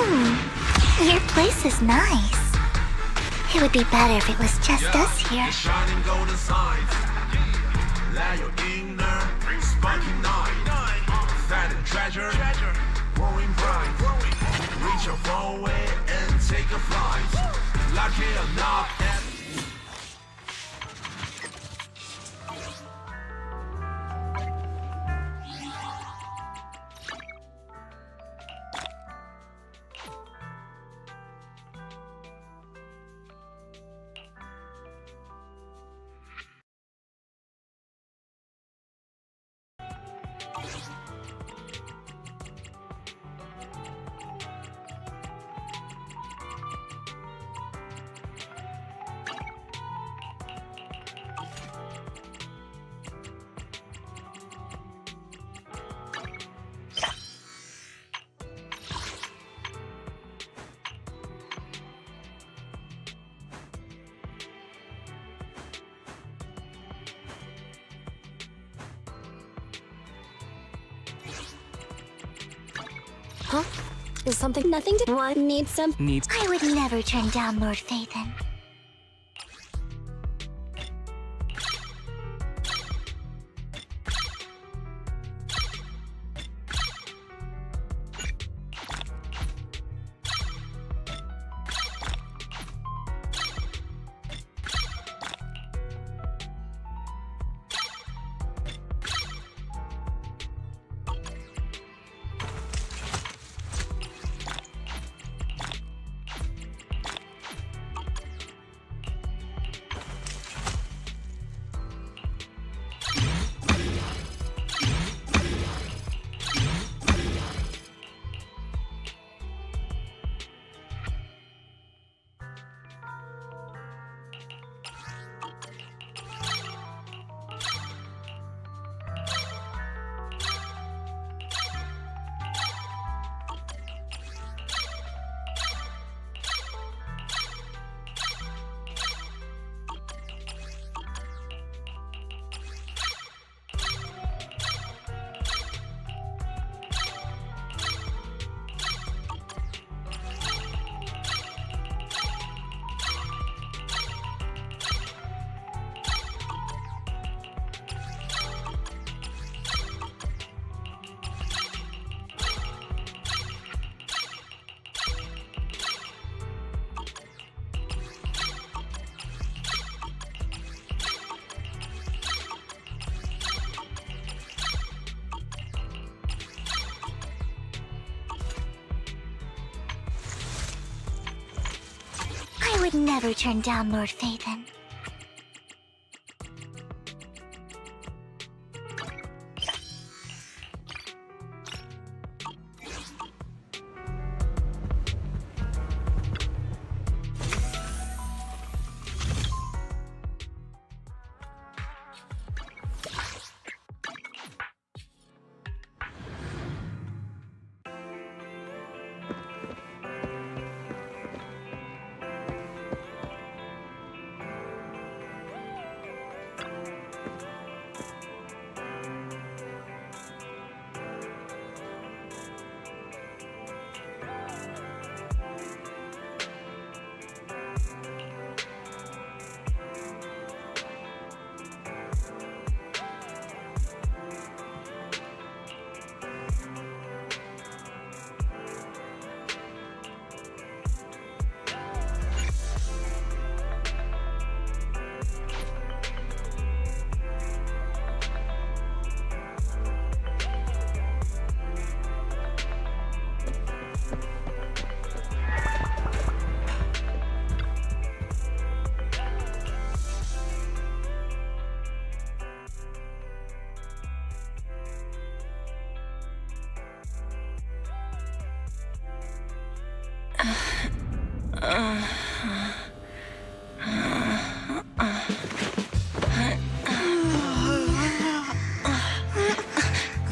Your place is nice. It would be better if it was just us here. The shining golden signs. Let your inner sparking night. Find a treasure, growing bright. Reach your far away and take a flight. Lucky or not. Huh? Is something nothing to want? Need some? Needs. I would never turn down Lord Phaethon. I would never turn down Lord Phaethon.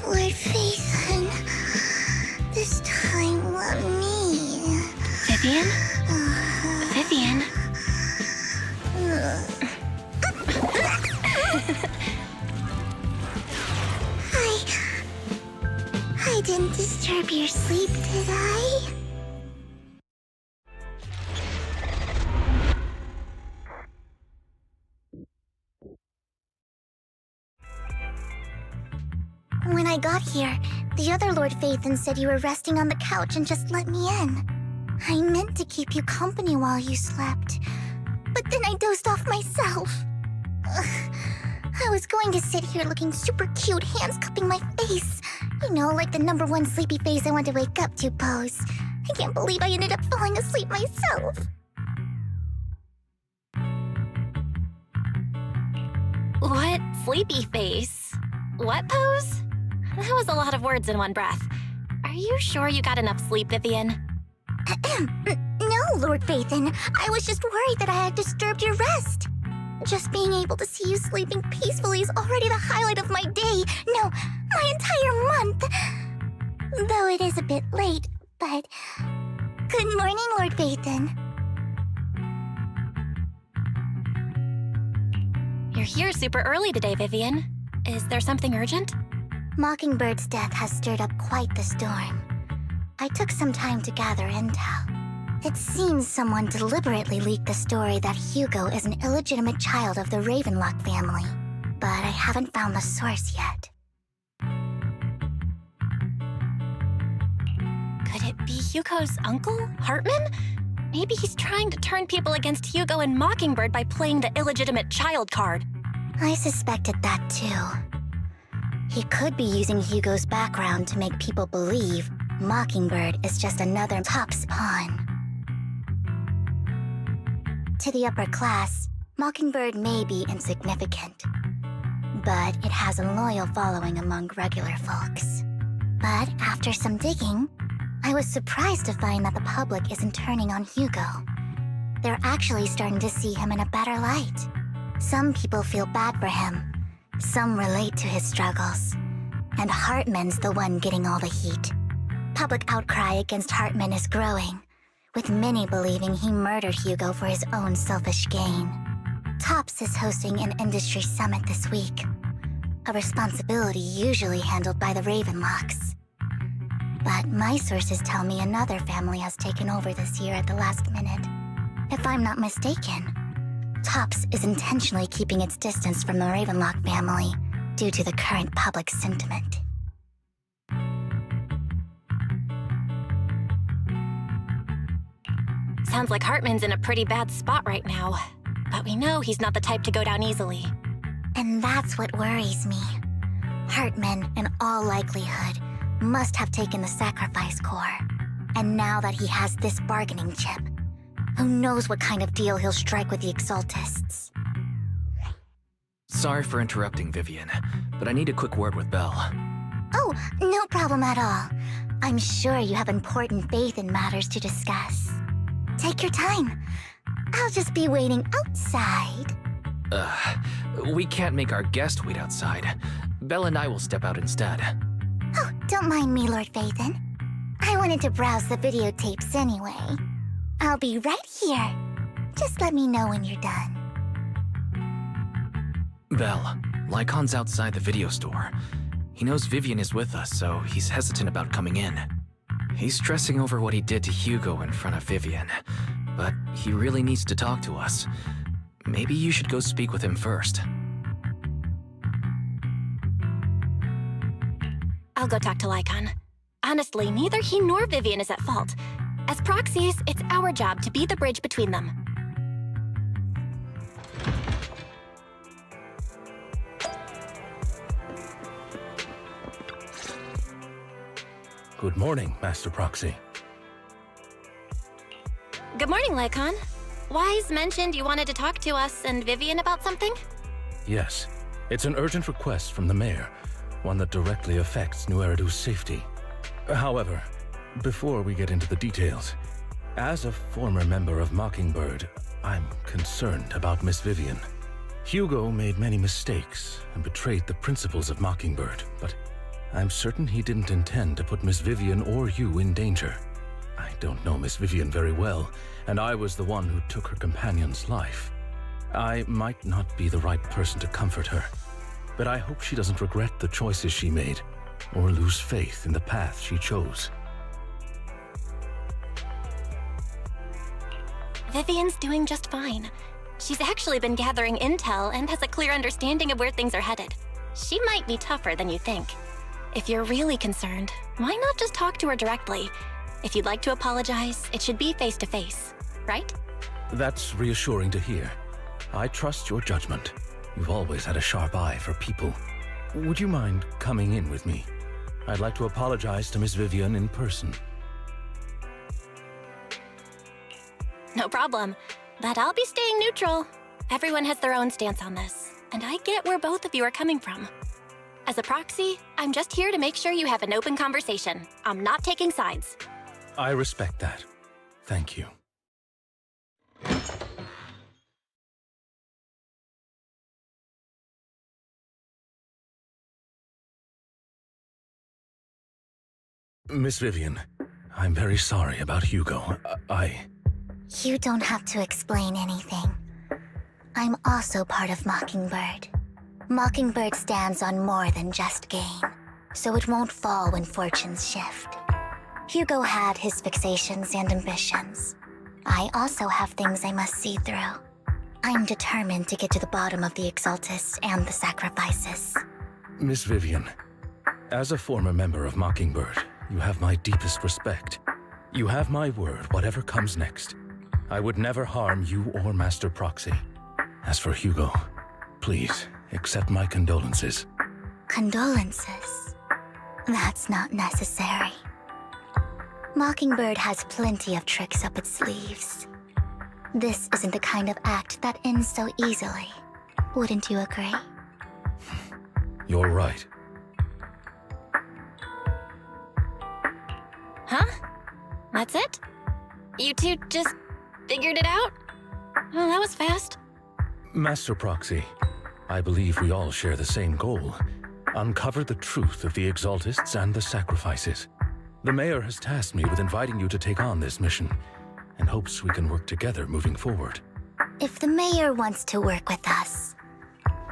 Lord Phaethon, this time let me. Vivian? Vivian? I didn't disturb your sleep, did I? got here, the other Lord Phaethon said you were resting on the couch and just let me in. I meant to keep you company while you slept, but then I dozed off myself. Ugh. I was going to sit here looking super cute, hands cupping my face. You know, like the #1 sleepy face I want to wake up to pose. I can't believe I ended up falling asleep myself. What sleepy face? What pose? That was a lot of words in one breath. Are you sure you got enough sleep, Vivian? No, Lord Phaethon. I was just worried that I had disturbed your rest. Just being able to see you sleeping peacefully is already the highlight of my day. No, my entire month. Though it is a bit late, but... Good morning, Lord Phaethon. You're here super early today, Vivian. Is there something urgent? Mockingbird's death has stirred up quite the storm. I took some time to gather intel. It seems someone deliberately leaked the story that Hugo is an illegitimate child of the Ravenlock family, but I haven't found the source yet. Could it be Hugo's uncle, Hartman? Maybe he's trying to turn people against Hugo and Mockingbird by playing the illegitimate child card. I suspected that too. He could be using Hugo's background to make people believe Mockingbird is just another Top's pawn. To the upper class, Mockingbird may be insignificant, but it has a loyal following among regular folks. But after some digging, I was surprised to find that the public isn't turning on Hugo. They're actually starting to see him in a better light. Some people feel bad for him, some relate to his struggles, and Hartman's the one getting all the heat. Public outcry against Hartman is growing, with many believing he murdered Hugo for his own selfish gain. Tops is hosting an industry summit this week, a responsibility usually handled by the Ravenlocks. But my sources tell me another family has taken over this year at the last minute. If I'm not mistaken, Tops is intentionally keeping its distance from the Ravenlock family due to the current public sentiment. Sounds like Hartman's in a pretty bad spot right now, but we know he's not the type to go down easily. And that's what worries me. Hartman, in all likelihood, must have taken the sacrifice core. And now that he has this bargaining chip, who knows what kind of deal he'll strike with the Exaltists. Sorry for interrupting, Vivian, but I need a quick word with Belle. Oh, no problem at all. I'm sure you have important faith in matters to discuss. Take your time. I'll just be waiting outside. We can't make our guest wait outside. Belle and I will step out instead. Oh, don't mind me, Lord Phaethon. I wanted to browse the videotapes anyway. I'll be right here. Just let me know when you're done. Belle, Lycon's outside the video store. He knows Vivian is with us, so he's hesitant about coming in. He's stressing over what he did to Hugo in front of Vivian, but he really needs to talk to us. Maybe you should go speak with him first. I'll go talk to Lycon. Honestly, neither he nor Vivian is at fault. As proxies, it's our job to be the bridge between them. Good morning, Master Proxy. Good morning, Lycon. Wise mentioned you wanted to talk to us and Vivian about something? Yes, it's an urgent request from the mayor, one that directly affects New Eridu's safety. However, before we get into the details, as a former member of Mockingbird, I'm concerned about Miss Vivian. Hugo made many mistakes and betrayed the principles of Mockingbird, but I'm certain he didn't intend to put Miss Vivian or you in danger. I don't know Miss Vivian very well, and I was the one who took her companion's life. I might not be the right person to comfort her, but I hope she doesn't regret the choices she made, or lose faith in the path she chose. Vivian's doing just fine. She's actually been gathering intel and has a clear understanding of where things are headed. She might be tougher than you think. If you're really concerned, why not just talk to her directly? If you'd like to apologize, it should be face to face, right? That's reassuring to hear. I trust your judgment. You've always had a sharp eye for people. Would you mind coming in with me? I'd like to apologize to Miss Vivian in person. No problem. But I'll be staying neutral. Everyone has their own stance on this, and I get where both of you are coming from. As a proxy, I'm just here to make sure you have an open conversation. I'm not taking sides. I respect that. Thank you. Miss Vivian, I'm very sorry about Hugo. You don't have to explain anything. I'm also part of Mockingbird. Mockingbird stands on more than just gain, so it won't fall when fortunes shift. Hugo had his fixations and ambitions. I also have things I must see through. I'm determined to get to the bottom of the Exaltists and the sacrifices. Miss Vivian, as a former member of Mockingbird, you have my deepest respect. You have my word, whatever comes next. I would never harm you or Master Proxy. As for Hugo, please accept my condolences. Condolences? That's not necessary. Mockingbird has plenty of tricks up its sleeves. This isn't the kind of act that ends so easily. Wouldn't you agree? You're right. Huh? That's it? You two just figured it out? Oh, that was fast. Master Proxy, I believe we all share the same goal. Uncover the truth of the Exaltists and the sacrifices. The Mayor has tasked me with inviting you to take on this mission, and hopes we can work together moving forward. If the Mayor wants to work with us,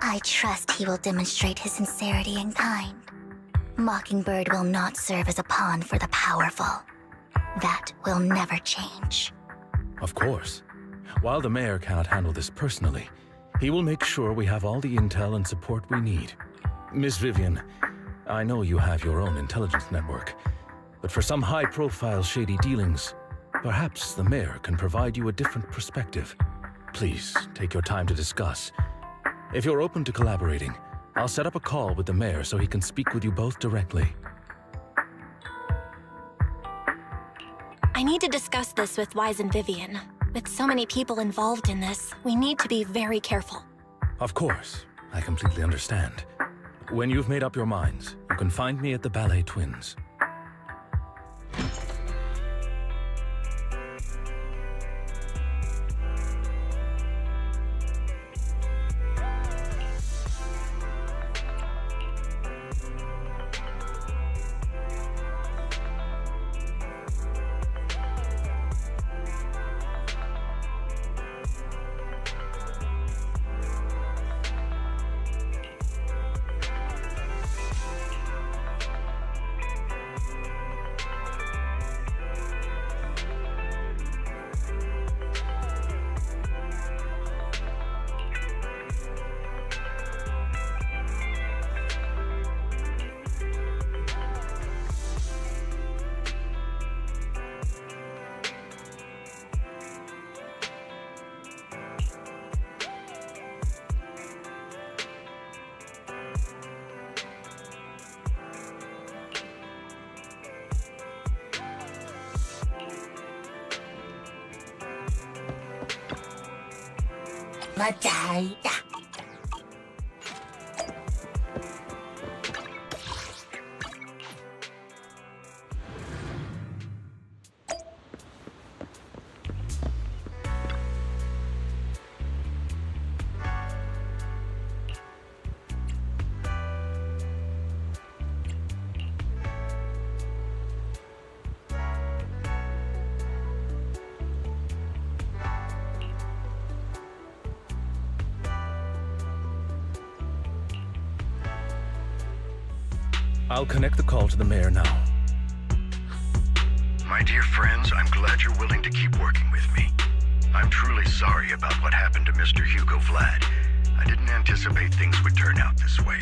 I trust he will demonstrate his sincerity in kind. Mockingbird will not serve as a pawn for the powerful. That will never change. Of course. While the Mayor cannot handle this personally, he will make sure we have all the intel and support we need. Miss Vivian, I know you have your own intelligence network, but for some high-profile shady dealings, perhaps the Mayor can provide you a different perspective. Please, take your time to discuss. If you're open to collaborating, I'll set up a call with the Mayor so he can speak with you both directly. I need to discuss this with Wise and Vivian. With so many people involved in this, we need to be very careful. Of course, I completely understand. When you've made up your minds, you can find me at the Ballet Twins. I'll connect the call to the Mayor now. My dear friends, I'm glad you're willing to keep working with me. I'm truly sorry about what happened to Mr. Hugo Vlad. I didn't anticipate things would turn out this way.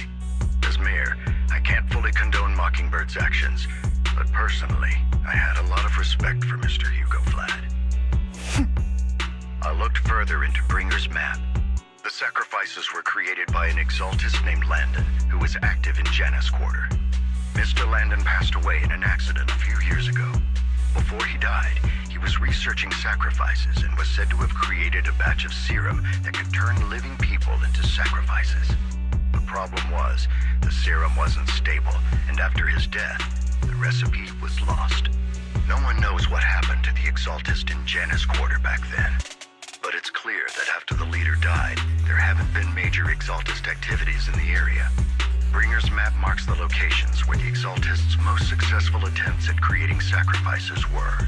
As Mayor, I I can't fully condone Mockingbird's actions, but personally, I had a lot of respect for Mr. Hugo Vlad. I looked further into Bringer's map. The sacrifices were created by an exaltist named Landon, who was active in Janus Quarter. Mr. Landon passed away in an accident a few years ago. Before he died, he was researching sacrifices and was said to have created a batch of serum that could turn living people into sacrifices. The problem was, the serum wasn't stable, and after his death, the recipe was lost. No one knows what happened to the exaltist in Janus Quarter back then. But it's clear that after the leader died, there haven't been major exaltist activities in the area. Bringer's map marks the locations where the exaltists' most successful attempts at creating sacrifices were.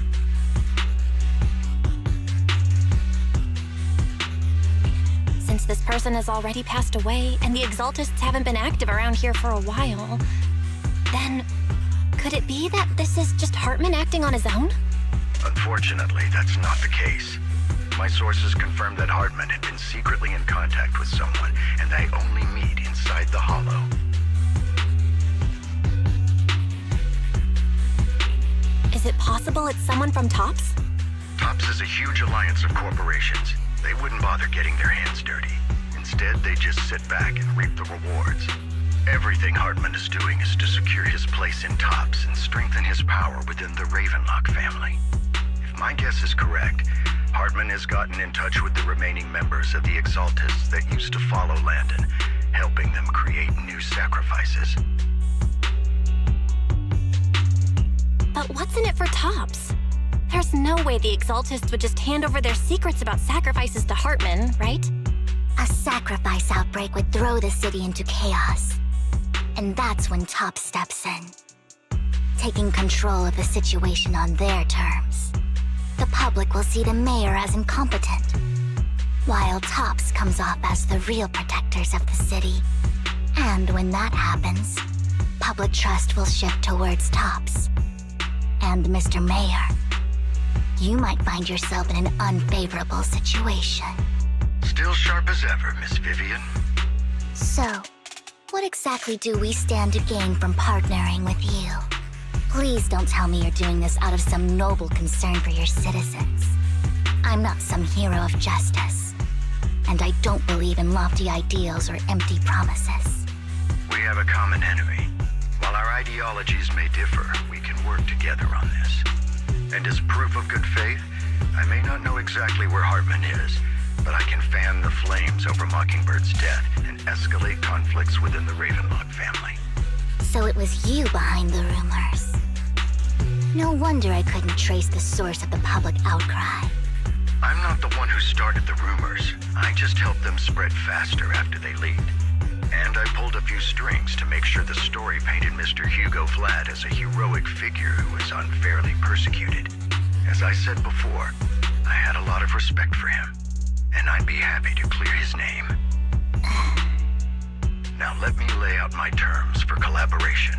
Since this person has already passed away, and the exaltists haven't been active around here for a while, then could it be that this is just Hartman acting on his own? Unfortunately, that's not the case. My sources confirmed that Hartman had been secretly in contact with someone, and they only meet inside the Hollow. Is it possible it's someone from TOPS? TOPS is a huge alliance of corporations. They wouldn't bother getting their hands dirty. Instead, they just sit back and reap the rewards. Everything Hartman is doing is to secure his place in TOPS and strengthen his power within the Ravenlock family. If my guess is correct, Hartman has gotten in touch with the remaining members of the Exaltists that used to follow Landon, helping them create new sacrifices. But what's in it for TOPS? There's no way the Exaltists would just hand over their secrets about sacrifices to Hartman, right? A sacrifice outbreak would throw the city into chaos. And that's when TOPS steps in, taking control of the situation on their terms. The public will see the mayor as incompetent, while TOPS comes off as the real protectors of the city. And when that happens, public trust will shift towards TOPS. And Mr. Mayor, you might find yourself in an unfavorable situation. Still sharp as ever, Miss Vivian. So, what exactly do we stand to gain from partnering with you? Please don't tell me you're doing this out of some noble concern for your citizens. I'm not some hero of justice, and I don't believe in lofty ideals or empty promises. We have a common enemy. While our ideologies may differ, we can work together on this. And as proof of good faith, I may not know exactly where Hartman is, but I can fan the flames over Mockingbird's death and escalate conflicts within the Ravenlock family. So it was you behind the rumors. No wonder I couldn't trace the source of the public outcry. I'm not the one who started the rumors. I just helped them spread faster after they leaked. And I pulled a few strings to make sure the story painted Mr. Hugo Vlad as a heroic figure who was unfairly persecuted. As I said before, I had a lot of respect for him, and I'd be happy to clear his name. Now let me lay out my terms for collaboration.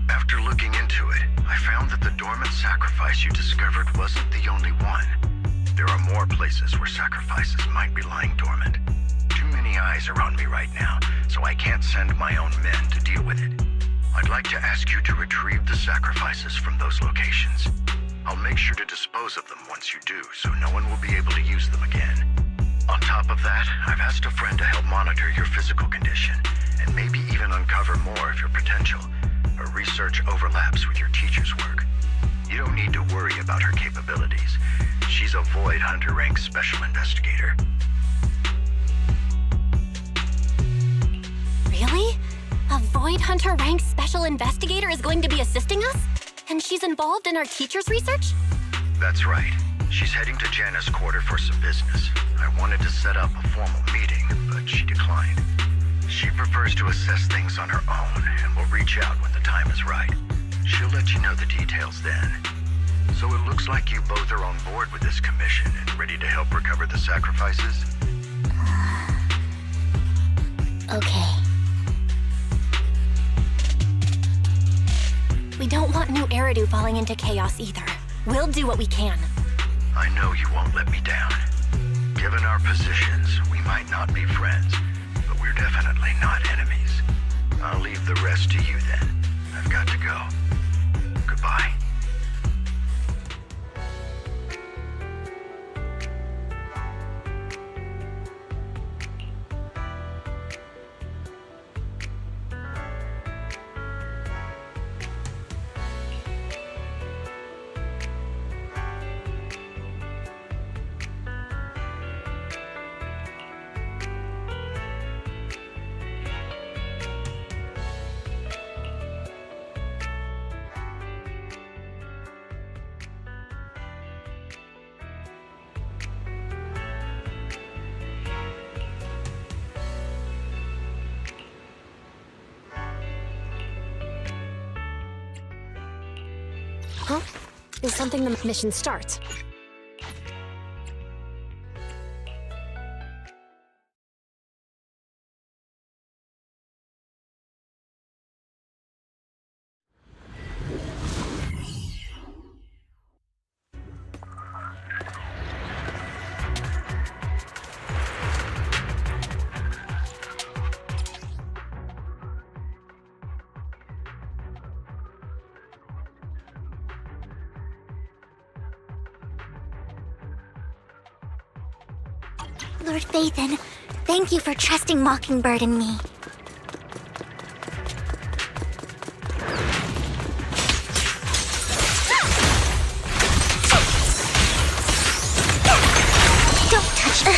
After looking into it, I found that the dormant sacrifice you discovered wasn't the only one. There are more places where sacrifices might be lying dormant. Too many eyes are on me right now, so I can't send my own men to deal with it. I'd like to ask you to retrieve the sacrifices from those locations. I'll make sure to dispose of them once you do, so no one will be able to use them again. On top of that, I've asked a friend to help monitor your physical condition, and maybe even uncover more of your potential. Her research overlaps with your teacher's work. You don't need to worry about her capabilities. She's a Void Hunter rank special investigator. Really? A Void Hunter rank special investigator is going to be assisting us? And she's involved in our teacher's research? That's right. She's heading to Janus Quarter for some business. I wanted to set up a formal meeting, but she declined. She prefers to assess things on her own, and will reach out when the time is right. She'll let you know the details then. So it looks like you both are on board with this commission and ready to help recover the sacrifices? Okay. We don't want New Eridu falling into chaos either. We'll do what we can. I know you won't let me down. Given our positions, we might not be friends, but we're definitely not enemies. I'll leave the rest to you then. I've got to go. Goodbye. Huh? Is something the mission starts? Lord Phaethon, thank you for trusting Mockingbird and me. Don't touch me.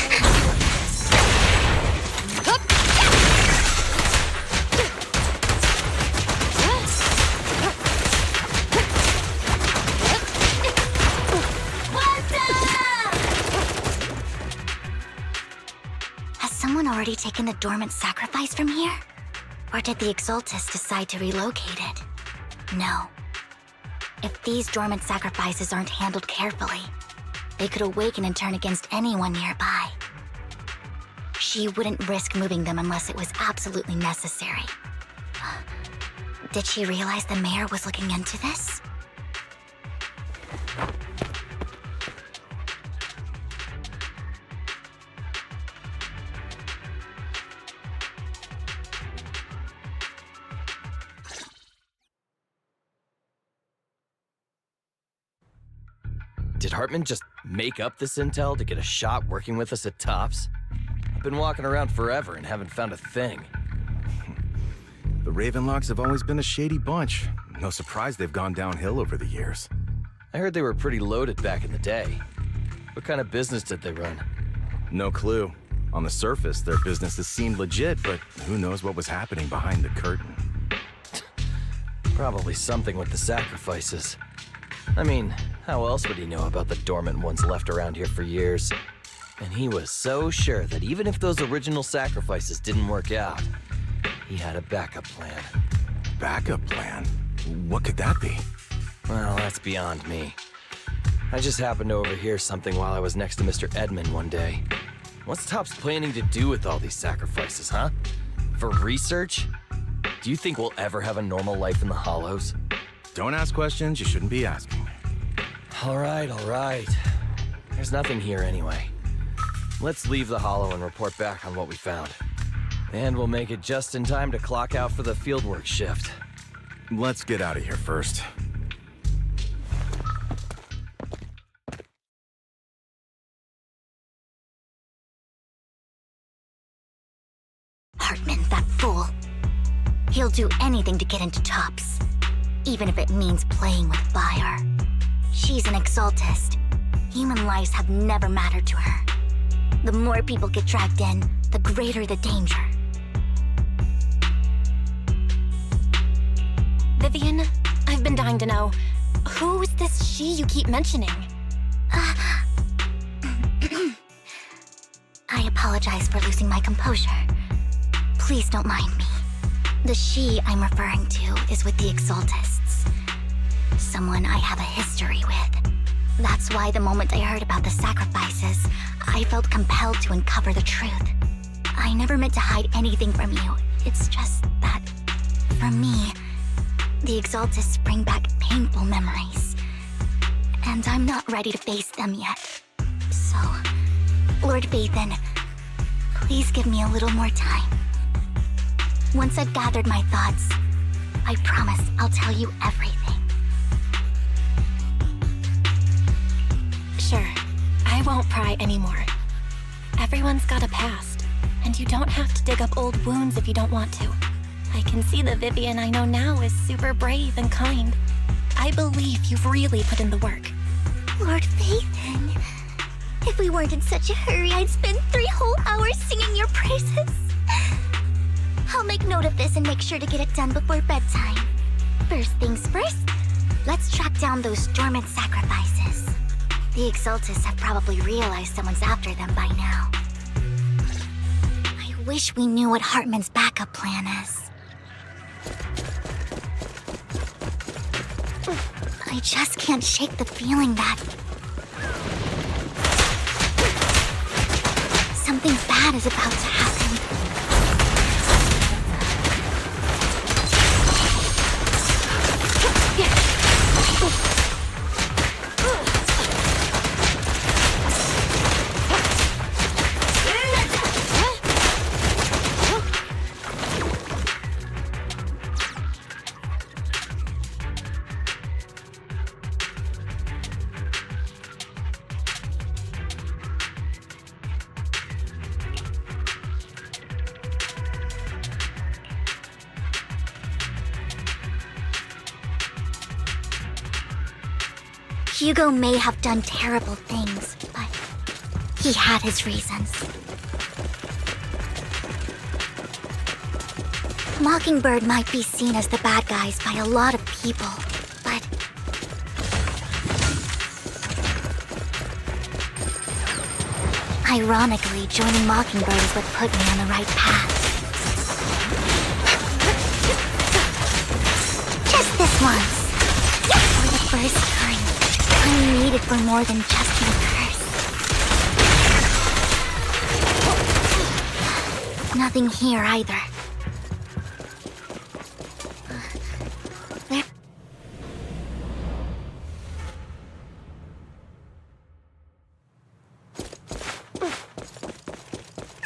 Has someone already taken the dormant sacrifice from here? Or did the Exaltus decide to relocate it? No. If these dormant sacrifices aren't handled carefully, they could awaken and turn against anyone nearby. She wouldn't risk moving them unless it was absolutely necessary. Did she realize the mayor was looking into this? Did Hartman just make up this intel to get a shot working with us at Tops? I've been walking around forever and haven't found a thing. The Ravenlocks have always been a shady bunch. No surprise they've gone downhill over the years. I heard they were pretty loaded back in the day. What kind of business did they run? No clue. On the surface, their businesses seemed legit, but who knows what was happening behind the curtain. Probably something with the sacrifices. I mean, how else would he know about the dormant ones left around here for years? And he was so sure that even if those original sacrifices didn't work out, he had a backup plan. Backup plan? What could that be? Well, that's beyond me. I just happened to overhear something while I was next to Mr. Edmund one day. What's Tops planning to do with all these sacrifices, huh? For research? Do you think we'll ever have a normal life in the Hollows? Don't ask questions you shouldn't be asking. All right. There's nothing here anyway. Let's leave the Hollow and report back on what we found. And we'll make it just in time to clock out for the fieldwork shift. Let's get out of here first. Hartman, that fool. He'll do anything to get into Tops, even if it means playing with fire. She's an Exaltist. Human lives have never mattered to her. The more people get dragged in, the greater the danger. Vivian, I've been dying to know, who is this she you keep mentioning? I apologize for losing my composure. Please don't mind me. The she I'm referring to is with the Exaltists. Someone I have a history with. That's why the moment I heard about the sacrifices, I felt compelled to uncover the truth. I never meant to hide anything from you. It's just that, for me, the Exaltists bring back painful memories. And I'm not ready to face them yet. So, Lord Phaethon, please give me a little more time. Once I've gathered my thoughts, I promise I'll tell you everything. Sure, I won't pry anymore. Everyone's got a past, and you don't have to dig up old wounds if you don't want to. I can see the Vivian I know now is super brave and kind. I believe you've really put in the work. Lord Phaethon, if we weren't in such a hurry, I'd spend 3 whole hours singing your praises. I'll make note of this and make sure to get it done before bedtime. First things first, let's track down those dormant sacrifices. The Exaltists have probably realized someone's after them by now. I wish we knew what Hartman's backup plan is. I just can't shake the feeling that something bad is about to happen. Hugo may have done terrible things, but he had his reasons. Mockingbird might be seen as the bad guys by a lot of people, but ironically, joining Mockingbird is what put me on the right path. Just this once. For the first time, I'm needed for more than just my curse. Nothing here either. There.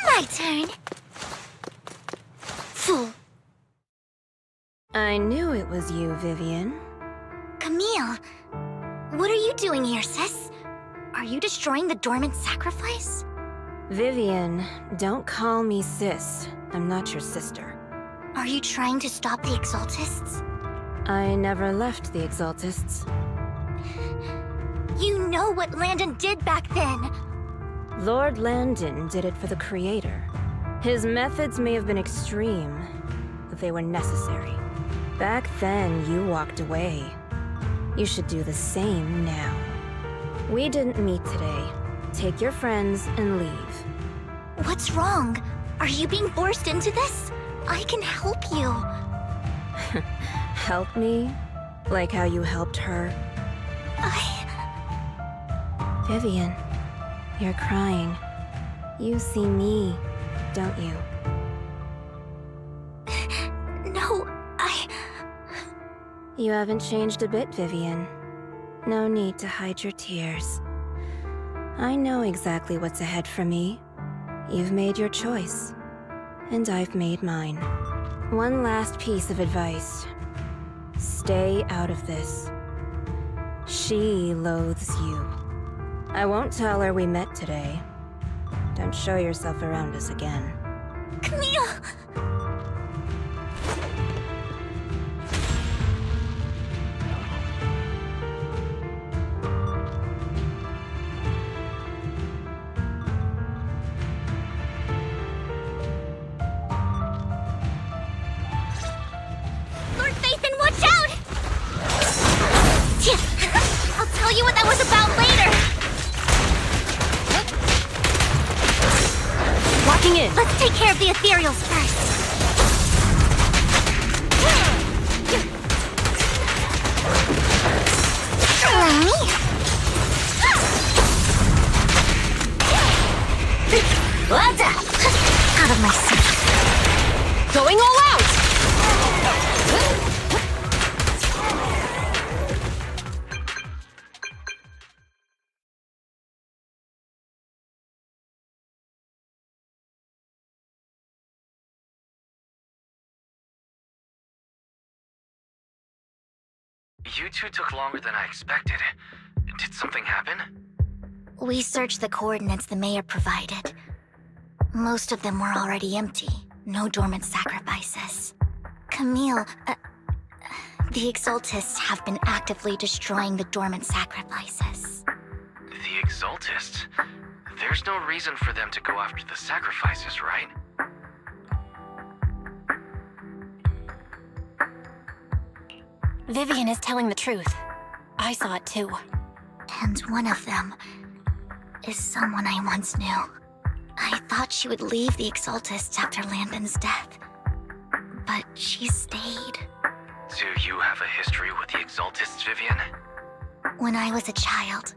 My turn. Fool. I knew it was you, Vivian. Camille, what are you doing here, sis? Are you destroying the dormant sacrifice? Vivian, don't call me sis. I'm not your sister. Are you trying to stop the Exaltists? I never left the Exaltists. You know what Landon did back then. Lord Landon did it for the Creator. His methods may have been extreme, but they were necessary. Back then, you walked away. You should do the same now. We didn't meet today. Take your friends and leave. What's wrong? Are you being forced into this? I can help you. Help me? Like how you helped her? Vivian, you're crying. You see me, don't you? No, You haven't changed a bit, Vivian. No need to hide your tears. I know exactly what's ahead for me. You've made your choice, and I've made mine. One last piece of advice. Stay out of this. She loathes you. I won't tell her we met today. Don't show yourself around us again. Camille! Lord Phaethon, watch out! I'll tell you what that was about later. Walking in. Let's take care of the ethereals first. Allow me. What the? Out of my sight. Going all out! You two took longer than I expected. Did something happen? We searched the coordinates the mayor provided. Most of them were already empty. No dormant sacrifices. Camille, the Exaltists have been actively destroying the dormant sacrifices. The Exaltists? There's no reason for them to go after the sacrifices, right? Vivian is telling the truth. I saw it too. And one of them is someone I once knew. I thought she would leave the Exaltists after Landon's death, but she stayed. Do you have a history with the Exaltists, Vivian? When I was a child,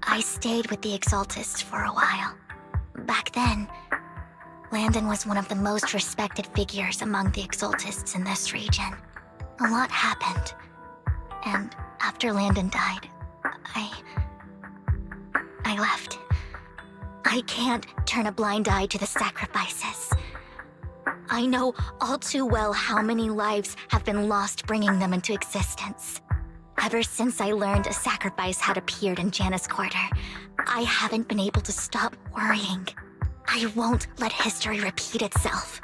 I stayed with the Exaltists for a while. Back then, Landon was one of the most respected figures among the Exaltists in this region. A lot happened, and after Landon died, I left. I can't turn a blind eye to the sacrifices. I know all too well how many lives have been lost bringing them into existence. Ever since I learned a sacrifice had appeared in Janus Quarter, I haven't been able to stop worrying. I won't let history repeat itself.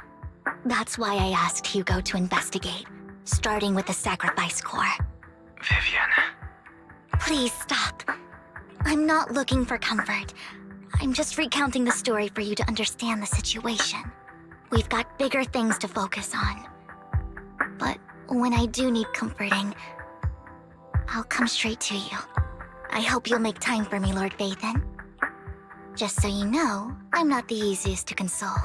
That's why I asked Hugo to investigate, starting with the Sacrifice Corps. Vivian. Please stop. I'm not looking for comfort. I'm just recounting the story for you to understand the situation. We've got bigger things to focus on. But when I do need comforting, I'll come straight to you. I hope you'll make time for me, Lord Vathan. Just so you know, I'm not the easiest to console.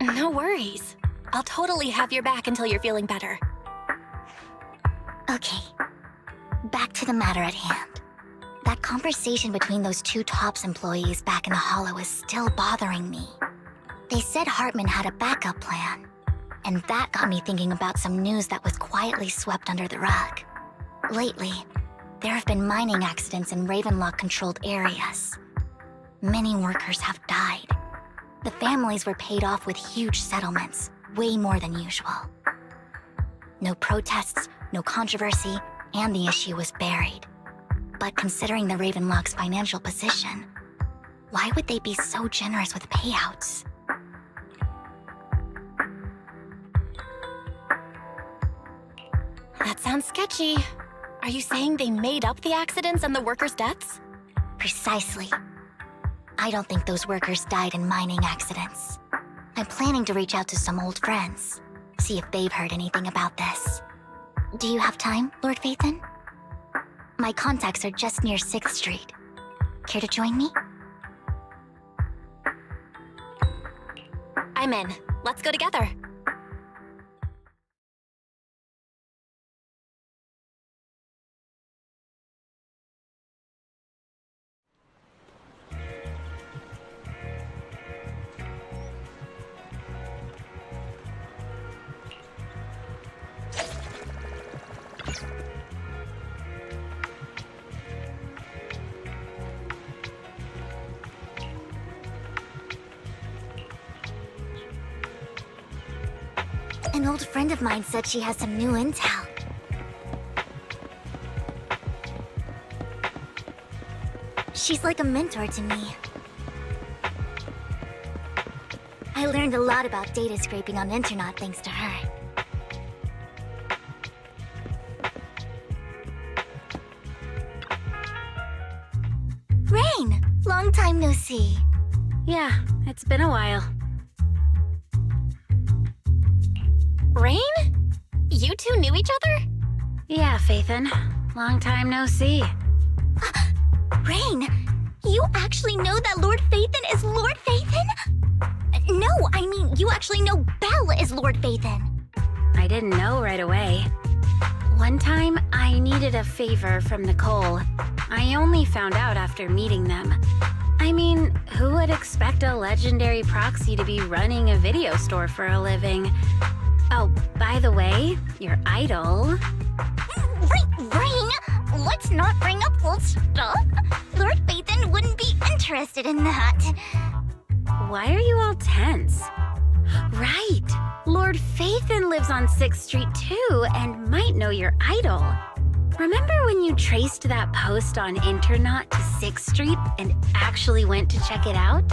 No worries. I'll totally have your back until you're feeling better. Okay, back to the matter at hand. That conversation between those two TOPS employees back in the Hollow is still bothering me. They said Hartman had a backup plan, and that got me thinking about some news that was quietly swept under the rug. Lately, there have been mining accidents in Ravenlock-controlled areas. Many workers have died. The families were paid off with huge settlements, way more than usual. No protests, no controversy, and the issue was buried. But considering the Ravenlock's financial position, why would they be so generous with payouts? That sounds sketchy. Are you saying they made up the accidents and the workers' deaths? Precisely. I don't think those workers died in mining accidents. I'm planning to reach out to some old friends, see if they've heard anything about this. Do you have time, Lord Vathan? My contacts are just near 6th Street. Care to join me? I'm in. Let's go together. An old friend of mine said she has some new intel. She's like a mentor to me. I learned a lot about data scraping on the internet thanks to her. Rain! Long time no see. Yeah, it's been a while. Rain? You two knew each other? Yeah, Phaethon. Long time no see. Rain, you actually know that Lord Vathan is Lord Vathan? No, I mean, you actually know Belle is Lord Vathan. I didn't know right away. One time, I needed a favor from Nicole. I only found out after meeting them. I mean, who would expect a legendary proxy to be running a video store for a living? Oh, by the way, your idol... Rain, let's not bring up old stuff. Lord Vathan wouldn't be interested in that. Why are you all tense? Right! Lord Phaethon lives on 6th Street too, and might know your idol. Remember when you traced that post on Internaut to 6th Street and actually went to check it out?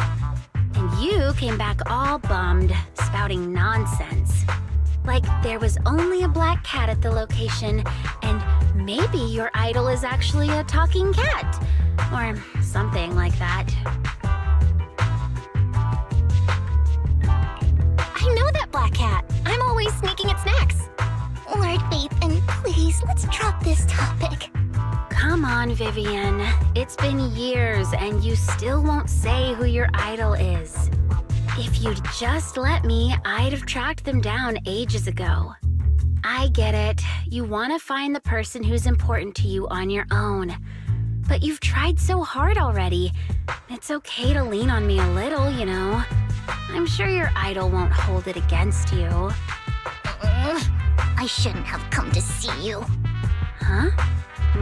And you came back all bummed, spouting nonsense. Like there was only a black cat at the location, and maybe your idol is actually a talking cat. Or something like that. I know that black cat. I'm always sneaking at snacks. Lord Phaethon, please, let's drop this topic. Come on, Vivian. It's been years and you still won't say who your idol is. If you'd just let me, I'd have tracked them down ages ago. I get it. You want to find the person who's important to you on your own. But you've tried so hard already. It's okay to lean on me a little, you know. I'm sure your idol won't hold it against you. I shouldn't have come to see you. Huh?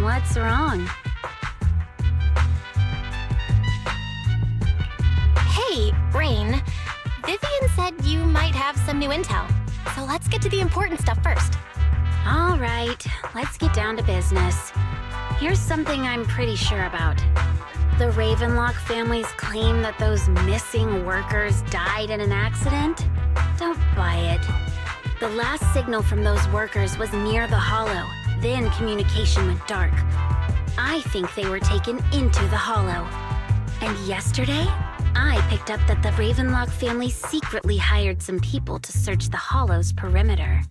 What's wrong? Hey, Rain. Vivian said you might have some new intel. So let's get to the important stuff first. All right, let's get down to business. Here's something I'm pretty sure about. The Ravenlock family's claim that those missing workers died in an accident? Don't buy it. The last signal from those workers was near the Hollow. Then communication went dark. I think they were taken into the Hollow. And yesterday, I picked up that the Ravenlock family secretly hired some people to search the Hollow's perimeter.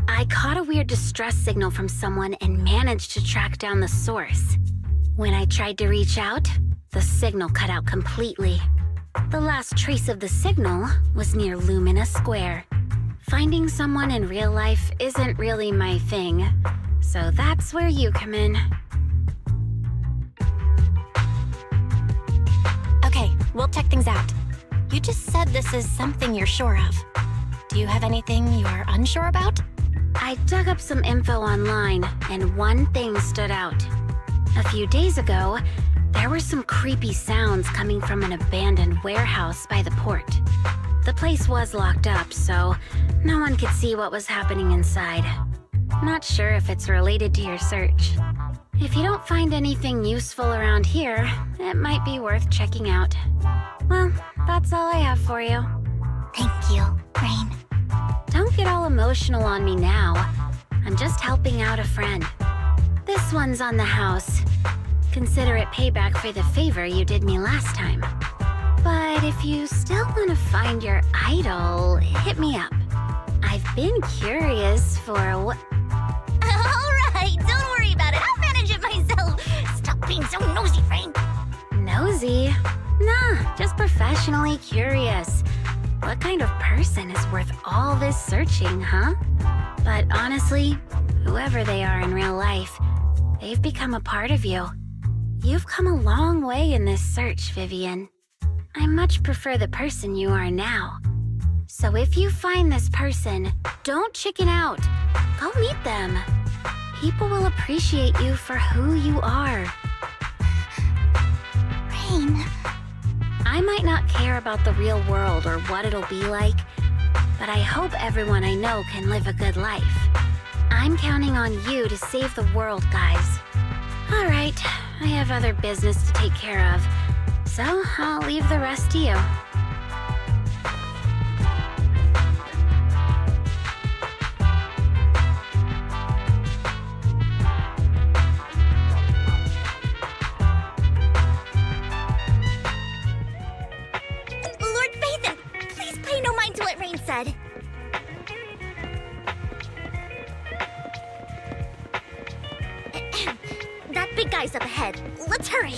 I caught a weird distress signal from someone and managed to track down the source. When I tried to reach out, the signal cut out completely. The last trace of the signal was near Lumina Square. Finding someone in real life isn't really my thing, so that's where you come in. Okay, we'll check things out. You just said this is something you're sure of. Do you have anything you're unsure about? I dug up some info online, and one thing stood out. A few days ago, there were some creepy sounds coming from an abandoned warehouse by the port. The place was locked up, so no one could see what was happening inside. Not sure if it's related to your search. If you don't find anything useful around here, it might be worth checking out. Well, that's all I have for you. Thank you, Rain. Don't get all emotional on me now. I'm just helping out a friend. This one's on the house. Consider it payback for the favor you did me last time. But if you still want to find your idol, hit me up. I've been curious for what... Alright, don't worry about it. I'll manage it myself. Stop being so nosy, Rain. Nosy? Nah, just professionally curious. What kind of person is worth all this searching, huh? But honestly, whoever they are in real life, they've become a part of you. You've come a long way in this search, Vivian. I much prefer the person you are now. So if you find this person, don't chicken out. Go meet them. People will appreciate you for who you are. Rain. I might not care about the real world or what it'll be like, but I hope everyone I know can live a good life. I'm counting on you to save the world, guys. All right, I have other business to take care of, so I'll leave the rest to you. Lord Phaethon, please pay no mind to what Rain said. That big guy's up ahead. Let's hurry.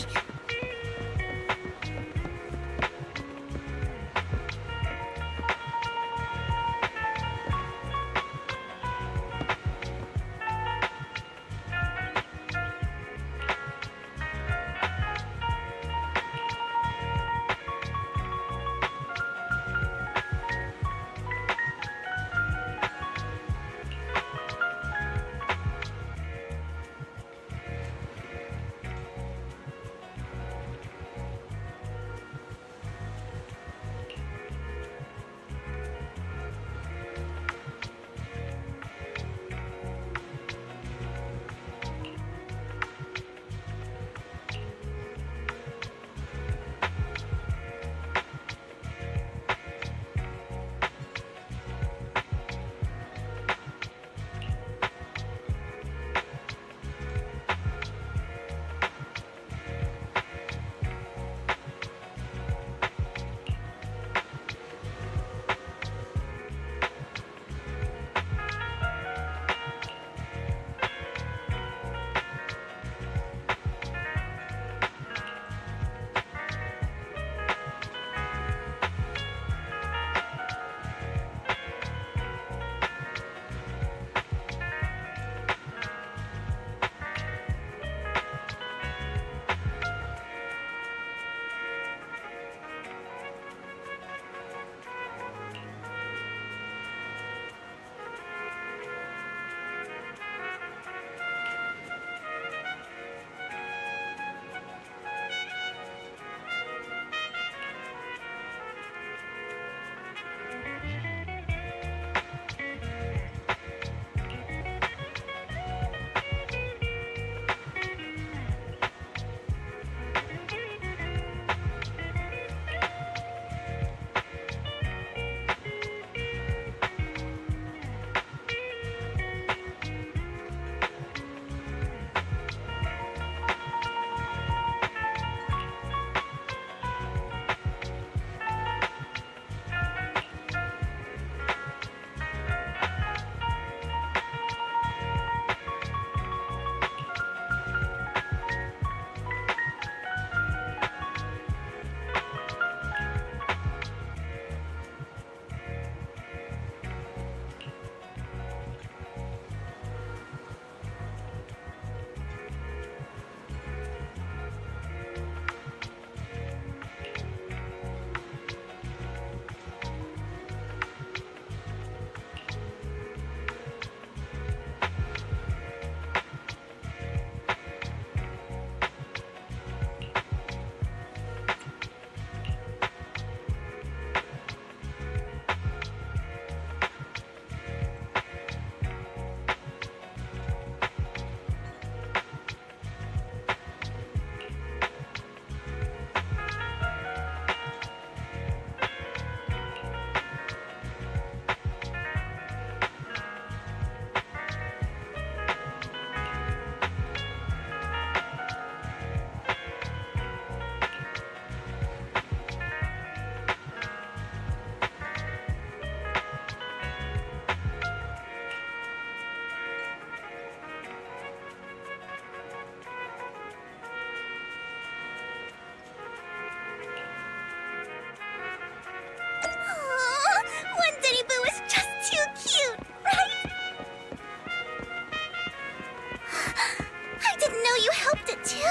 missed it too.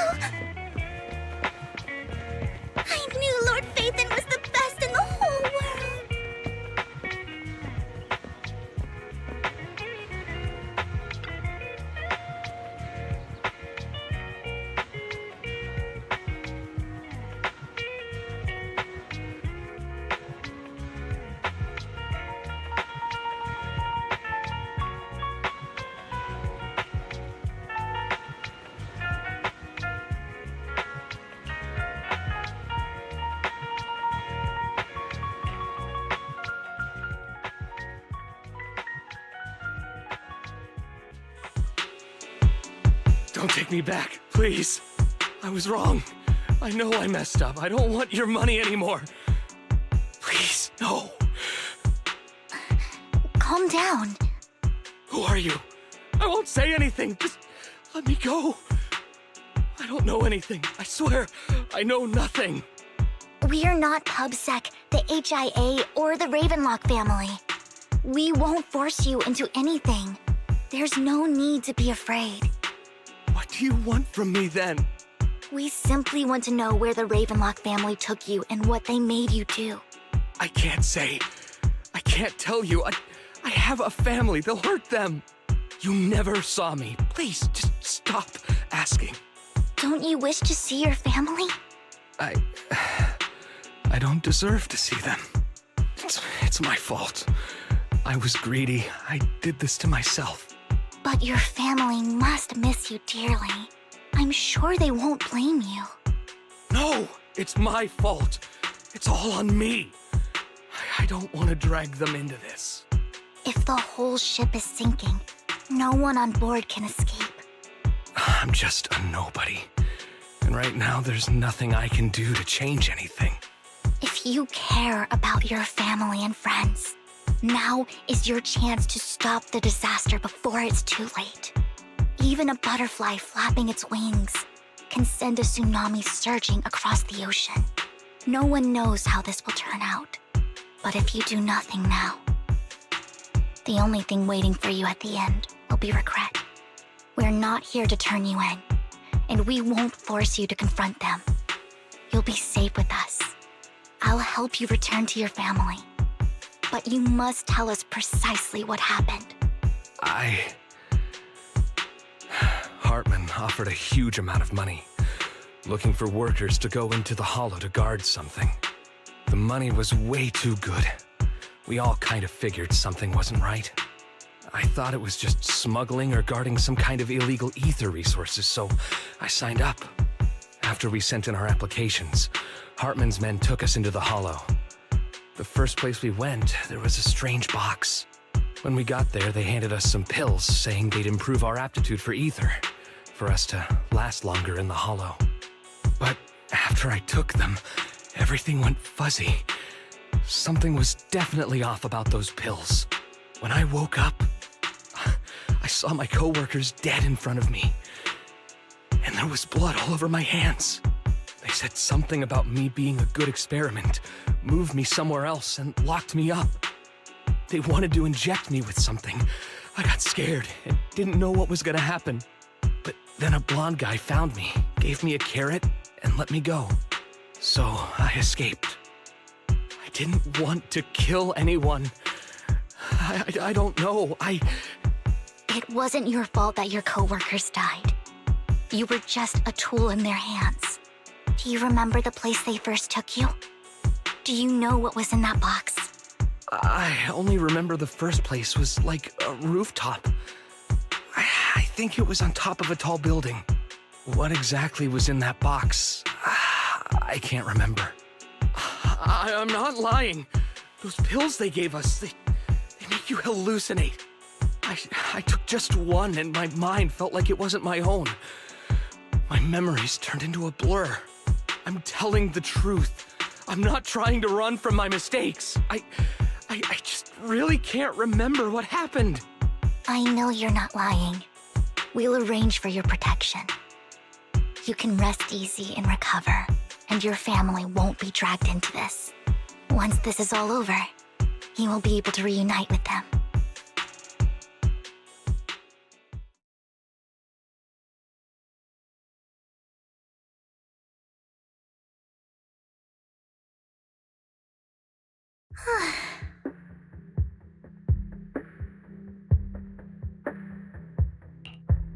I knew Lord Phaethon was the best in the whole world. Don't take me back, please. I was wrong. I know I messed up. I don't want your money anymore. Please, no. Calm down. Who are you? I won't say anything. Just let me go. I don't know anything. I swear, I know nothing. We are not PubSec, the HIA, or the Ravenlock family. We won't force you into anything. There's no need to be afraid. What do you want from me then? We simply want to know where the Ravenlock family took you and what they made you do. I can't say. I can't tell you. I have a family. They'll hurt them. You never saw me. Please, just stop asking. Don't you wish to see your family? I don't deserve to see them. It's my fault. I was greedy. I did this to myself. But your family must miss you dearly. I'm sure they won't blame you. No, it's my fault. It's all on me. I don't want to drag them into this. If the whole ship is sinking, no one on board can escape. I'm just a nobody. And right now, there's nothing I can do to change anything. If you care about your family and friends, now is your chance to stop the disaster before it's too late. Even a butterfly flapping its wings can send a tsunami surging across the ocean. No one knows how this will turn out. But if you do nothing now, the only thing waiting for you at the end will be regret. We're not here to turn you in, and we won't force you to confront them. You'll be safe with us. I'll help you return to your family. But you must tell us precisely what happened. Hartman offered a huge amount of money, looking for workers to go into the hollow to guard something. The money was way too good. We all kind of figured something wasn't right. I thought it was just smuggling or guarding some kind of illegal ether resources, so I signed up. After we sent in our applications, Hartman's men took us into the hollow. The first place we went, there was a strange box. When we got there, they handed us some pills, saying they'd improve our aptitude for ether, for us to last longer in the hollow. But after I took them, everything went fuzzy. Something was definitely off about those pills. When I woke up, I saw my coworkers dead in front of me. And there was blood all over my hands. They said something about me being a good experiment, moved me somewhere else, and locked me up. They wanted to inject me with something. I got scared and didn't know what was gonna happen. But then a blonde guy found me, gave me a carrot, and let me go. So I escaped. I didn't want to kill anyone. I don't know. It wasn't your fault that your coworkers died. You were just a tool in their hands. Do you remember the place they first took you? Do you know what was in that box? I only remember the first place was like a rooftop. I think it was on top of a tall building. What exactly was in that box? I can't remember. I'm not lying. Those pills they gave us, they make you hallucinate. I took just one and my mind felt like it wasn't my own. My memories turned into a blur. I'm telling the truth. I'm not trying to run from my mistakes. I just really can't remember what happened. I know you're not lying. We'll arrange for your protection. You can rest easy and recover, and your family won't be dragged into this. Once this is all over, you will be able to reunite with them.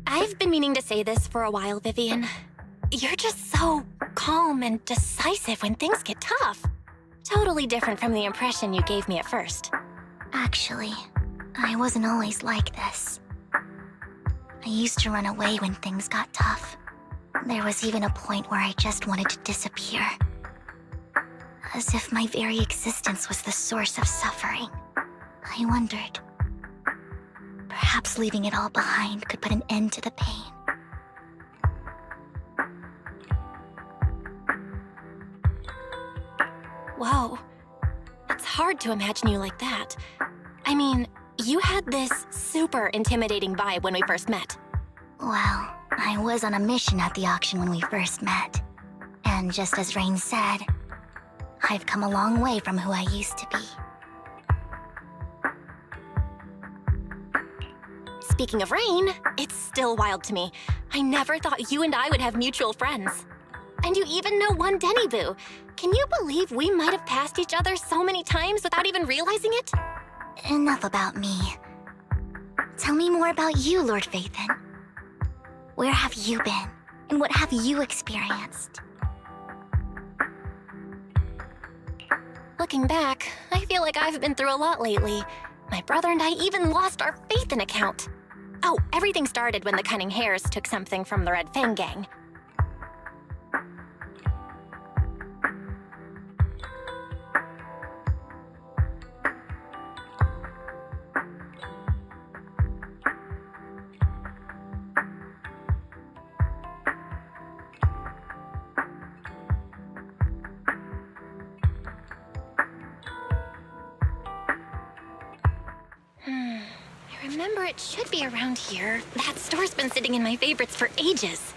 I've been meaning to say this for a while, Vivian. You're just so calm and decisive when things get tough. Totally different from the impression you gave me at first. Actually, I wasn't always like this. I used to run away when things got tough. There was even a point where I just wanted to disappear. As if my very existence was the source of suffering. I wondered. Perhaps leaving it all behind could put an end to the pain. Whoa. It's hard to imagine you like that. I mean, you had this super intimidating vibe when we first met. Well, I was on a mission at the auction when we first met. And just as Rain said, I've come a long way from who I used to be. Speaking of Rain, it's still wild to me. I never thought you and I would have mutual friends. And you even know one Denny Boo. Can you believe we might have passed each other so many times without even realizing it? Enough about me. Tell me more about you, Lord Phaethon. Where have you been? And what have you experienced? Looking back, I feel like I've been through a lot lately. My brother and I even lost our Phaethon account. Oh, everything started when the Cunning Hares took something from the Red Fang gang. I remember it should be around here. That store's been sitting in my favorites for ages.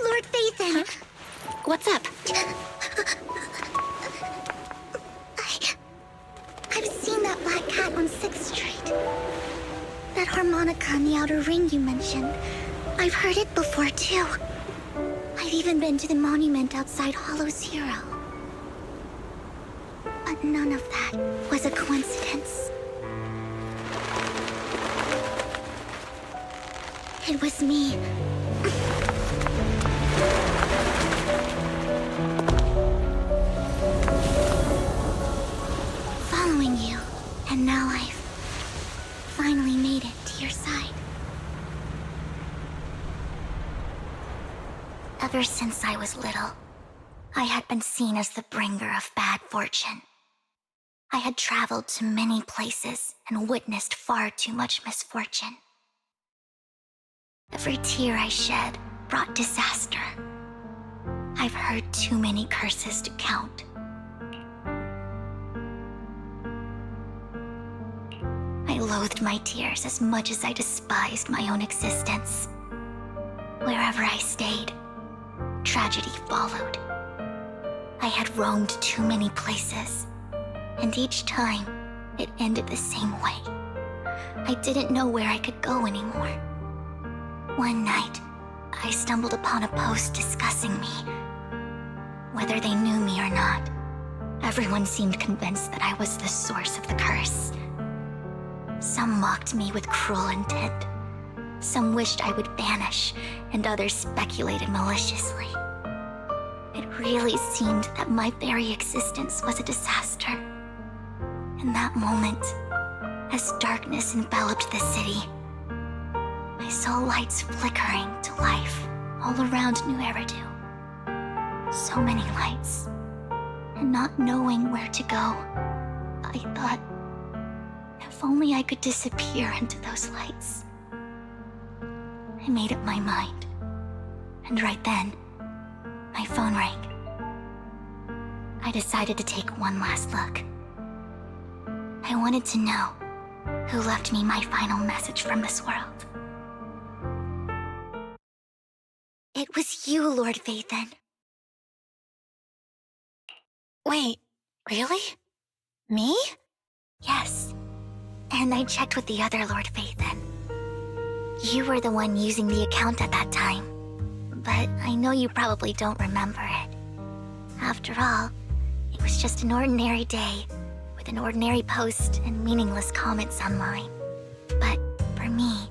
Lord Phaethon! What's up? I've seen that black cat on 6th Street. That harmonica in the outer ring you mentioned. I've heard it before, too. I've even been to the monument outside Hollow Zero. But none of that was a coincidence. It was me. Following you, and now I've finally made it to your side. Ever since I was little, I had been seen as the bringer of bad fortune. I had traveled to many places and witnessed far too much misfortune. Every tear I shed brought disaster. I've heard too many curses to count. I loathed my tears as much as I despised my own existence. Wherever I stayed, tragedy followed. I had roamed too many places, and each time, it ended the same way. I didn't know where I could go anymore. One night, I stumbled upon a post discussing me. Whether they knew me or not, everyone seemed convinced that I was the source of the curse. Some mocked me with cruel intent. Some wished I would vanish, and others speculated maliciously. It really seemed that my very existence was a disaster. In that moment, as darkness enveloped the city, I saw lights flickering to life all around New Eridu. So many lights, and not knowing where to go, I thought, if only I could disappear into those lights. I made up my mind, and right then, my phone rang. I decided to take one last look. I wanted to know who left me my final message from this world. It was you, Lord Phaethon. Wait, really? Me? Yes. And I checked with the other Lord Phaethon. You were the one using the account at that time. but I know you probably don't remember it. After all, it was just an ordinary day, with an ordinary post and meaningless comments online. But for me,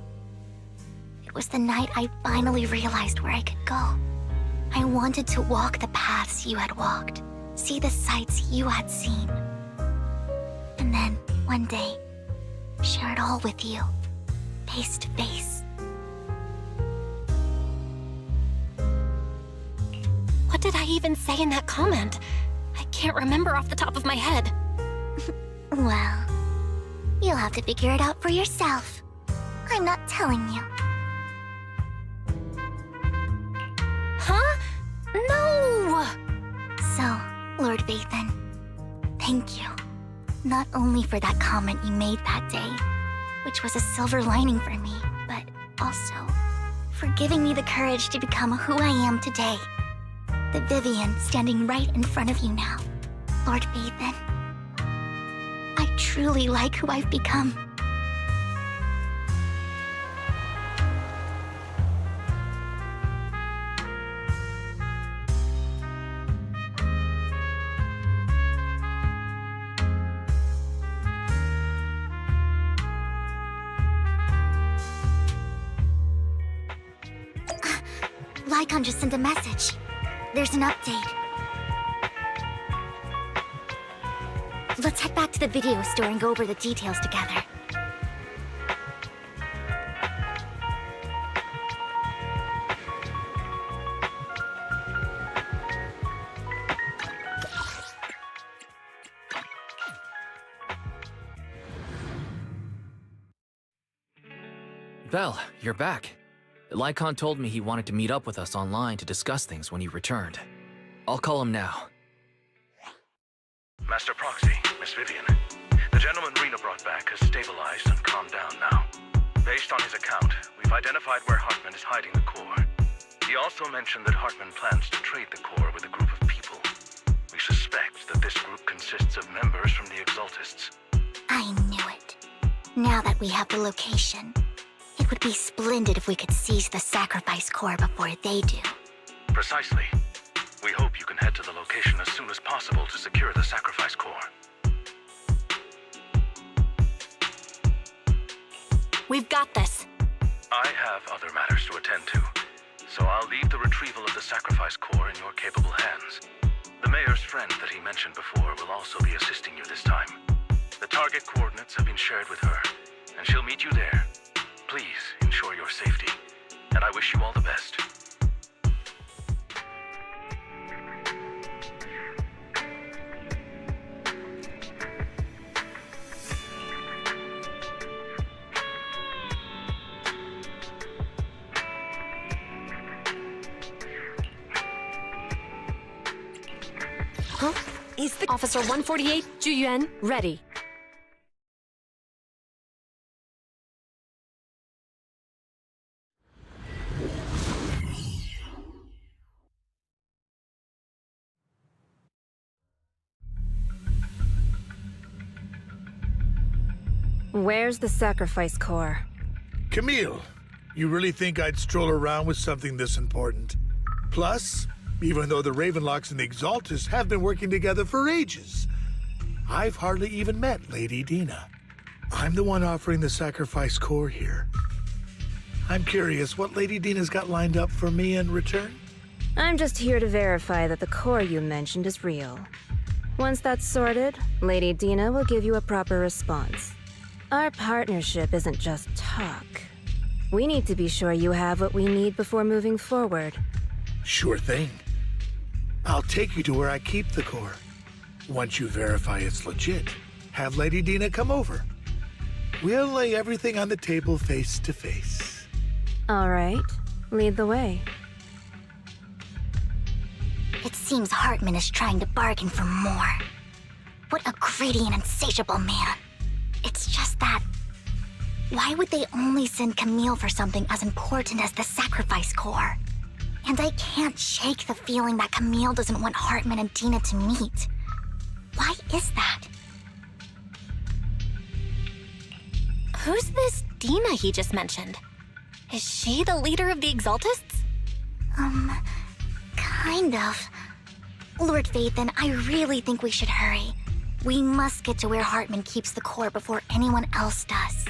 it was the night I finally realized where I could go. I wanted to walk the paths you had walked, see the sights you had seen. And then, one day, share it all with you, face to face. What did I even say in that comment? I can't remember off the top of my head. Well, you'll have to figure it out for yourself. I'm not telling you. Huh? No! So, Lord Vathan, thank you. Not only for that comment you made that day, which was a silver lining for me, but also for giving me the courage to become who I am today. The Vivian standing right in front of you now. Lord Vathan, I truly like who I've become. Lycon just sent a message. There's an update. Let's head back to the video store and go over the details together. Vel, you're back. Lycon told me he wanted to meet up with us online to discuss things when you returned. I'll call him now. Master Proxy, Miss Vivian. The gentleman Rena brought back has stabilized and calmed down now. Based on his account, we've identified where Hartman is hiding the core. He also mentioned that Hartman plans to trade the core with a group of people. We suspect that this group consists of members from the Exaltists. I knew it. Now that we have the location, it would be splendid if we could seize the sacrifice core before they do. Precisely. We hope you can head to the location as soon as possible to secure the sacrifice core. We've got this. I have other matters to attend to, so I'll leave the retrieval of the sacrifice core in your capable hands. The mayor's friend that he mentioned before will also be assisting you this time. The target coordinates have been shared with her, and she'll meet you there. Please ensure your safety, and I wish you all the best. Huh? Is the Officer 148, Juyuan, ready? Where's the sacrifice core? Camille, you really think I'd stroll around with something this important? Plus, even though the Ravenlocks and the Exaltists have been working together for ages, I've hardly even met Lady Dina. I'm the one offering the sacrifice core here. I'm curious what Lady Dina's got lined up for me in return? I'm just here to verify that the core you mentioned is real. Once that's sorted, Lady Dina will give you a proper response. Our partnership isn't just talk. We need to be sure you have what we need before moving forward. Sure thing. I'll take you to where I keep the core. Once you verify it's legit, have Lady Dina come over. We'll lay everything on the table face to face. All right, lead the way. It seems Hartman is trying to bargain for more. What a greedy and insatiable man. It's just that... why would they only send Camille for something as important as the sacrifice core? And I can't shake the feeling that Camille doesn't want Hartman and Dina to meet. Why is that? Who's this Dina he just mentioned? Is she the leader of the Exaltists? Kind of. Lord Vathan, I really think we should hurry. We must get to where Hartman keeps the core before anyone else does.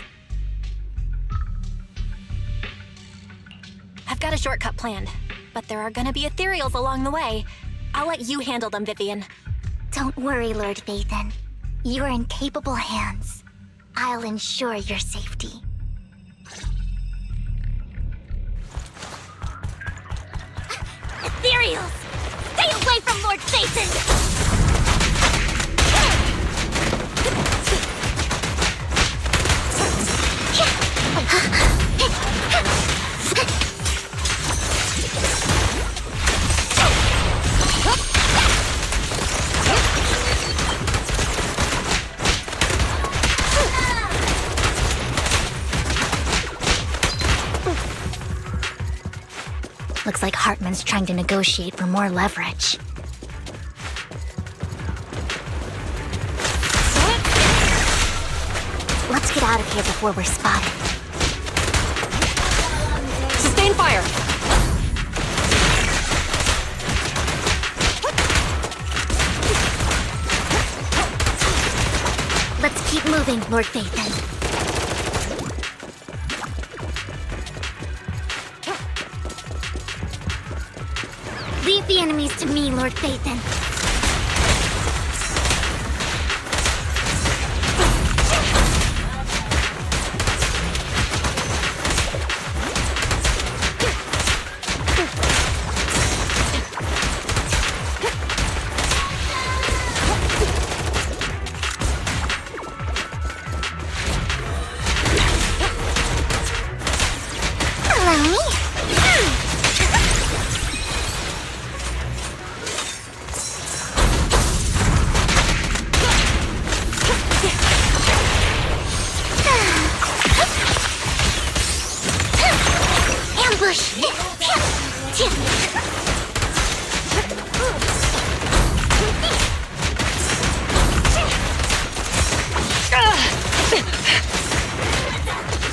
I've got a shortcut planned, but there are gonna be ethereals along the way. I'll let you handle them, Vivian. Don't worry, Lord Vathan. You're in capable hands. I'll ensure your safety. Ethereals! Stay away from Lord Vathan! Looks like Hartman's trying to negotiate for more leverage. Let's get out of here before we're spotted. Sustain fire! Let's keep moving, Lord Vathan. Leave the enemies to me, Lord Vathan. Allow me? Ambush!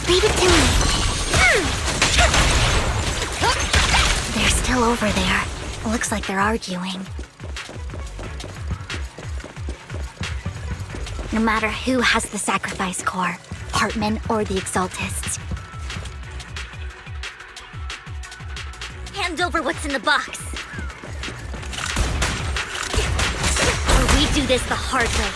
Leave it to me. They're still over there. Looks like they're arguing. No matter who has the sacrifice core, Hartman or the Exaltists. Hand over what's in the box. Or we do this the hard way.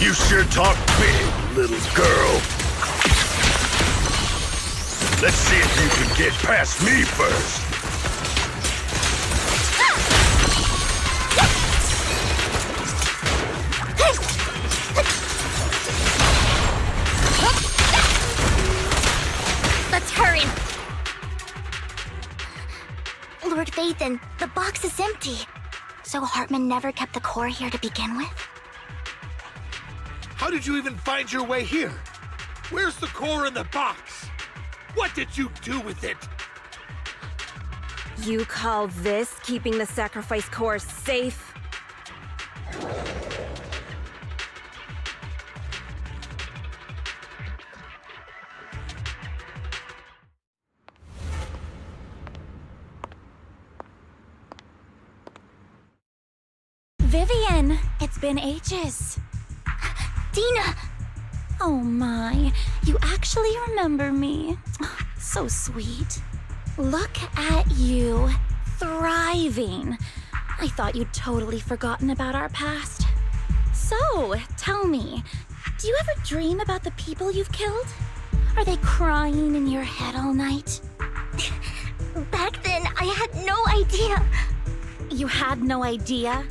You sure talk big, little girl. Let's see if you can get past me first. Let's hurry. Lord Vathan, the box is empty. So Hartman never kept the core here to begin with? How did you even find your way here? Where's the core in the box? What did you do with it? You call this keeping the sacrifice core safe? Vivian, it's been ages. Dina! Oh my, you actually remember me. So sweet. Look at you, thriving. I thought you'd totally forgotten about our past. So, tell me, do you ever dream about the people you've killed? Are they crying in your head all night? Back then, I had no idea. You had no idea?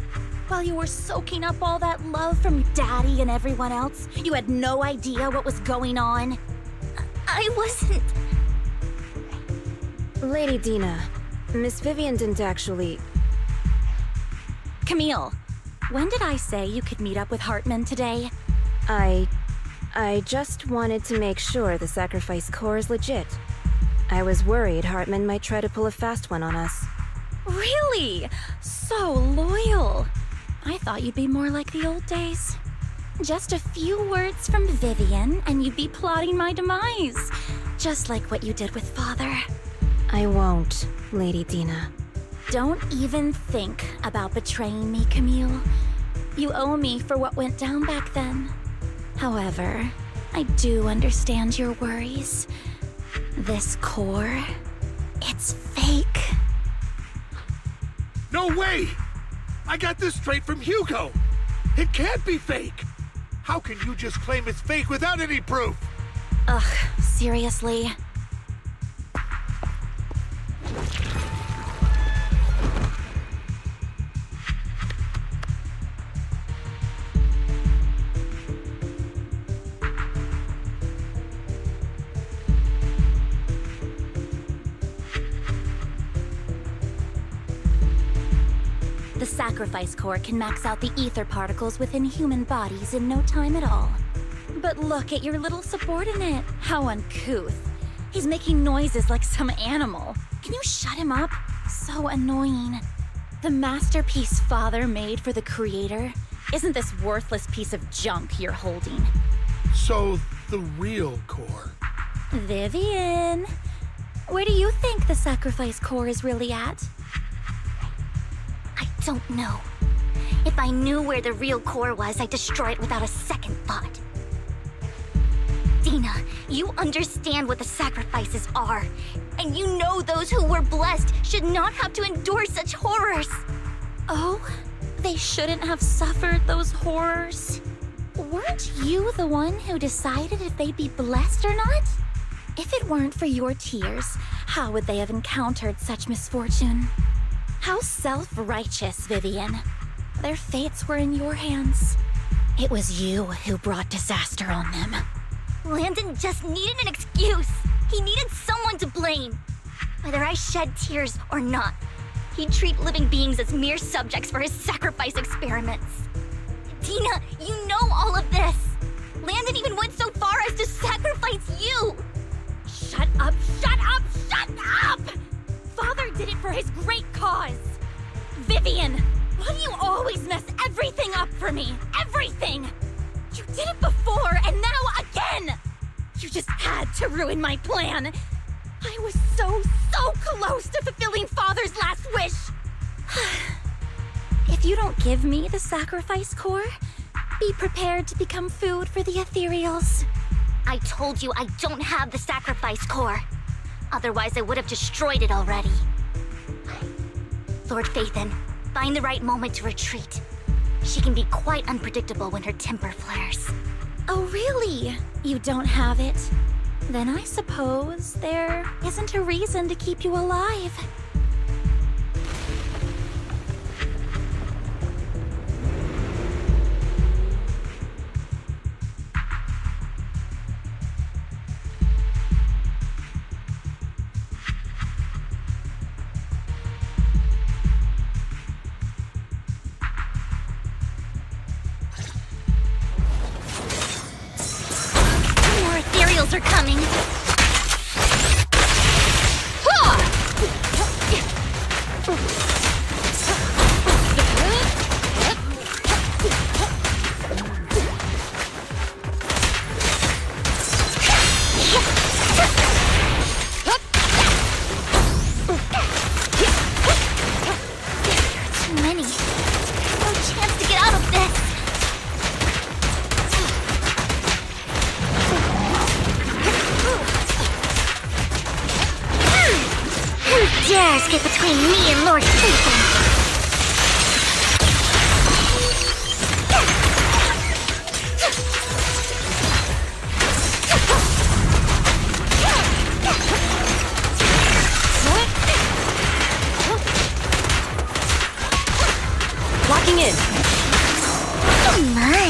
While you were soaking up all that love from Daddy and everyone else, you had no idea what was going on? I wasn't... Lady Dina, Miss Vivian didn't actually... Camille, when did I say you could meet up with Hartman today? I just wanted to make sure the sacrifice core is legit. I was worried Hartman might try to pull a fast one on us. Really? So loyal. I thought you'd be more like the old days. Just a few words from Vivian, and you'd be plotting my demise. Just like what you did with Father. I won't, Lady Dina. Don't even think about betraying me, Camille. You owe me for what went down back then. However, I do understand your worries. This core, it's fake. No way! I got this straight from Hugo! It can't be fake! How can you just claim it's fake without any proof? Ugh, seriously? The sacrifice core can max out the ether particles within human bodies in no time at all. But look at your little subordinate. How uncouth. He's making noises like some animal. Can you shut him up? So annoying. The masterpiece Father made for the creator isn't this worthless piece of junk you're holding. So, the real core. Vivian, where do you think the sacrifice core is really at? I don't know. If I knew where the real core was, I'd destroy it without a second thought. Dina, you understand what the sacrifices are. And you know those who were blessed should not have to endure such horrors. Oh, they shouldn't have suffered those horrors. Weren't you the one who decided if they'd be blessed or not? If it weren't for your tears, how would they have encountered such misfortune? How self-righteous, Vivian. Their fates were in your hands. It was you who brought disaster on them. Landon just needed an excuse. He needed someone to blame. Whether I shed tears or not, he'd treat living beings as mere subjects for his sacrifice experiments. Dina, you know all of this. Landon even went so far as to sacrifice you. Shut up, shut up, shut up! Father did it for his great cause. Vivian, why do you always mess everything up for me? Everything! You did it before, and now again! You just had to ruin my plan. I was so close to fulfilling Father's last wish. If you don't give me the sacrifice core, be prepared to become food for the ethereals. I told you I don't have the sacrifice core. Otherwise, I would have destroyed it already. Lord Phaethon, find the right moment to retreat. She can be quite unpredictable when her temper flares. Oh, really? You don't have it? Then I suppose there isn't a reason to keep you alive. More ethereals are coming. Too many. No chance to get out of this. Who dares get between me and Lord Phaethon? Locking in. Oh my.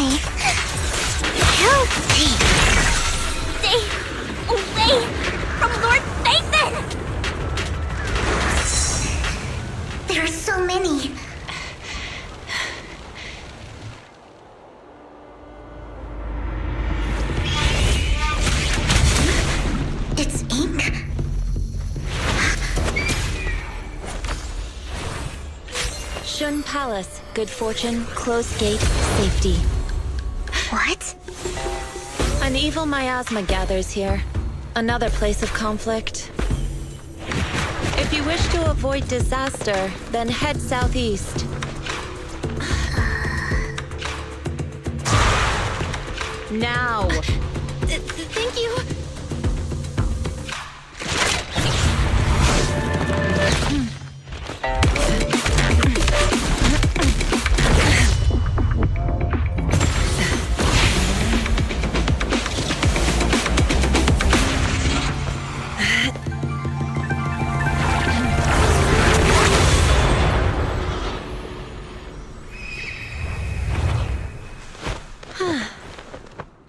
How deep? Stay away from Lord Phaethon! There are so many. It's ink. Shun Palace, good fortune, closed gate, safety. What? An evil miasma gathers here. Another place of conflict. If you wish to avoid disaster, then head southeast. Now! Thank you.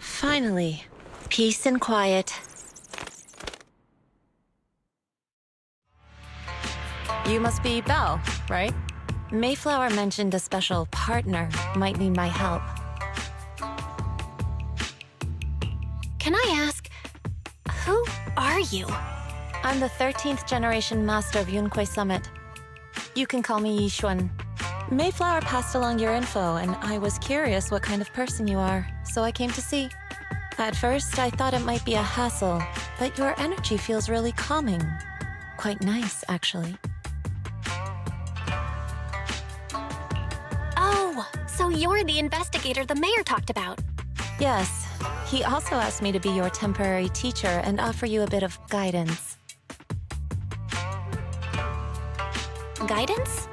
Finally, peace and quiet. You must be Belle, right? Mayflower mentioned a special partner might need my help. Can I ask, who are you? I'm the 13th generation master of Yunque Summit. You can call me Yixuan. Mayflower passed along your info, and I was curious what kind of person you are, so I came to see. At first, I thought it might be a hassle, but your energy feels really calming. Quite nice, actually. Oh, so you're the investigator the mayor talked about. Yes, he also asked me to be your temporary teacher and offer you a bit of guidance. Guidance?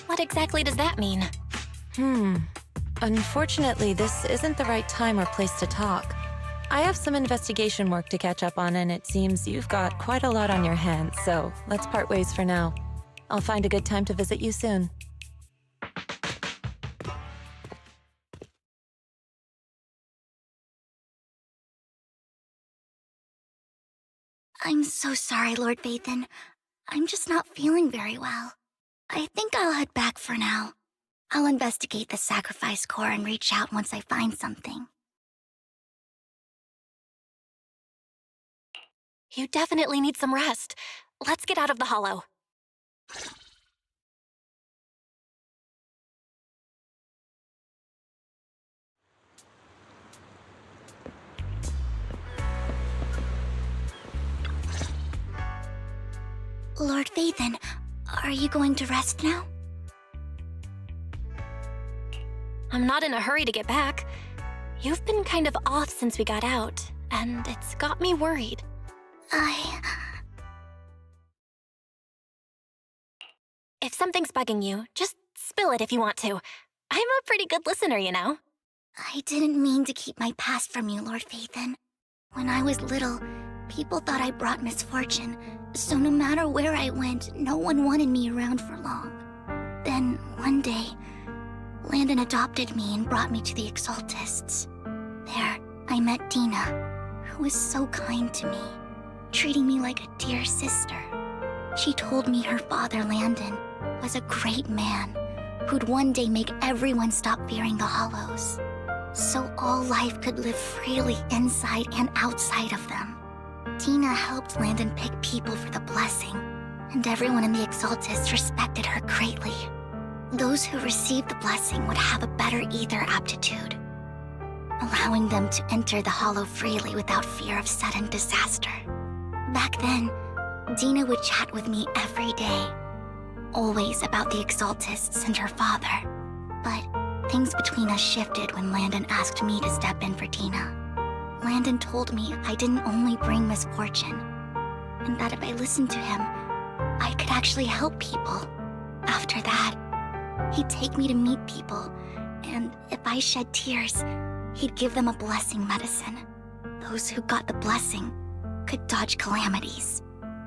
What exactly does that mean? Unfortunately, this isn't the right time or place to talk. I have some investigation work to catch up on, and it seems you've got quite a lot on your hands, so let's part ways for now. I'll find a good time to visit you soon. I'm so sorry, Lord Vathan. I'm just not feeling very well. I think I'll head back for now. I'll investigate the sacrifice core and reach out once I find something. You definitely need some rest. Let's get out of the hollow. Lord Vathan, are you going to rest now? I'm not in a hurry to get back. You've been kind of off since we got out, and it's got me worried. If something's bugging you, just spill it if you want to. I'm a pretty good listener, you know. I didn't mean to keep my past from you, Lord Vathan. When I was little, people thought I brought misfortune, so no matter where I went, no one wanted me around for long. Then, one day, Landon adopted me and brought me to the Exaltists. There, I met Dina, who was so kind to me, treating me like a dear sister. She told me her father, Landon, was a great man who'd one day make everyone stop fearing the Hollows, so all life could live freely inside and outside of them. Tina helped Landon pick people for the blessing, and everyone in the Exaltists respected her greatly. Those who received the blessing would have a better ether aptitude, allowing them to enter the Hollow freely without fear of sudden disaster. Back then, Dina would chat with me every day, always about the Exaltists and her father. But things between us shifted when Landon asked me to step in for Dina. Landon told me I didn't only bring misfortune, and that if I listened to him, I could actually help people. After that, he'd take me to meet people, and if I shed tears, he'd give them a blessing medicine. Those who got the blessing could dodge calamities.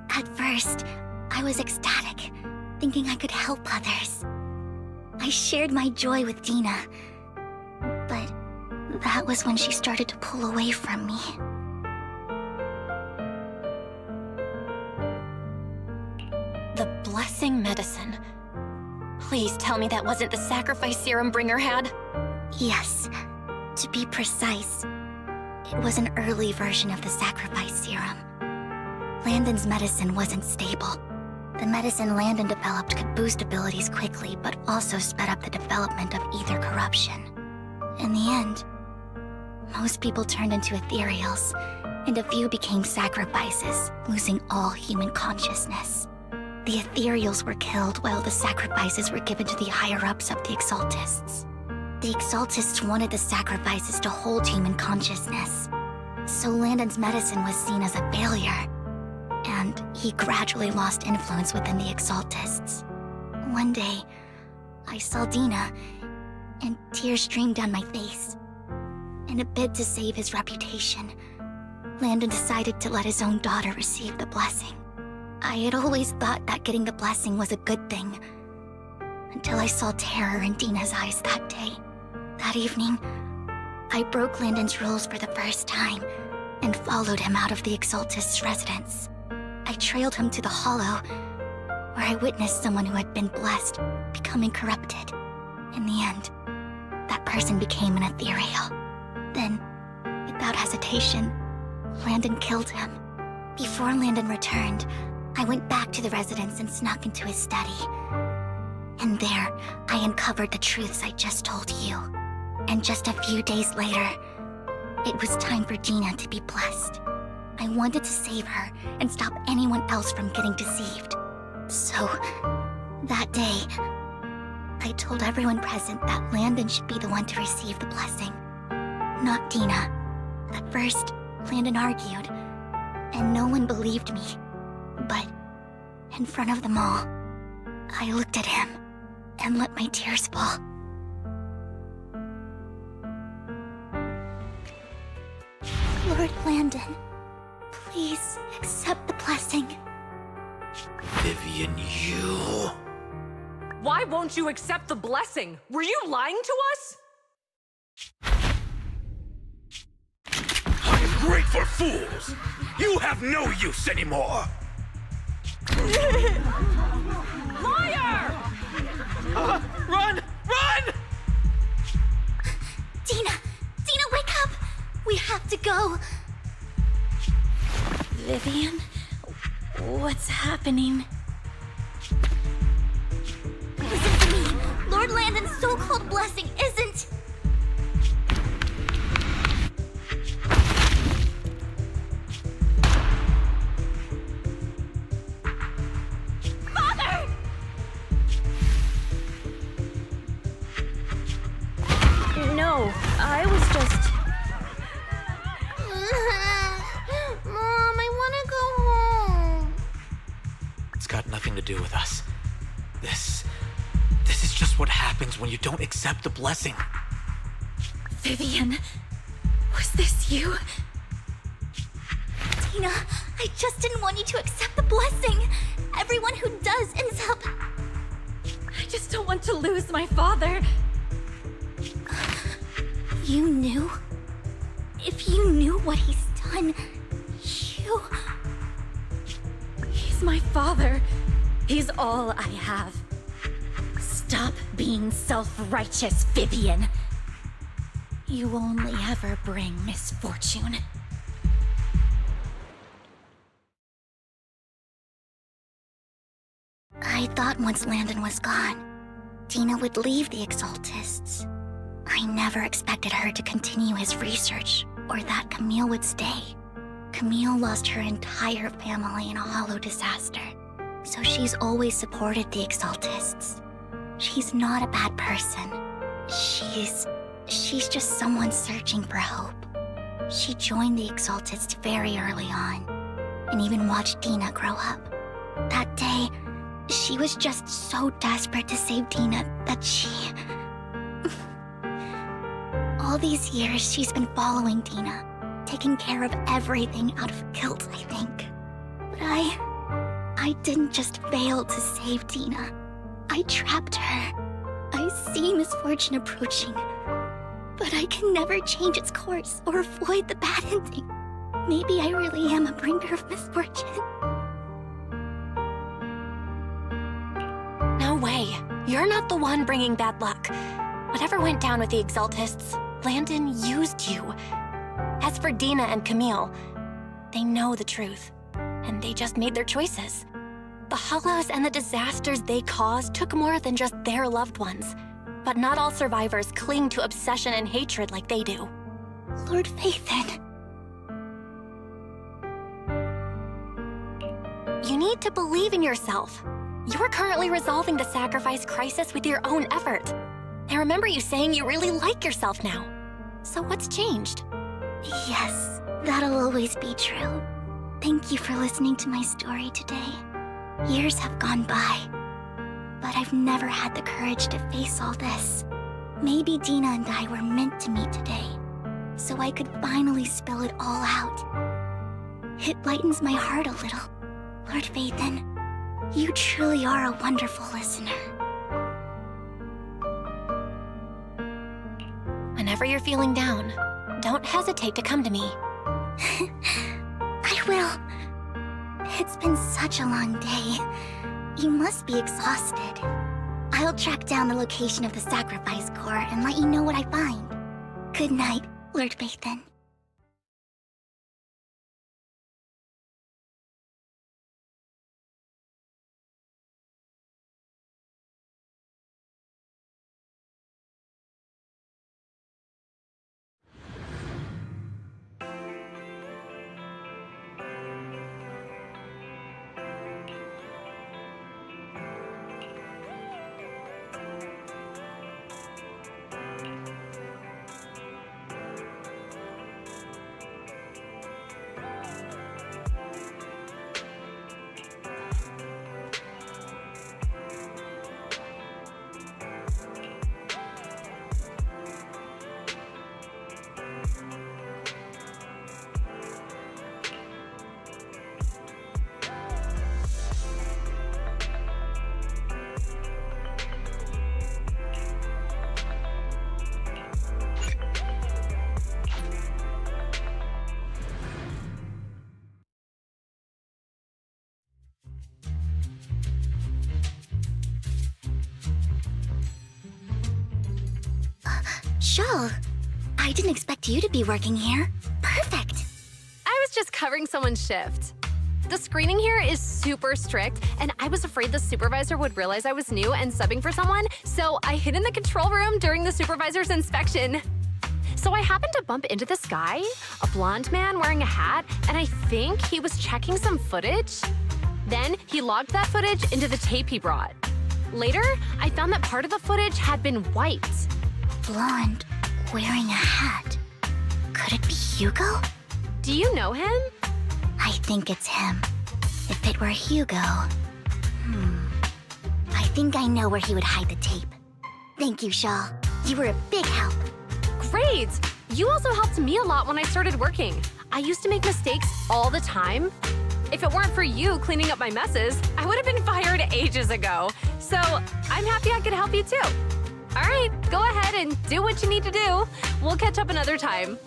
At first, I was ecstatic, thinking I could help others. I shared my joy with Dina, but that was when she started to pull away from me. The blessing medicine. Please tell me that wasn't the sacrifice serum Bringer had. Yes. To be precise, it was an early version of the sacrifice serum. Landon's medicine wasn't stable. The medicine Landon developed could boost abilities quickly, but also sped up the development of ether corruption. In the end, Most people turned into ethereals, and a few became sacrifices, losing all human consciousness. The ethereals were killed while the sacrifices were given to the higher-ups of the Exaltists. The Exaltists wanted the sacrifices to hold human consciousness, so Landon's medicine was seen as a failure, and he gradually lost influence within the Exaltists. One day, I saw Dina, and tears streamed down my face. In a bid to save his reputation, Landon decided to let his own daughter receive the blessing. I had always thought that getting the blessing was a good thing, until I saw terror in Dina's eyes that day. That evening, I broke Landon's rules for the first time and followed him out of the Exaltist's residence. I trailed him to the Hollow, where I witnessed someone who had been blessed becoming corrupted. In the end, that person became an ethereal. Then, without hesitation, Landon killed him. Before Landon returned, I went back to the residence and snuck into his study. And there, I uncovered the truths I just told you. And just a few days later, it was time for Dina to be blessed. I wanted to save her and stop anyone else from getting deceived. So, that day, I told everyone present that Landon should be the one to receive the blessing, not Dina. At first, Landon argued, and no one believed me. But, in front of them all, I looked at him and let my tears fall. Lord Landon, please accept the blessing. Vivian, you... Why won't you accept the blessing? Were you lying to us? Ungrateful fools! You have no use anymore! Liar! Run! Run! Dina! Dina, wake up! We have to go! Vivian? What's happening? Listen to me! Lord Landon's so-called blessing isn't... Father! No, I was just... Mom, I want to go home. It's got nothing to do with us. This is just what happens when you don't accept the blessing. Vivian, was this you? Dina, I just didn't want you to accept the blessing. Everyone who does ends up... I just don't want to lose my father. You knew? If you knew what he's done, you... He's my father. He's all I have. Stop being self-righteous, Vivian. You only ever bring misfortune. I thought once Landon was gone, Dina would leave the Exaltists. I never expected her to continue his research, or that Camille would stay. Camille lost her entire family in a Hollow disaster, so she's always supported the Exaltists. She's not a bad person. She's just someone searching for hope. She joined the Exaltists very early on, and even watched Dina grow up. That day, she was just so desperate to save Dina that she... All these years, she's been following Dina, taking care of everything out of guilt, I think. But I didn't just fail to save Dina. I trapped her. I see misfortune approaching, but I can never change its course or avoid the bad ending. Maybe I really am a bringer of misfortune. No way. You're not the one bringing bad luck. Whatever went down with the Exaltists, Landon used you. As for Dina and Camille, they know the truth, and they just made their choices. The Hollows and the disasters they caused took more than just their loved ones. But not all survivors cling to obsession and hatred like they do. Lord Phaethon. You need to believe in yourself. You're currently resolving the sacrifice crisis with your own effort. I remember you saying you really like yourself now. So what's changed? Yes, that'll always be true. Thank you for listening to my story today. Years have gone by, but I've never had the courage to face all this. Maybe Dina and I were meant to meet today, so I could finally spill it all out. It lightens my heart a little. Lord Phaethon, you truly are a wonderful listener. Whenever you're feeling down, don't hesitate to come to me. I will. It's been such a long day. You must be exhausted. I'll track down the location of the sacrifice core and let you know what I find. Good night, Lord Phaethon. Shawl, I didn't expect you to be working here. Perfect. I was just covering someone's shift. The screening here is super strict, and I was afraid the supervisor would realize I was new and subbing for someone, so I hid in the control room during the supervisor's inspection. So I happened to bump into this guy, a blonde man wearing a hat, and I think he was checking some footage. Then he logged that footage into the tape he brought. Later, I found that part of the footage had been wiped. Blonde, wearing a hat. Could it be Hugo? Do you know him? I think it's him. If it were Hugo... I think I know where he would hide the tape. Thank you, Shaw. You were a big help. Great! You also helped me a lot when I started working. I used to make mistakes all the time. If it weren't for you cleaning up my messes, I would have been fired ages ago. So I'm happy I could help you too. All right, go ahead and do what you need to do. We'll catch up another time.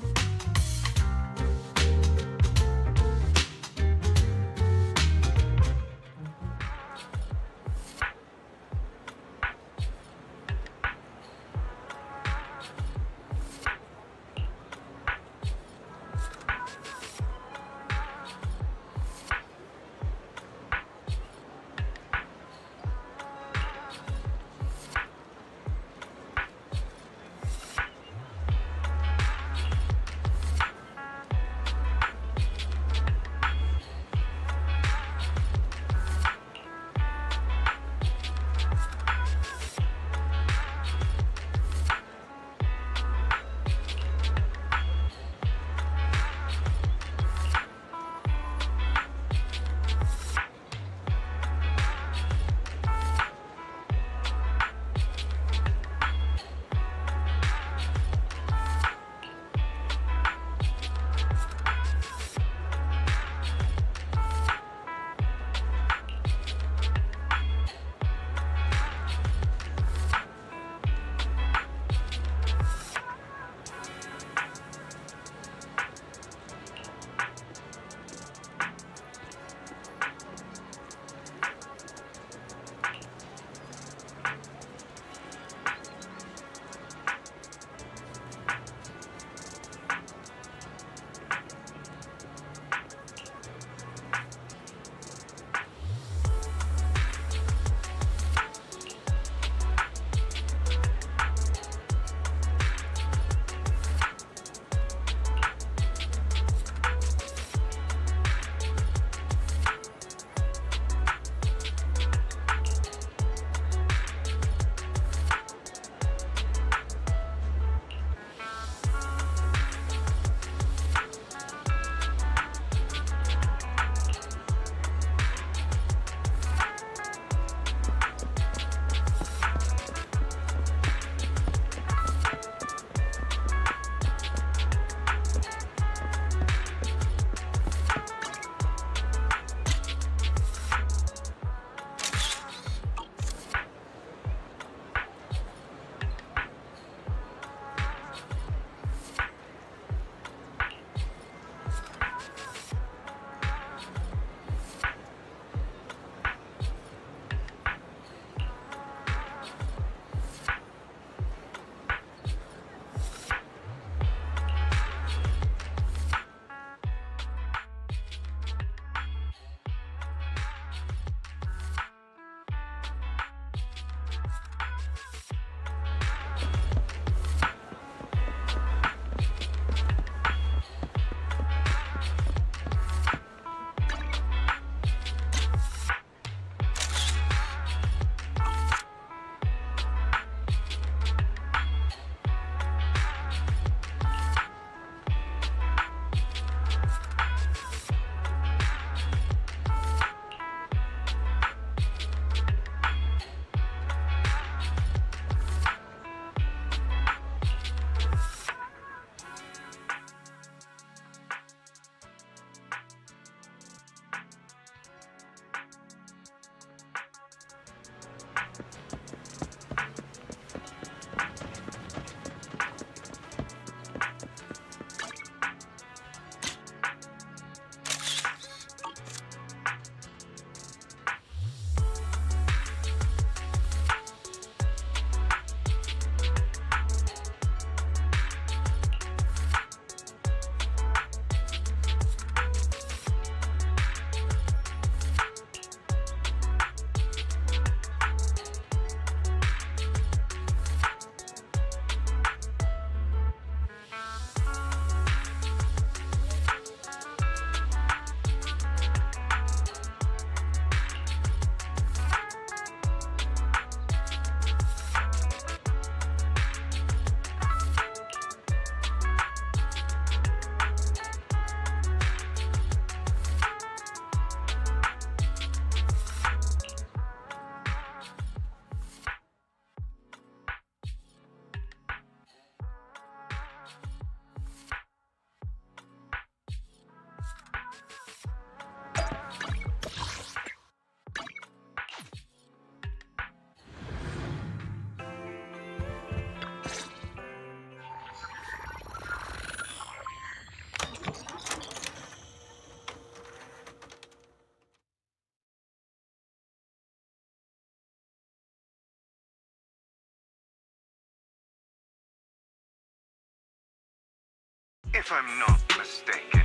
If I'm not mistaken,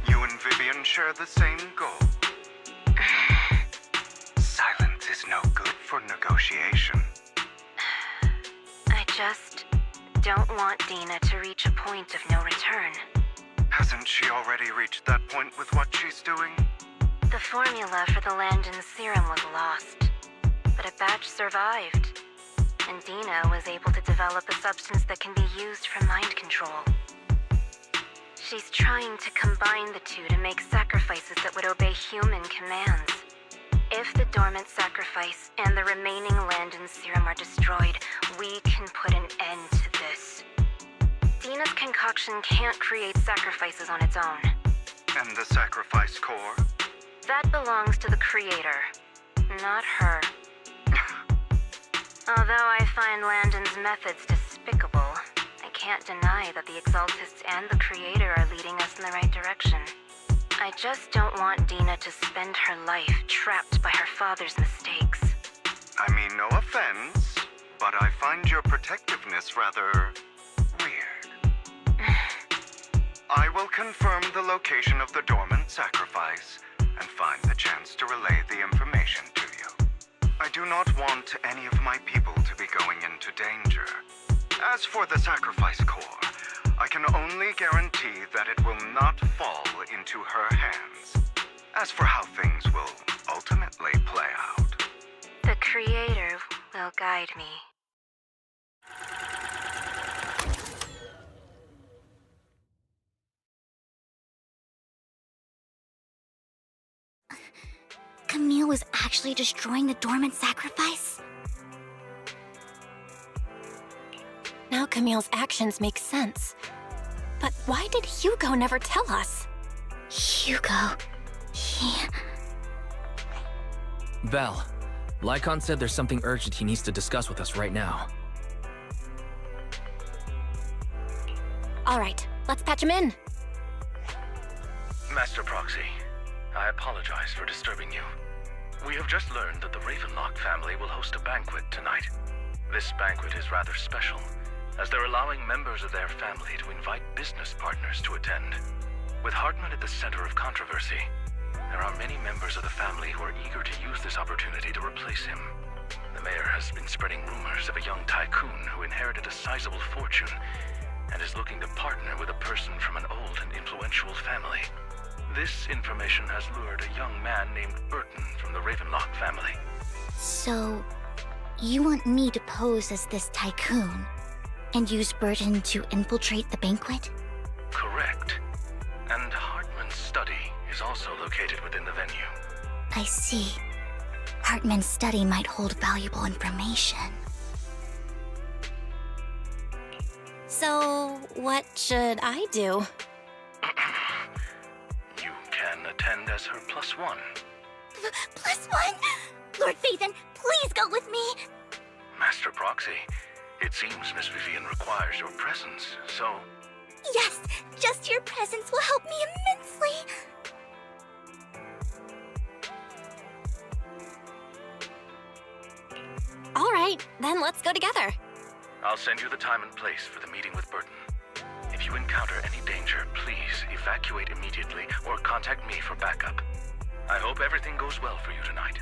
you and Vivian share the same goal. Silence is no good for negotiation. I just don't want Dina to reach a point of no return. Hasn't she already reached that point with what she's doing? The formula for the Landon serum was lost, but a batch survived, and Dina was able to develop a substance that can be used for mind control. She's trying to combine the two to make sacrifices that would obey human commands. If the dormant sacrifice and the remaining Landon serum are destroyed, we can put an end to this. Dina's concoction can't create sacrifices on its own. And the sacrifice core? That belongs to the creator, not her. Although I find Landon's methods despicable, I can't deny that the Exaltists and the creator are leading us in the right direction. I just don't want Dina to spend her life trapped by her father's mistakes. I mean, no offense, but I find your protectiveness rather weird. I will confirm the location of the dormant sacrifice and find the chance to relay the information to you. I do not want any of my people to be going into danger. As for the sacrifice core, I can only guarantee that it will not fall into her hands. As for how things will ultimately play out, the creator will guide me. Camille was actually destroying the dormant sacrifice? Now Camille's actions make sense. But why did Hugo never tell us? Hugo... Val, Lycon said there's something urgent he needs to discuss with us right now. All right, let's patch him in. Master Proxy, I apologize for disturbing you. We have just learned that the Ravenlock family will host a banquet tonight. This banquet is rather special, as they're allowing members of their family to invite business partners to attend. With Hartman at the center of controversy, there are many members of the family who are eager to use this opportunity to replace him. The mayor has been spreading rumors of a young tycoon who inherited a sizable fortune and is looking to partner with a person from an old and influential family. This information has lured a young man named Burton from the Ravenlock family. So, you want me to pose as this tycoon and use Burton to infiltrate the banquet? Correct. And Hartman's study is also located within the venue. I see. Hartman's study might hold valuable information. So, what should I do? You can attend as her +1. +1? Lord Phaethon, please go with me! Master Proxy, it seems Miss Vivian requires your presence, so... Yes, just your presence will help me immensely! All right, then let's go together. I'll send you the time and place for the meeting with Burton. If you encounter any danger, please evacuate immediately or contact me for backup. I hope everything goes well for you tonight.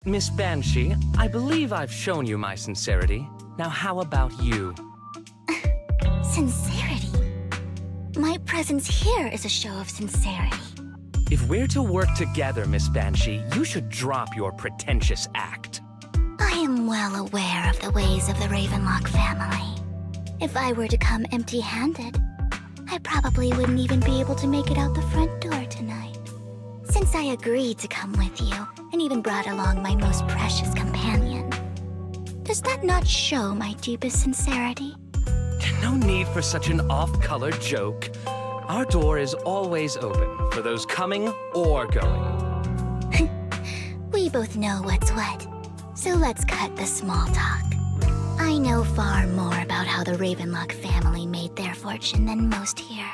Miss Banshee, I believe I've shown you my sincerity. Now how about you? Sincerity? My presence here is a show of sincerity. If we're to work together, Miss Banshee, you should drop your pretentious act. I am well aware of the ways of the Ravenlock family. If I were to come empty-handed, I probably wouldn't even be able to make it out the front door tonight. Since I agreed to come with you, and even brought along my most precious companion, does that not show my deepest sincerity? No need for such an off-color joke. Our door is always open for those coming or going. We both know what's what, so let's cut the small talk. I know far more about how the Ravenlock family made their fortune than most here.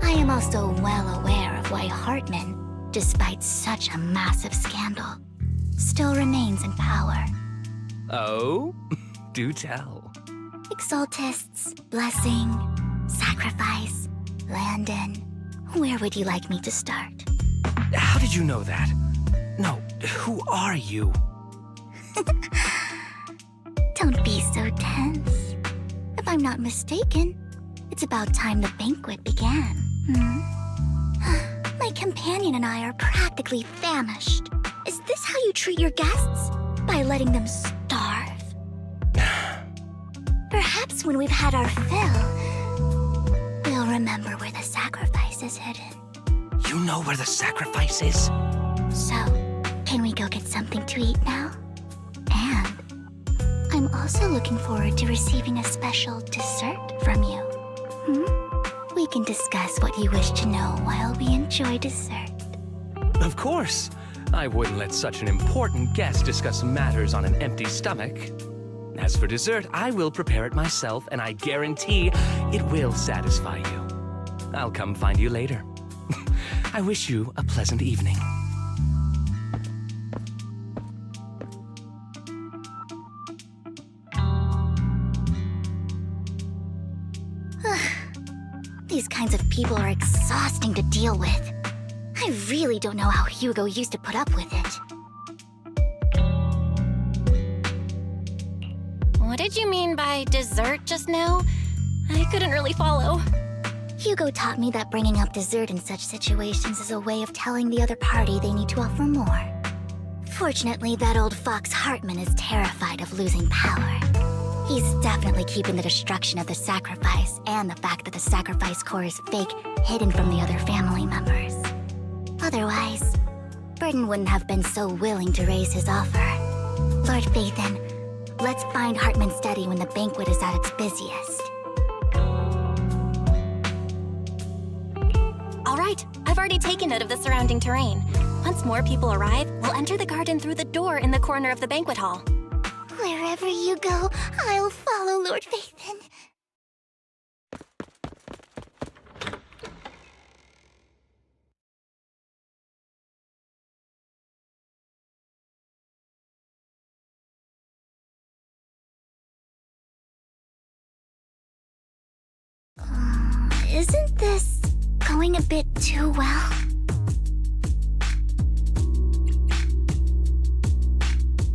I am also well aware of why Hartman, despite such a massive scandal, still remains in power. Oh? Do tell. Exaltists, blessing, sacrifice, Landon. Where would you like me to start? How did you know that? No, who are you? Don't be so tense. If I'm not mistaken, it's about time the banquet began. My companion and I are practically famished. Is this how you treat your guests? By letting them starve? Perhaps when we've had our fill, we'll remember where the sacrifice is hidden. You know where the sacrifice is? So, can we go get something to eat now? And I'm also looking forward to receiving a special dessert from you. We can discuss what you wish to know while we enjoy dessert. Of course. I wouldn't let such an important guest discuss matters on an empty stomach. As for dessert, I will prepare it myself, and I guarantee it will satisfy you. I'll come find you later. I wish you a pleasant evening. These kinds of people are exhausting to deal with. I really don't know how Hugo used to put up with it. What did you mean by dessert just now? I couldn't really follow. Hugo taught me that bringing up dessert in such situations is a way of telling the other party they need to offer more. Fortunately, that old fox Hartman is terrified of losing power. He's definitely keeping the destruction of the sacrifice and the fact that the sacrifice core is fake hidden from the other family members. Otherwise, Burden wouldn't have been so willing to raise his offer. Lord Phaethon, let's find Hartman's study when the banquet is at its busiest. All right, I've already taken note of the surrounding terrain. Once more people arrive, we'll enter the garden through the door in the corner of the banquet hall. Wherever you go, I'll follow, Lord Phaethon. Isn't this going a bit too well?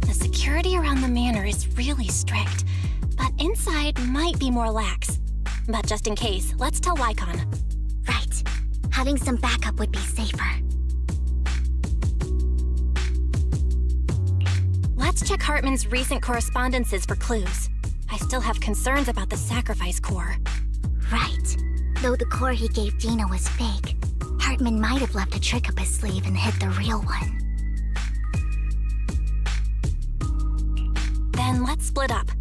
The security around the manor is really strict, but inside might be more lax. But just in case, let's tell Lycon. Right. Having some backup would be safer. Let's check Hartman's recent correspondences for clues. I still have concerns about the sacrifice core. Right. Though the core he gave Dina was fake, Hartman might have left a trick up his sleeve and hid the real one. Then let's split up.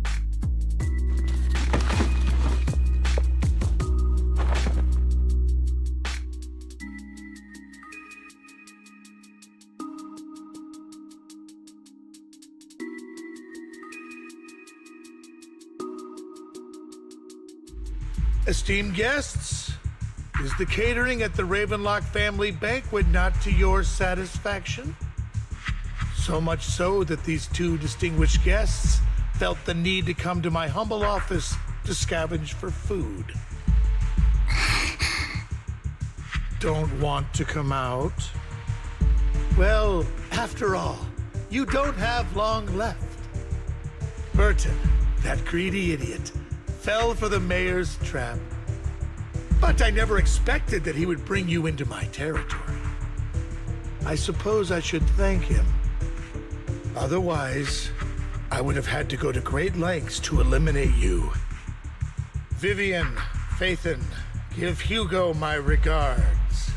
Esteemed guests, is the catering at the Ravenlock family banquet not to your satisfaction? So much so that these two distinguished guests felt the need to come to my humble office to scavenge for food. Don't want to come out? Well, after all, you don't have long left. Burton, that greedy idiot, fell for the mayor's trap. But I never expected that he would bring you into my territory. I suppose I should thank him. Otherwise, I would have had to go to great lengths to eliminate you. Vivian, Phaethon, give Hugo my regards.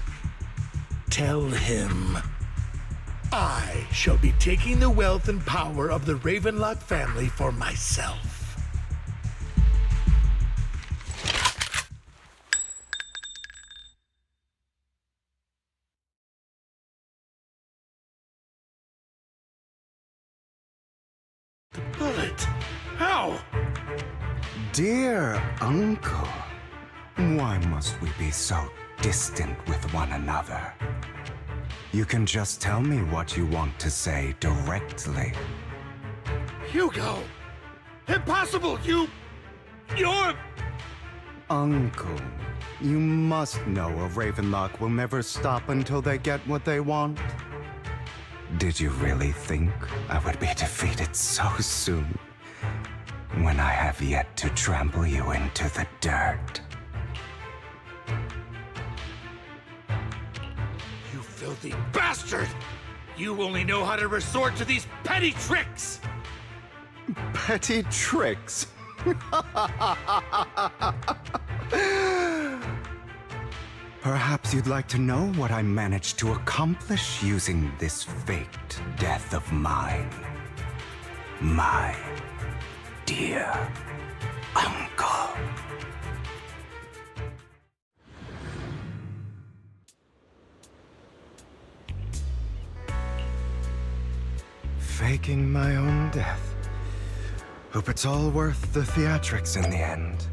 Tell him I shall be taking the wealth and power of the Ravenlock family for myself. The bullet? How? Dear Uncle, why must we be so distant with one another? You can just tell me what you want to say directly. Hugo! Impossible! You're... Uncle, you must know a Ravenlock will never stop until they get what they want. Did you really think I would be defeated so soon, when I have yet to trample you into the dirt? You filthy bastard! You only know how to resort to these petty tricks! Petty tricks? Perhaps you'd like to know what I managed to accomplish using this faked death of mine. My dear uncle. Faking my own death. Hope it's all worth the theatrics in the end.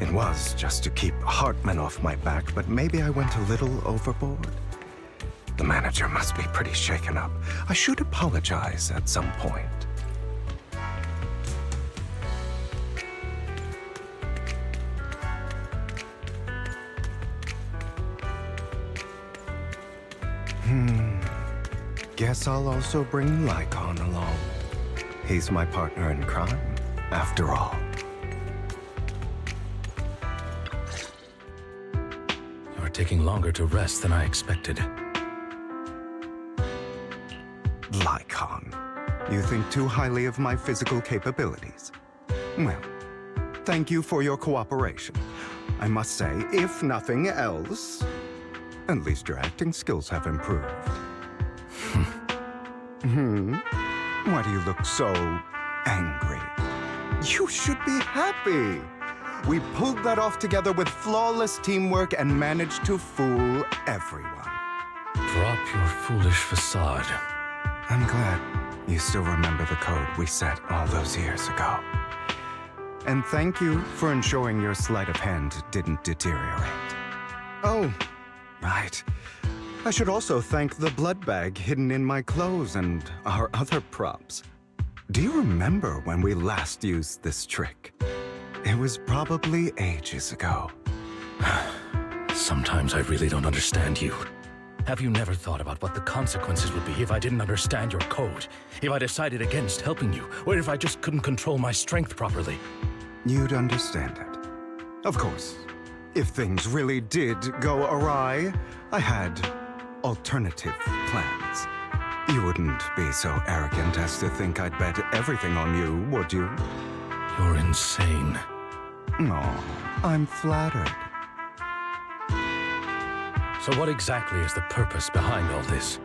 It was just to keep Hartman off my back, but maybe I went a little overboard. The manager must be pretty shaken up. I should apologize at some point. Guess I'll also bring Lycon along. He's my partner in crime, after all. You're taking longer to rest than I expected. Lycon, you think too highly of my physical capabilities. Well, thank you for your cooperation. I must say, if nothing else, at least your acting skills have improved. Why do you look so angry? You should be happy. We pulled that off together with flawless teamwork and managed to fool everyone. Drop your foolish facade. I'm glad you still remember the code we set all those years ago. And thank you for ensuring your sleight of hand didn't deteriorate. Oh, right. I should also thank the blood bag hidden in my clothes and our other props. Do you remember when we last used this trick? It was probably ages ago. Sometimes I really don't understand you. Have you never thought about what the consequences would be if I didn't understand your code? If I decided against helping you? Or if I just couldn't control my strength properly? You'd understand it. Of course, if things really did go awry, I had alternative plans. You wouldn't be so arrogant as to think I'd bet everything on you, would you? You're insane. No, I'm flattered. So what exactly is the purpose behind all this?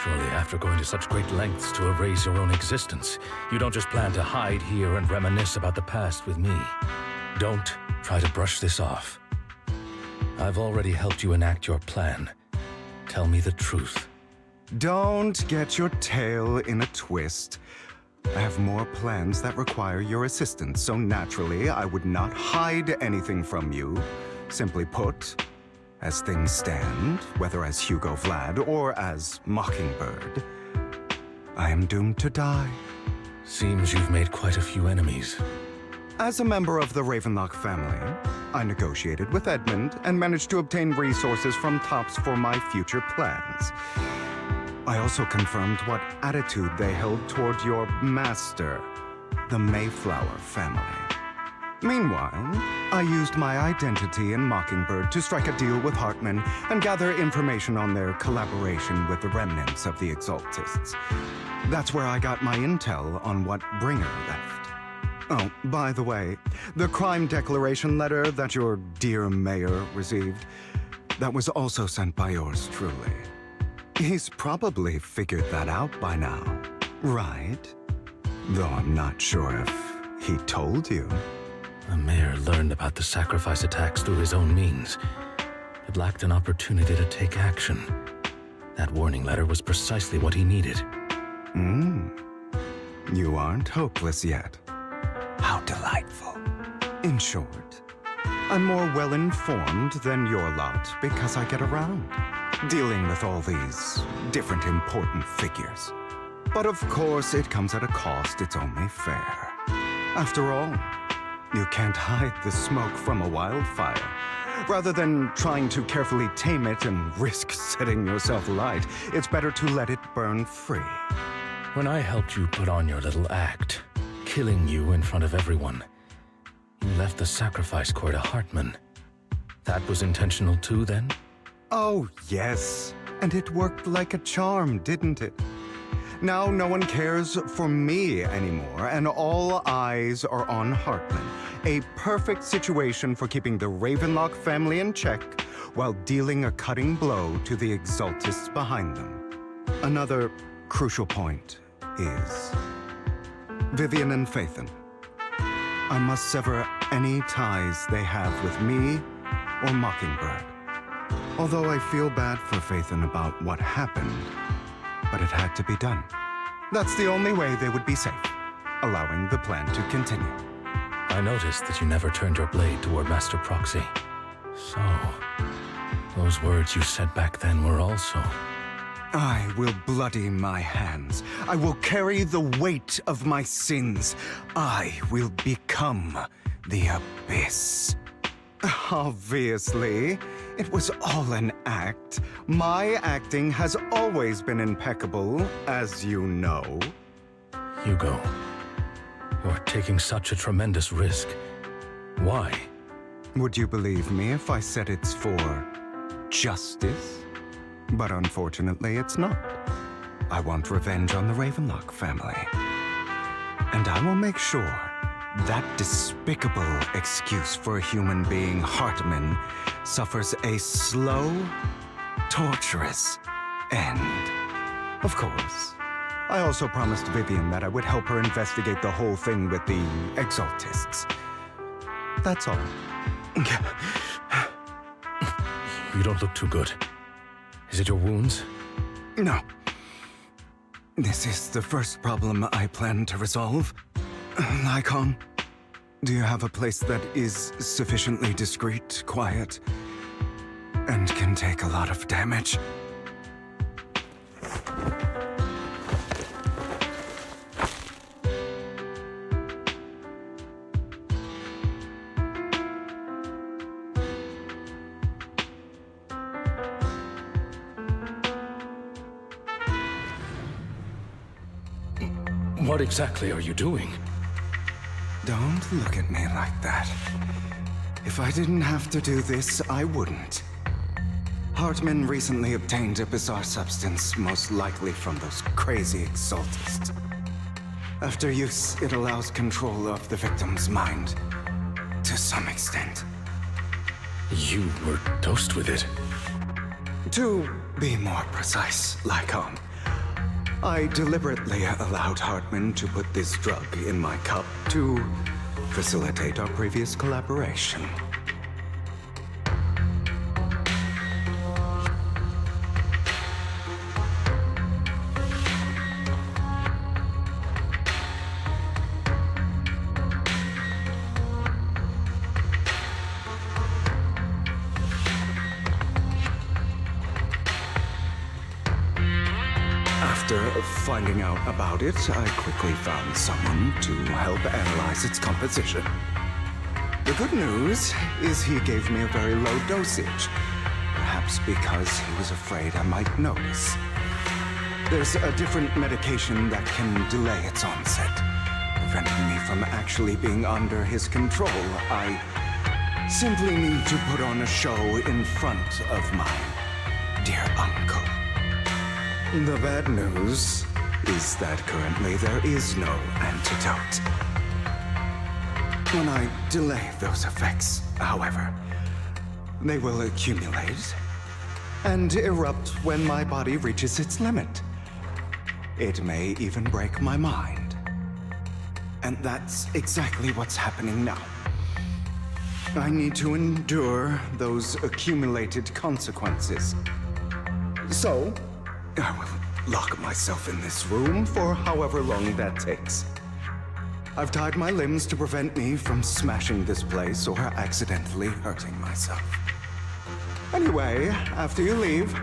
Surely after going to such great lengths to erase your own existence, you don't just plan to hide here and reminisce about the past with me. Don't try to brush this off. I've already helped you enact your plan. Tell me the truth. Don't get your tail in a twist. I have more plans that require your assistance, so naturally I would not hide anything from you. Simply put, as things stand, whether as Hugo Vlad or as Mockingbird, I am doomed to die. Seems you've made quite a few enemies. As a member of the Ravenlock family, I negotiated with Edmund and managed to obtain resources from Tops for my future plans. I also confirmed what attitude they held toward your master, the Mayflower family. Meanwhile, I used my identity in Mockingbird to strike a deal with Hartman and gather information on their collaboration with the remnants of the Exaltists. That's where I got my intel on what Bringer left. Oh, by the way, the crime declaration letter that your dear mayor received, that was also sent by yours truly. He's probably figured that out by now, right? Though I'm not sure if he told you. The mayor learned about the sacrifice attacks through his own means, but lacked an opportunity to take action. That warning letter was precisely what he needed. You aren't hopeless yet. How delightful. In short, I'm more well-informed than your lot because I get around, dealing with all these different important figures. But of course, it comes at a cost. It's only fair. After all, you can't hide the smoke from a wildfire. Rather than trying to carefully tame it and risk setting yourself alight, it's better to let it burn free. When I helped you put on your little act, killing you in front of everyone, you left the sacrifice core to Hartman. That was intentional too, then? Oh, yes. And it worked like a charm, didn't it? Now no one cares for me anymore, and all eyes are on Hartman. A perfect situation for keeping the Ravenlock family in check while dealing a cutting blow to the Exaltists behind them. Another crucial point is Vivian and Phaethon. I must sever any ties they have with me or Mockingbird. Although I feel bad for Phaethon about what happened, but it had to be done. That's the only way they would be safe, allowing the plan to continue. I noticed that you never turned your blade toward Master Proxy. So, those words you said back then were also... I will bloody my hands. I will carry the weight of my sins. I will become the Abyss. Obviously, it was all an act. My acting has always been impeccable, as you know. Hugo, you're taking such a tremendous risk. Why? Would you believe me if I said it's for justice? But unfortunately, it's not. I want revenge on the Ravenlock family. And I will make sure that despicable excuse for a human being, Hartman, suffers a slow, torturous end. Of course, I also promised Vivian that I would help her investigate the whole thing with the Exaltists. That's all. You don't look too good. Is it your wounds? No. This is the first problem I plan to resolve. Lycon, do you have a place that is sufficiently discreet, quiet, and can take a lot of damage? What exactly are you doing? Don't look at me like that. If I didn't have to do this, I wouldn't. Hartman recently obtained a bizarre substance, most likely from those crazy Exaltists. After use, it allows control of the victim's mind, to some extent. You were dosed with it? To be more precise, Lycon, I deliberately allowed Hartman to put this drug in my cup to facilitate our previous collaboration. After finding out about it, I quickly found someone to help analyze its composition. The good news is he gave me a very low dosage, perhaps because he was afraid I might notice. There's a different medication that can delay its onset, preventing me from actually being under his control. I simply need to put on a show in front of my dear uncle. The bad news is that currently there is no antidote. When I delay those effects, however, they will accumulate and erupt when my body reaches its limit. It may even break my mind. And that's exactly what's happening now. I need to endure those accumulated consequences. So, I will lock myself in this room for however long that takes. I've tied my limbs to prevent me from smashing this place or accidentally hurting myself. Anyway, after you leave,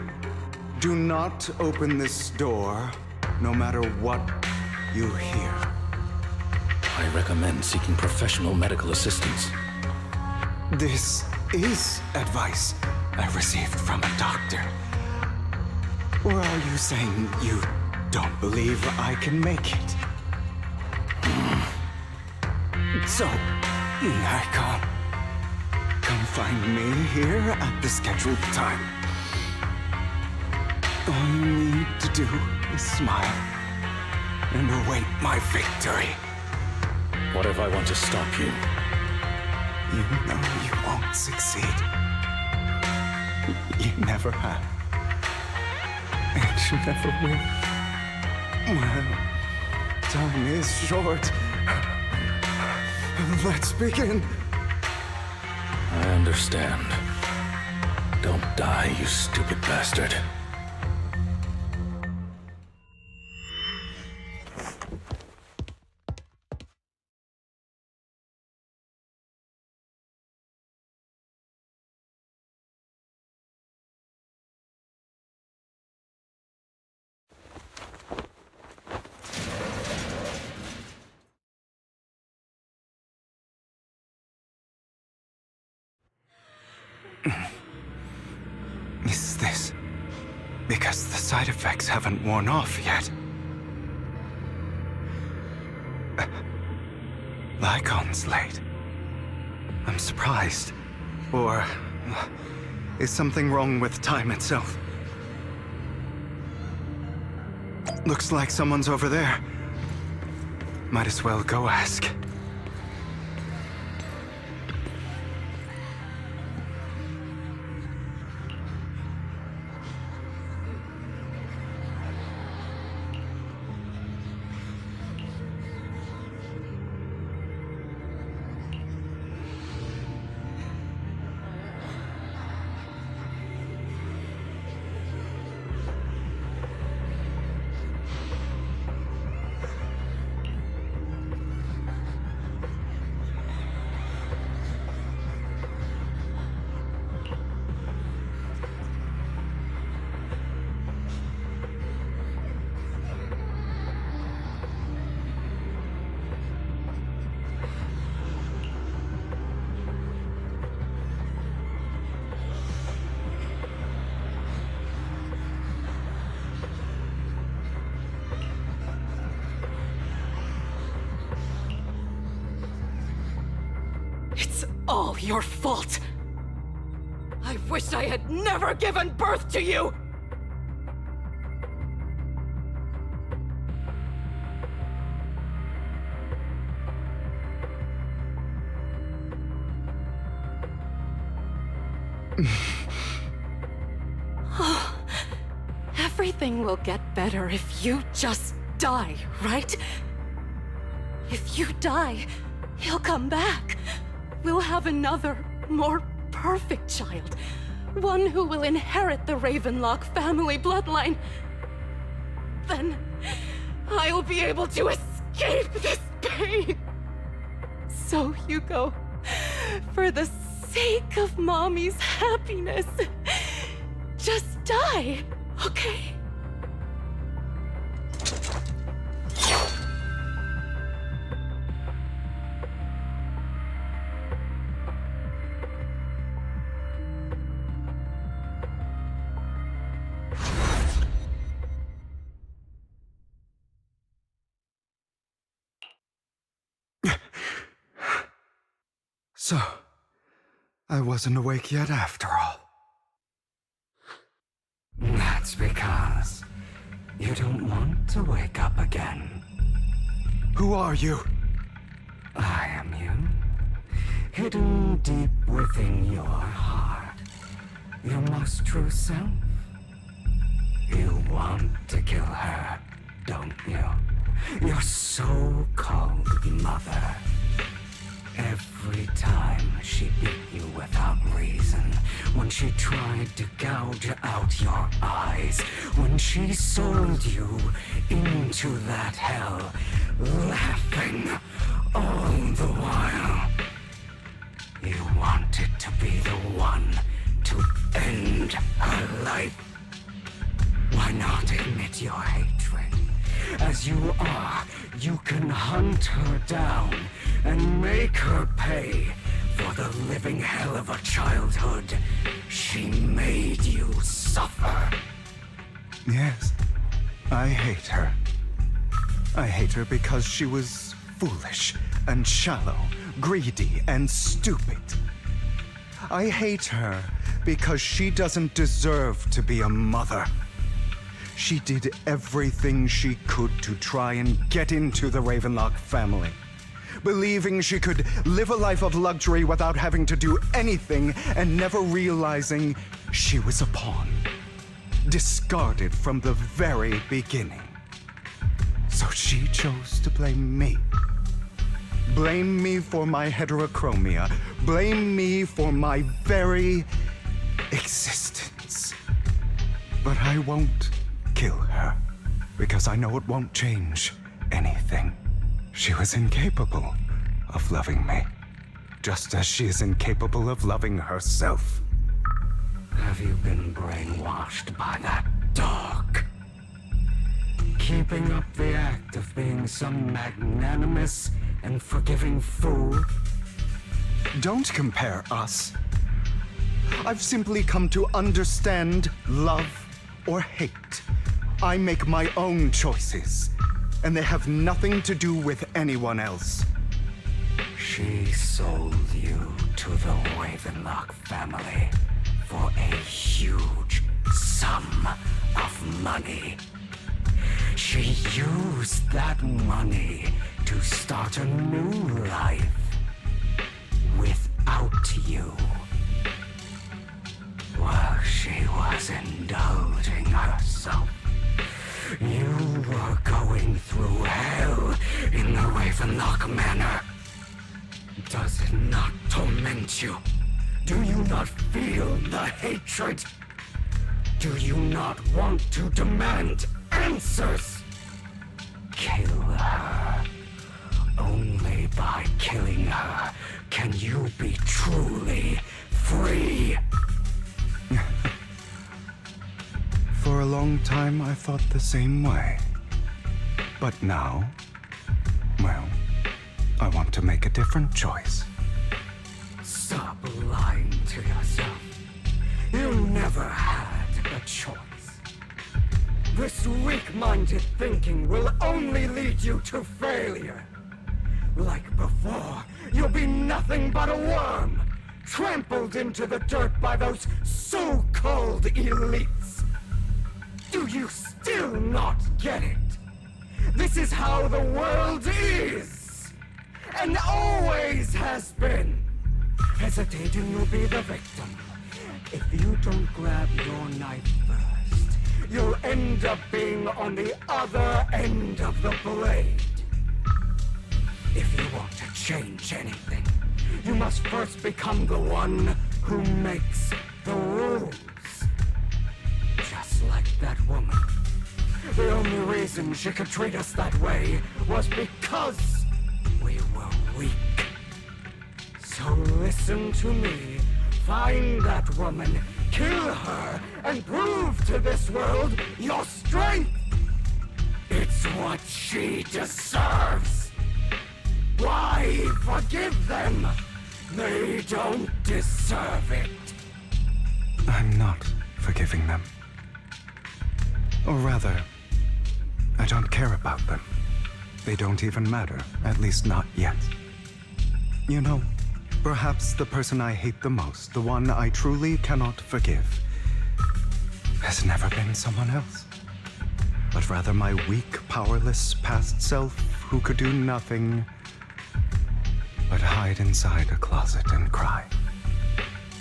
do not open this door, no matter what you hear. I recommend seeking professional medical assistance. This is advice I received from a doctor. Or are you saying you don't believe I can make it? So, Icon, come find me here at the scheduled time. All you need to do is smile and await my victory. What if I want to stop you? You know you won't succeed. You never have. And you never will. Well, time is short. Let's begin. I understand. Don't die, you stupid bastard. Is this because the side effects haven't worn off yet? The icon's late. I'm surprised. Or is something wrong with time itself? Looks like someone's over there. Might as well go ask. It's all your fault. I wish I had never given birth to you! Oh, everything will get better if you just die, right? If you die, he'll come back. We'll have another, more perfect child. One who will inherit the Ravenlock family bloodline. Then I'll be able to escape this pain. So, Hugo, for the sake of Mommy's happiness, just die, okay? So, I wasn't awake yet after all. That's because you don't want to wake up again. Who are you? I am you. Hidden deep within your heart. Your most true self. You want to kill her, don't you? Your so-called mother. Every time she beat you without reason, when she tried to gouge out your eyes, when she sold you into that hell, laughing all the while. You wanted to be the one to end her life. Why not admit your hatred? As you are, you can hunt her down and make her pay for the living hell of a childhood she made you suffer. Yes, I hate her. I hate her because she was foolish and shallow, greedy and stupid. I hate her because she doesn't deserve to be a mother. She did everything she could to try and get into the Ravenlock family, believing she could live a life of luxury without having to do anything and never realizing she was a pawn, discarded from the very beginning. So she chose to blame me. Blame me for my heterochromia. Blame me for my very existence. But I won't kill her, because I know it won't change anything. She was incapable of loving me, just as she is incapable of loving herself. Have you been brainwashed by that dog? Keeping up the act of being some magnanimous and forgiving fool? Don't compare us. I've simply come to understand love or hate. I make my own choices, and they have nothing to do with anyone else. She sold you to the Ravenlock family for a huge sum of money. She used that money to start a new life without you. While she was indulging herself, you were going through hell in the Ravenlock Manor. Does it not torment you? Do you not feel the hatred? Do you not want to demand answers? Kill her. Only by killing her can you be truly free. For a long time, I thought the same way. But now, well, I want to make a different choice. Stop lying to yourself. You never had a choice. This weak-minded thinking will only lead you to failure. Like before, you'll be nothing but a worm, trampled into the dirt by those so-called elites. Do you still not get it? This is how the world is, and always has been. Hesitating, you'll be the victim. If you don't grab your knife first, you'll end up being on the other end of the blade. If you want to change anything, you must first become the one who makes the rules. Just like that woman. The only reason she could treat us that way was because we were weak. So listen to me. Find that woman, kill her, and prove to this world your strength. It's what she deserves. Why forgive them? They don't deserve it. I'm not forgiving them. Or rather, I don't care about them. They don't even matter, at least not yet. You know, Perhaps the person I hate the most, the one I truly cannot forgive, has never been someone else, but rather my weak, powerless past self who could do nothing but hide inside a closet and cry.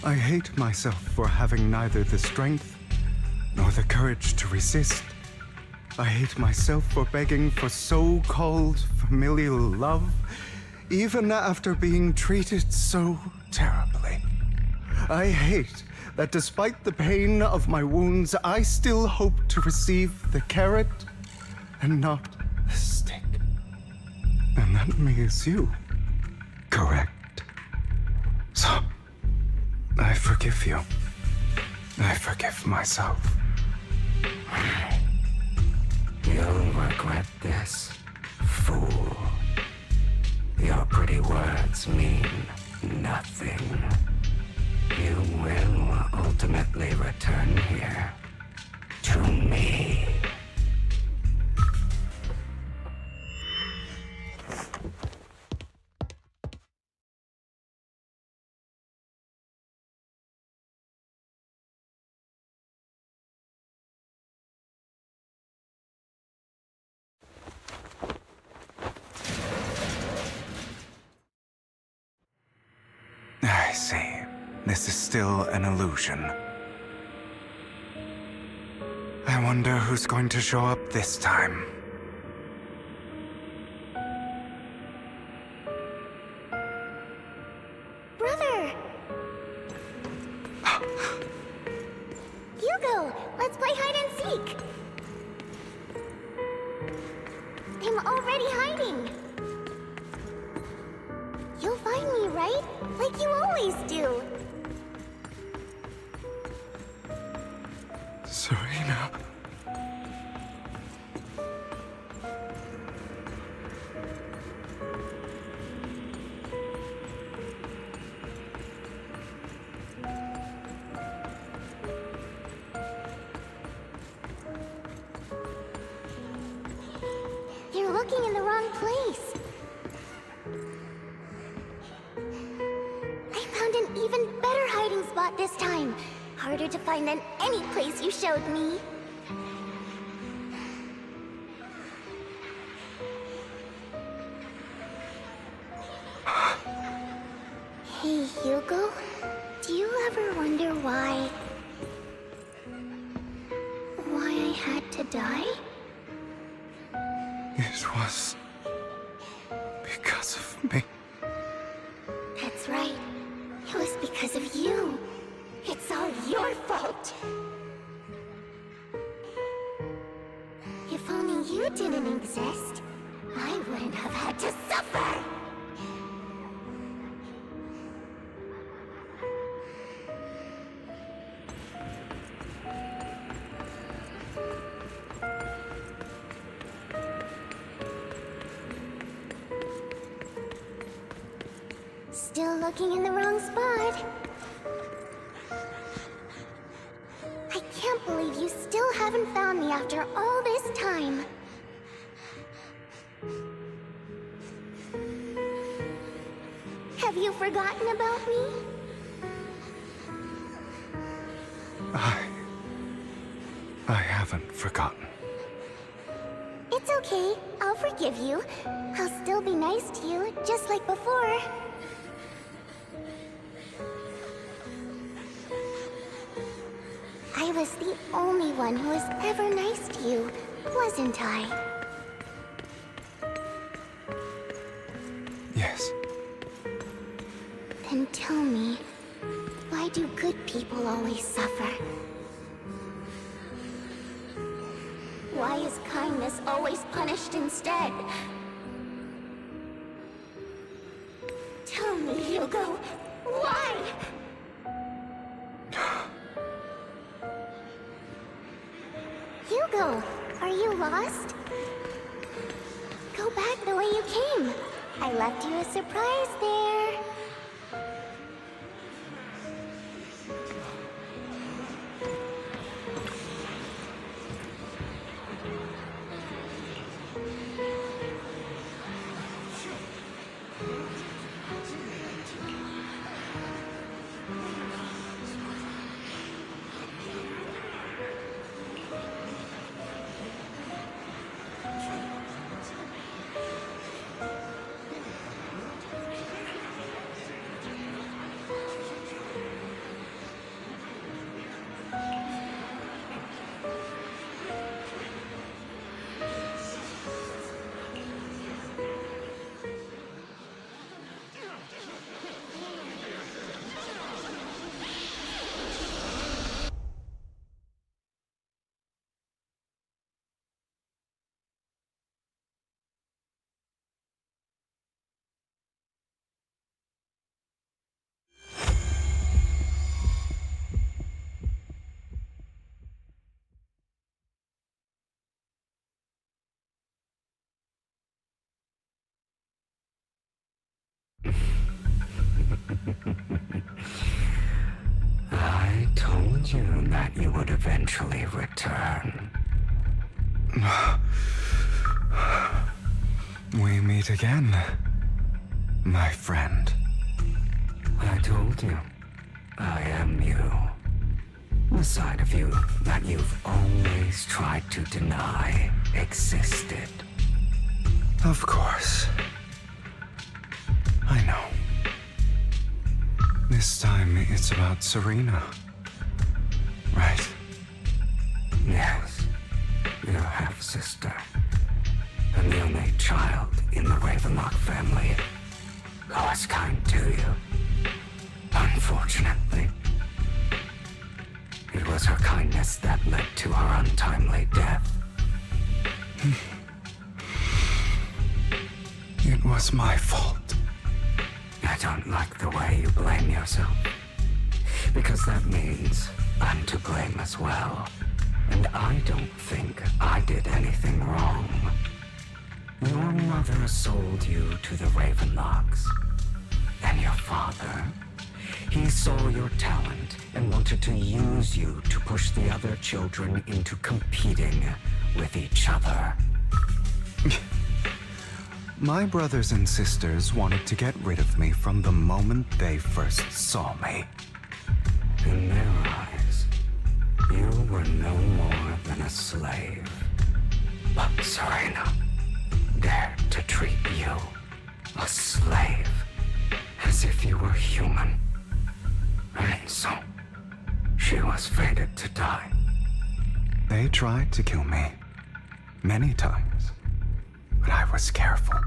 I hate myself for having neither the strength nor the courage to resist. I hate myself for begging for so-called familial love, even after being treated so terribly. I hate that despite the pain of my wounds, I still hope to receive the carrot and not the stick. And that means you, correct? So, I forgive you. I forgive myself. You'll regret this, fool. Your pretty words mean nothing. You will ultimately return here to me. I see. This is still an illusion. I wonder who's going to show up this time. Brother! Hugo, let's play hide and seek! I'm already hiding! You'll find me, right? Like you always do! Serena. You're looking in the wrong place. I found an even better hiding spot this time. Harder to find than any place you showed me. Hey, Hugo. Do you ever wonder why I had to die? It was because of me. That's right. It was because of you. It's all your fault. If only you didn't exist, I wouldn't have had to suffer. Still looking in the wrong spot. I can't believe you still haven't found me after all this time. Have you forgotten about me? I haven't forgotten. It's okay. I'll forgive you. I'll still be nice to you, just like before. I was the only one who was ever nice to you, wasn't I? Yes. Then tell me, why do good people always suffer? Why is kindness always punished instead? Tell me, Hugo, why? Hugo, are you lost? Go back the way you came. I left you a surprise there. I told you that you would eventually return. We meet again, my friend. I told you, I am you. The side of you that you've always tried to deny existed. Of course. I know. This time it's about Serena. Right? Yes, your half-sister. And the only child in the Ravenlock family who was kind to you. Unfortunately, it was her kindness that led to her untimely death. It was my fault. I don't like the way you blame yourself. Because that means I'm to blame as well. And I don't think I did anything wrong. Your mother sold you to the Ravenlocks. And your father, he saw your talent and wanted to use you to push the other children into competing with each other. My brothers and sisters wanted to get rid of me from the moment they first saw me. In their eyes, you were no more than a slave. But Serena dared to treat you, a slave, as if you were human. And so, she was fated to die. They tried to kill me many times, but I was careful,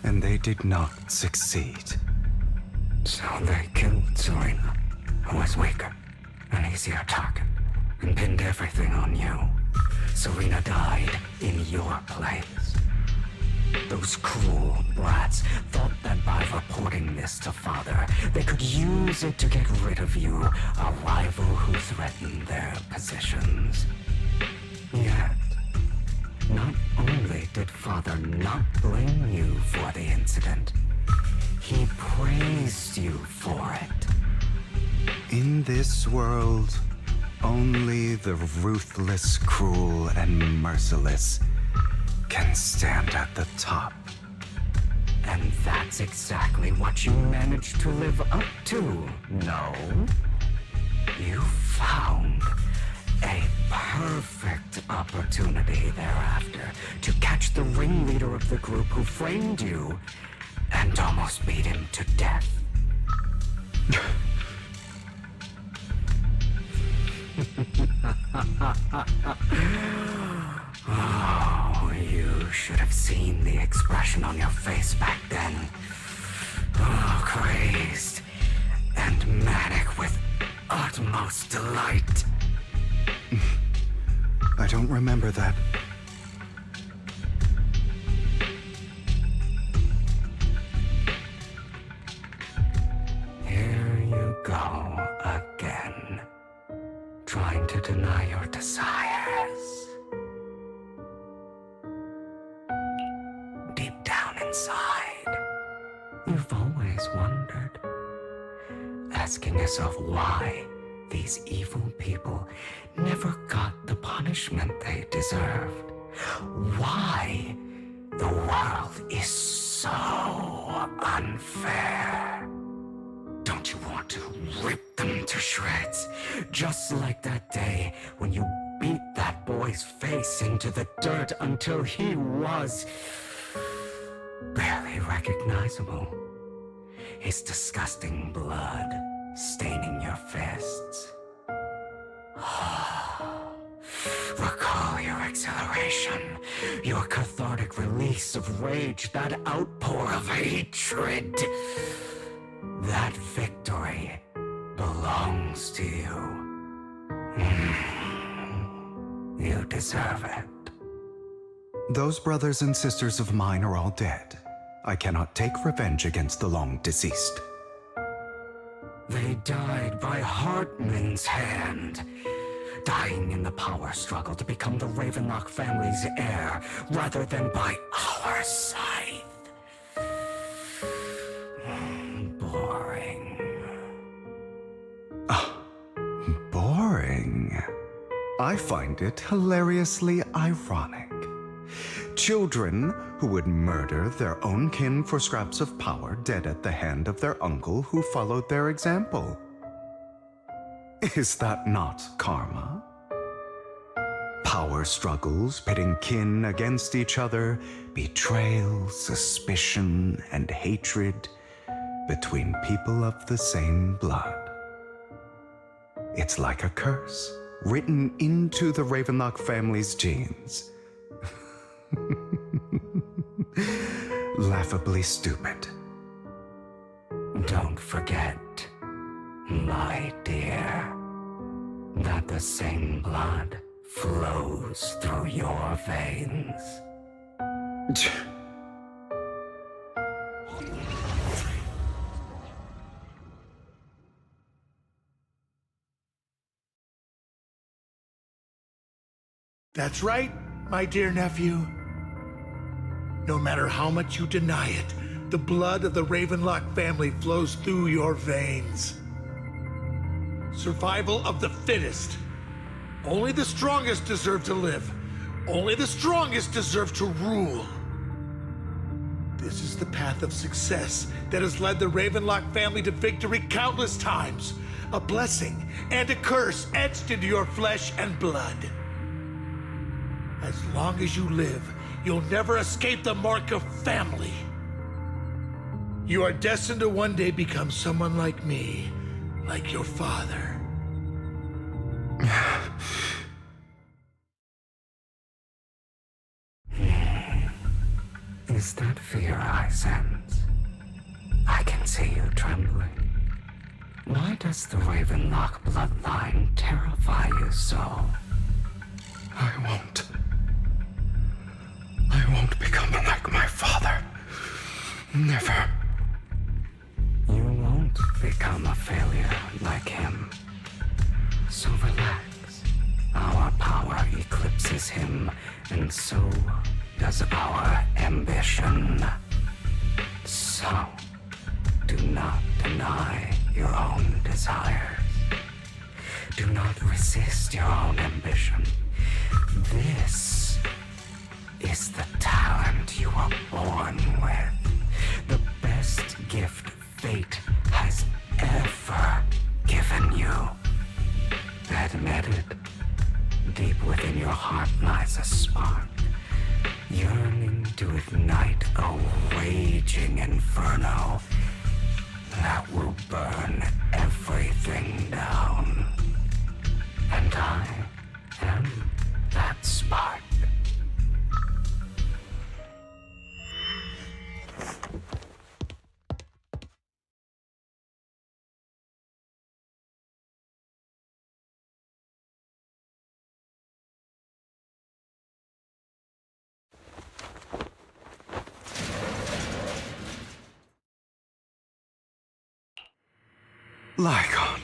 and they did not succeed. So they killed Serena, who was weaker, an easier target, and pinned everything on you. Serena died in your place. Those cruel brats thought that by reporting this to Father, they could use it to get rid of you, a rival who threatened their positions. Yet, not only did Father not blame you for the incident, he praised you for it. In this world, only the ruthless, cruel, and merciless can stand at the top. And that's exactly what you managed to live up to, no? You found a perfect opportunity thereafter to catch the ringleader of the group who framed you and almost beat him to death. Oh, you should have seen the expression on your face back then. Oh, crazed and manic with utmost delight. I don't remember that. Here you go again, trying to deny your desires. Deep down inside, you've always wondered, asking yourself why these evil people never got the punishment they deserved. Why the world is so unfair. Don't you want to rip them to shreds? Just like that day when you beat that boy's face into the dirt until he was barely recognizable. His disgusting blood staining your fists. Recall your exhilaration, your cathartic release of rage, that outpour of hatred. That victory belongs to you. You deserve it. Those brothers and sisters of mine are all dead. I cannot take revenge against the long deceased. They died by Hartman's hand, dying in the power struggle to become the Ravenlock family's heir, rather than by our scythe. I find it hilariously ironic. Children who would murder their own kin for scraps of power dead at the hand of their uncle who followed their example. Is that not karma? Power struggles pitting kin against each other, betrayal, suspicion, and hatred between people of the same blood. It's like a curse written into the Ravenlock family's genes. Laughably stupid. Don't forget, my dear, that the same blood flows through your veins. That's right, my dear nephew. No matter how much you deny it, the blood of the Ravenlock family flows through your veins. Survival of the fittest. Only the strongest deserve to live. Only the strongest deserve to rule. This is the path of success that has led the Ravenlock family to victory countless times. A blessing and a curse etched into your flesh and blood. As long as you live, you'll never escape the mark of family. You are destined to one day become someone like me, like your father. Is that fear I sense? I can see you trembling. Why does the Ravenlock bloodline terrify you so? I won't become like my father. Never. You won't become a failure like him. So relax. Our power eclipses him, and so does our ambition. So, do not deny your own desires. Do not resist your own ambition. This is the talent you were born with. The best gift fate has ever given you. Admit it. Deep within your heart lies a spark, yearning to ignite a raging inferno that will burn everything down. And I am that spark. Lycon.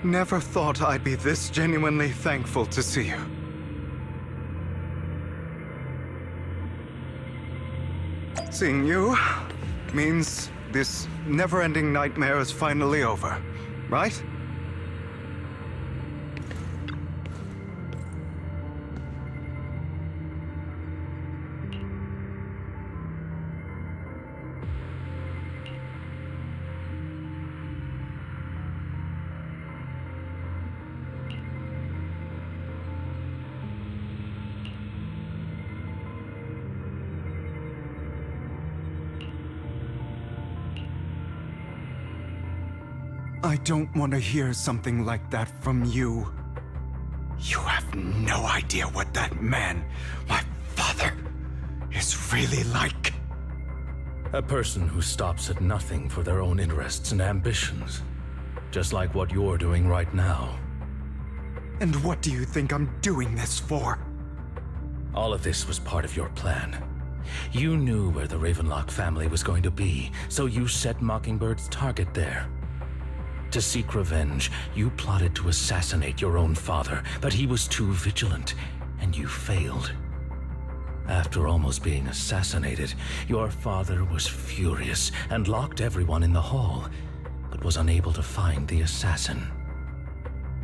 Never thought I'd be this genuinely thankful to see you. Seeing you means this never-ending nightmare is finally over, right? I don't want to hear something like that from you. You have no idea what that man, my father, is really like. A person who stops at nothing for their own interests and ambitions. Just like what you're doing right now. And what do you think I'm doing this for? All of this was part of your plan. You knew where the Ravenlock family was going to be, so you set Mockingbird's target there. To seek revenge, you plotted to assassinate your own father, but he was too vigilant, and you failed. After almost being assassinated, your father was furious and locked everyone in the hall, but was unable to find the assassin.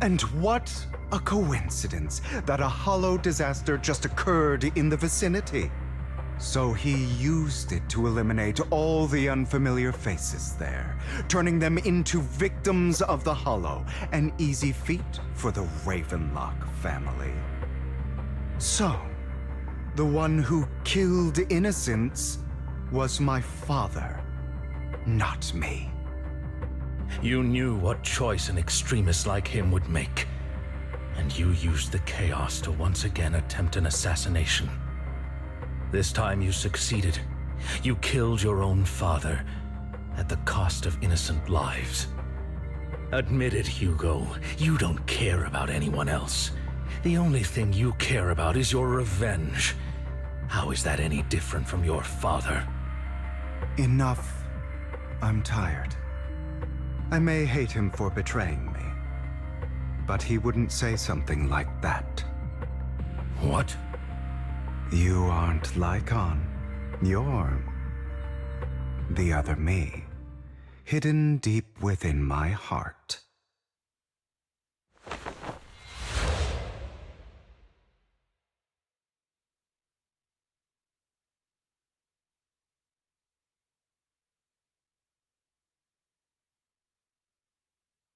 And what a coincidence that a hollow disaster just occurred in the vicinity. So he used it to eliminate all the unfamiliar faces there, turning them into victims of the hollow, an easy feat for the Ravenlock family. So, the one who killed innocents was my father, not me. You knew what choice an extremist like him would make, and you used the chaos to once again attempt an assassination. This time you succeeded. You killed your own father at the cost of innocent lives. Admit it, Hugo. You don't care about anyone else. The only thing you care about is your revenge. How is that any different from your father? Enough. I'm tired. I may hate him for betraying me, but he wouldn't say something like that. What? You aren't Lycon. You're the other me, hidden deep within my heart.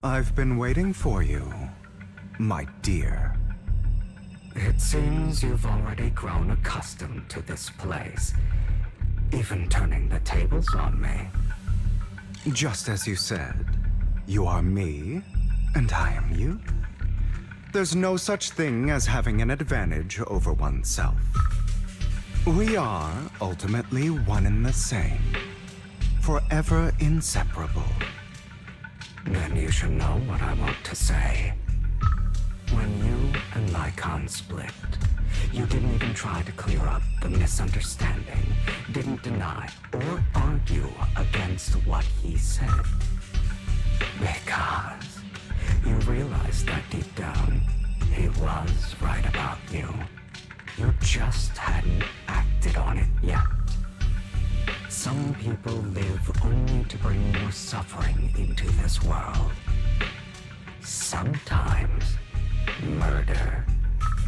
I've been waiting for you, my dear. It seems you've already grown accustomed to this place, even turning the tables on me. Just as you said, you are me, and I am you. There's no such thing as having an advantage over oneself. We are ultimately one and the same, forever inseparable. Then you should know what I want to say. When you and Lycon split, you didn't even try to clear up the misunderstanding, didn't deny or argue against what he said. Because you realized that deep down, he was right about you. You just hadn't acted on it yet. Some people live only to bring more suffering into this world. Sometimes, murder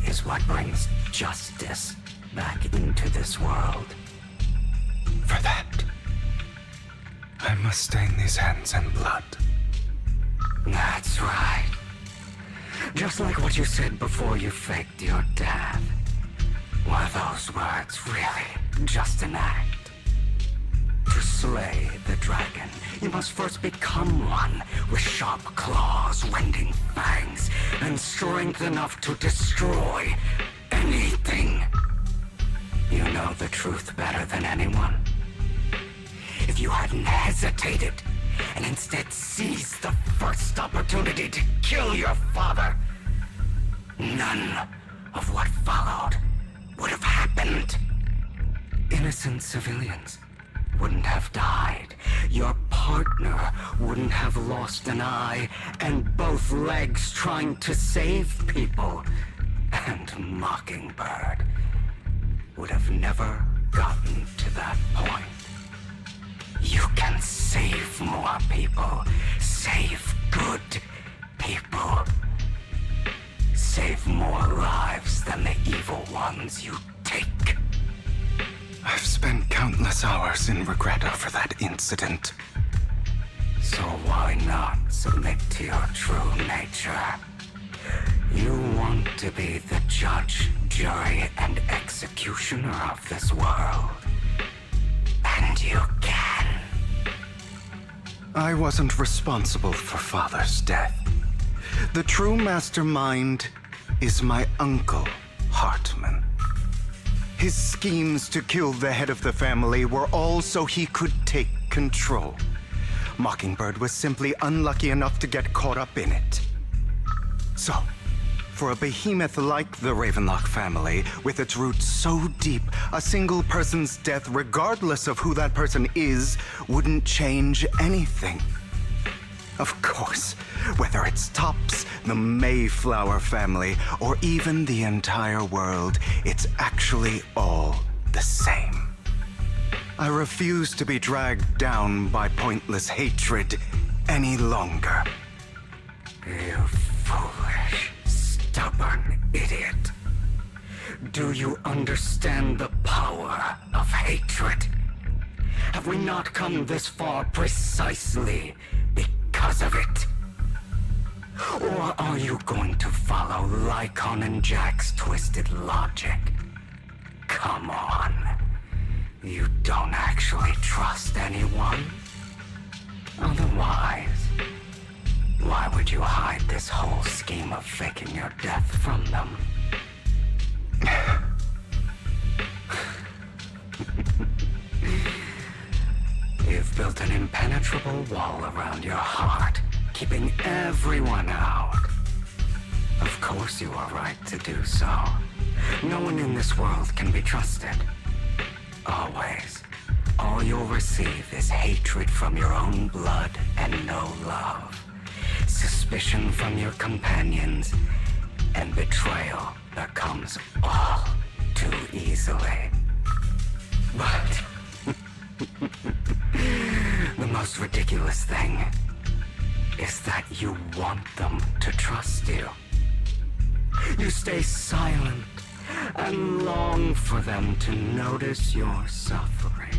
is what brings justice back into this world. For that, I must stain these hands in blood. That's right. Just like what you said before you faked your death. Were those words really just an act? To slay the dragon, you must first become one with sharp claws, winding fangs, and strength enough to destroy anything. You know the truth better than anyone. If you hadn't hesitated and instead seized the first opportunity to kill your father, none of what followed would have happened. Innocent civilians wouldn't have died. Your partner wouldn't have lost an eye and both legs trying to save people. And Mockingbird would have never gotten to that point. You can save more people. Save good people. Save more lives than the evil ones you take. I've spent countless hours in regret over that incident. So why not submit to your true nature? You want to be the judge, jury, and executioner of this world. And you can. I wasn't responsible for Father's death. The true mastermind is my uncle, Hartman. His schemes to kill the head of the family were all so he could take control. Mockingbird was simply unlucky enough to get caught up in it. So, for a behemoth like the Ravenlock family, with its roots so deep, a single person's death, regardless of who that person is, wouldn't change anything. Of course, whether it's Tops, the Mayflower family, or even the entire world, it's actually all the same. I refuse to be dragged down by pointless hatred any longer. You foolish Do you understand the power of hatred? Have we not come this far precisely because of it? Or are you going to follow Lycon and Jack's twisted logic? Come on. You don't actually trust anyone? Otherwise, why would you hide this whole scheme of faking your death from them? You've built an impenetrable wall around your heart, keeping everyone out. Of course you are right to do so. No one in this world can be trusted. Always. All you'll receive is hatred from your own blood and no love. Suspicion from your companions, and betrayal that comes all too easily. But the most ridiculous thing is that you want them to trust you. You stay silent and long for them to notice your suffering.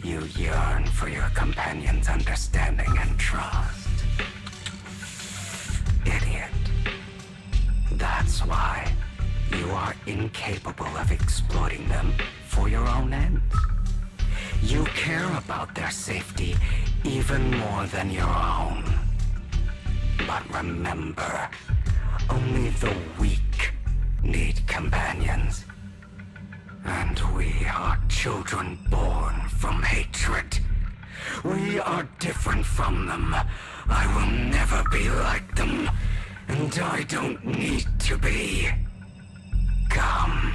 You yearn for your companion's understanding and trust. Idiot. That's why you are incapable of exploiting them for your own ends. You care about their safety even more than your own. But remember, only the weak need companions. And we are children born from hatred. We are different from them. I will never be like them. And I don't need to be. Come.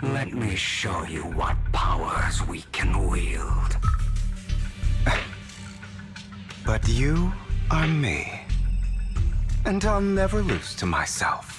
Let me show you what powers we can wield. But you are me. And I'll never lose to myself.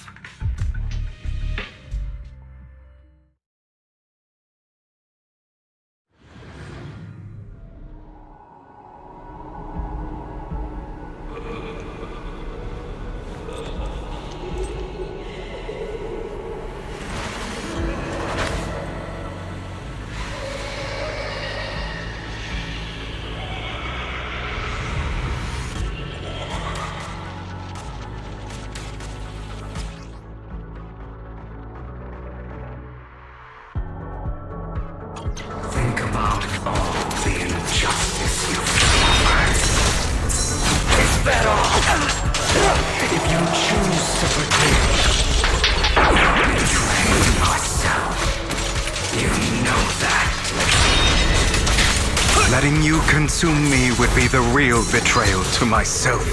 Think about all the injustice you've suffered. Is that all? If you choose to forgive, you're betraying yourself. You know that. Letting you consume me would be the real betrayal to myself.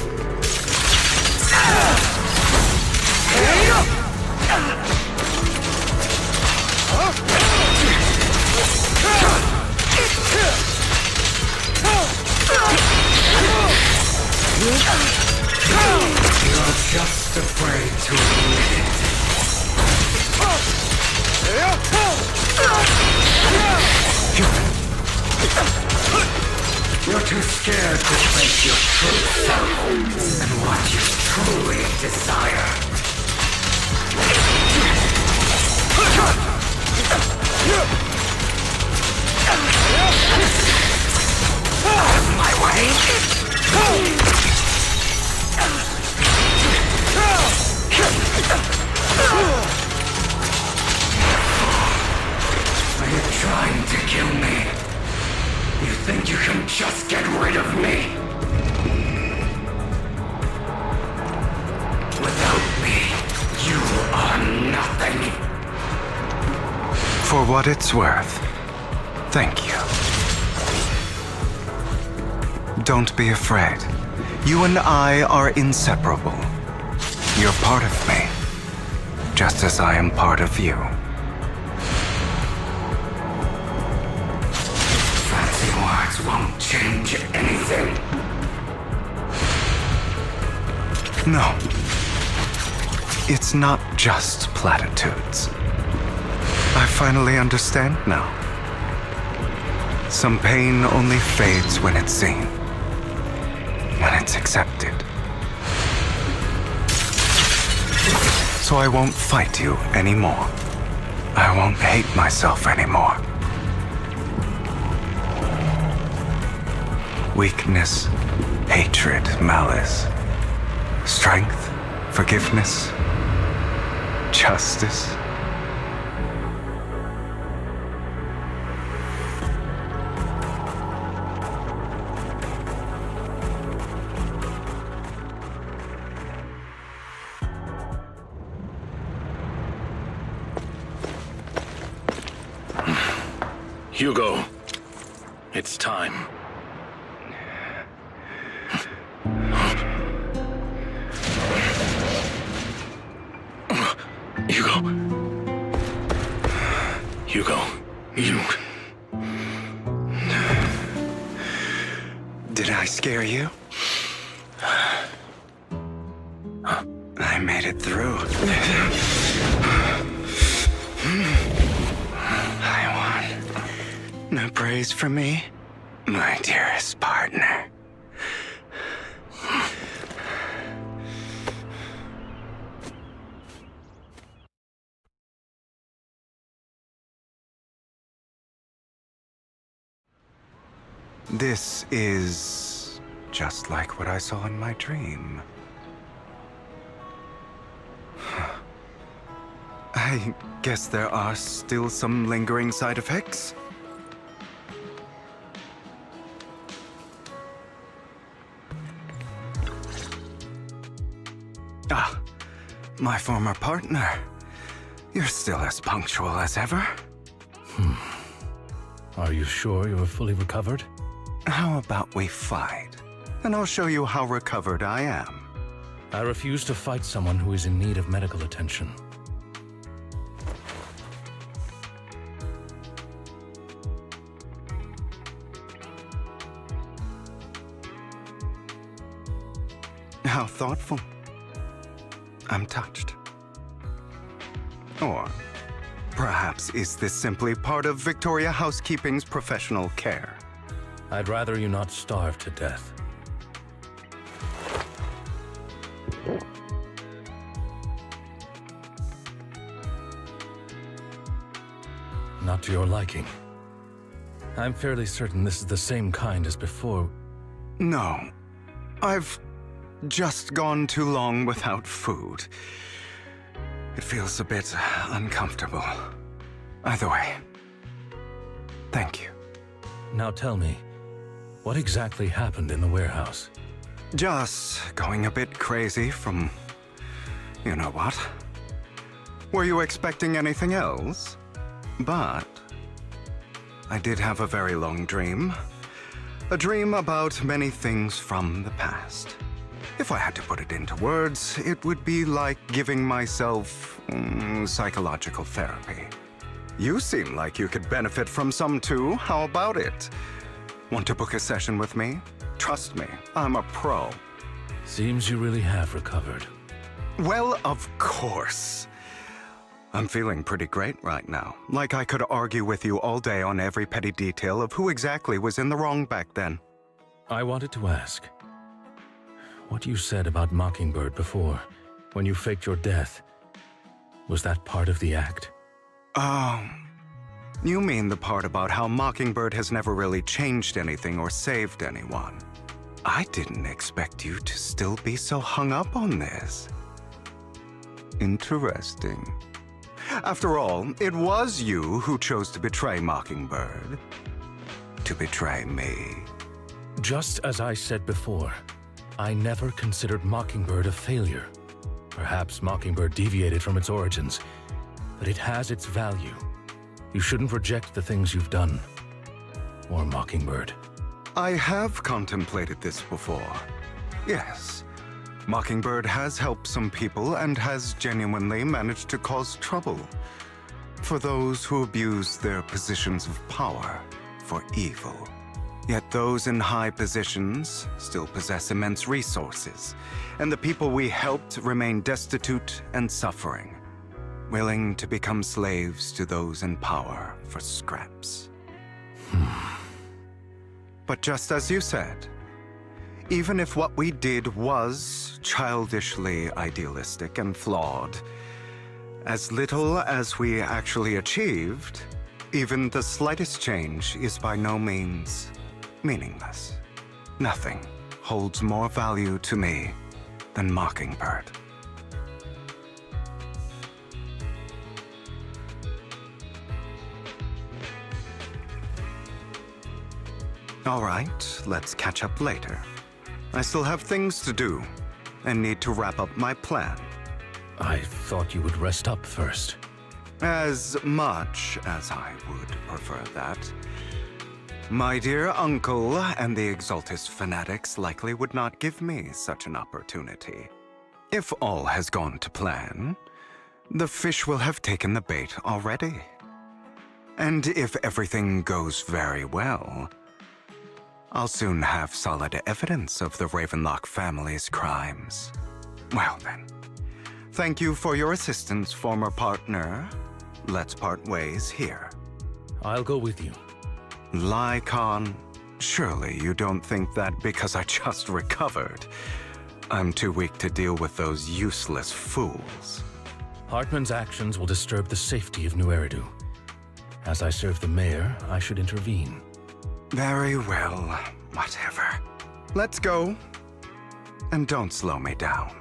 You're just afraid to admit it. You're too scared to face your true self and what you truly desire. Out of my way! Are you trying to kill me? You think you can just get rid of me? Without me, you are nothing. For what it's worth, thank you. Don't be afraid. You and I are inseparable. You're part of me, just as I am part of you. Fancy words won't change anything. No. It's not just platitudes. I finally understand now. Some pain only fades when it's seen, when it's accepted. So I won't fight you anymore. I won't hate myself anymore. Weakness, hatred, malice, strength, forgiveness, justice. Hugo, it's time. Hugo, you... Did I scare you? I made it through. I won. No praise for me, my dearest partner. This is just like what I saw in my dream. I guess there are still some lingering side effects. Ah, my former partner. You're still as punctual as ever. Are you sure you're fully recovered? How about we fight? And I'll show you how recovered I am. I refuse to fight someone who is in need of medical attention. How thoughtful. I'm touched. Or perhaps is this simply part of Victoria Housekeeping's professional care? I'd rather you not starve to death. Not to your liking. I'm fairly certain this is the same kind as before. No. I've just gone too long without food. It feels a bit uncomfortable. Either way, thank you. Now tell me, what exactly happened in the warehouse? Just going a bit crazy from... you know what? Were you expecting anything else? But I did have a very long dream. A dream about many things from the past. If I had to put it into words, it would be like giving myself psychological therapy. You seem like you could benefit from some too. How about it? Want to book a session with me? Trust me, I'm a pro. Seems you really have recovered. Well, of course. I'm feeling pretty great right now. Like I could argue with you all day on every petty detail of who exactly was in the wrong back then. I wanted to ask, what you said about Mockingbird before, when you faked your death, was that part of the act? You mean the part about how Mockingbird has never really changed anything or saved anyone. I didn't expect you to still be so hung up on this. Interesting. After all, it was you who chose to betray Mockingbird. To betray me. Just as I said before, I never considered Mockingbird a failure. Perhaps Mockingbird deviated from its origins, but it has its value. You shouldn't reject the things you've done. Or Mockingbird. I have contemplated this before. Yes. Mockingbird has helped some people and has genuinely managed to cause trouble for those who abuse their positions of power for evil. Yet those in high positions still possess immense resources, and the people we helped remain destitute and suffering, willing to become slaves to those in power for scraps. But just as you said, even if what we did was childishly idealistic and flawed, As little as we actually achieved, even the slightest change is by no means meaningless. Nothing holds more value to me than Mockingbird. All right, let's catch up later. I still have things to do and need to wrap up my plan. I thought you would rest up first. As much as I would prefer that. My dear uncle and the Exaltus fanatics likely would not give me such an opportunity. If all has gone to plan, the fish will have taken the bait already. And if everything goes very well, I'll soon have solid evidence of the Ravenlock family's crimes. Well then, thank you for your assistance, former partner. Let's part ways here. I'll go with you. Lycon, surely you don't think that because I just recovered, I'm too weak to deal with those useless fools. Hartman's actions will disturb the safety of New Eridu. As I serve the mayor, I should intervene. Very well, whatever. Let's go. And don't slow me down.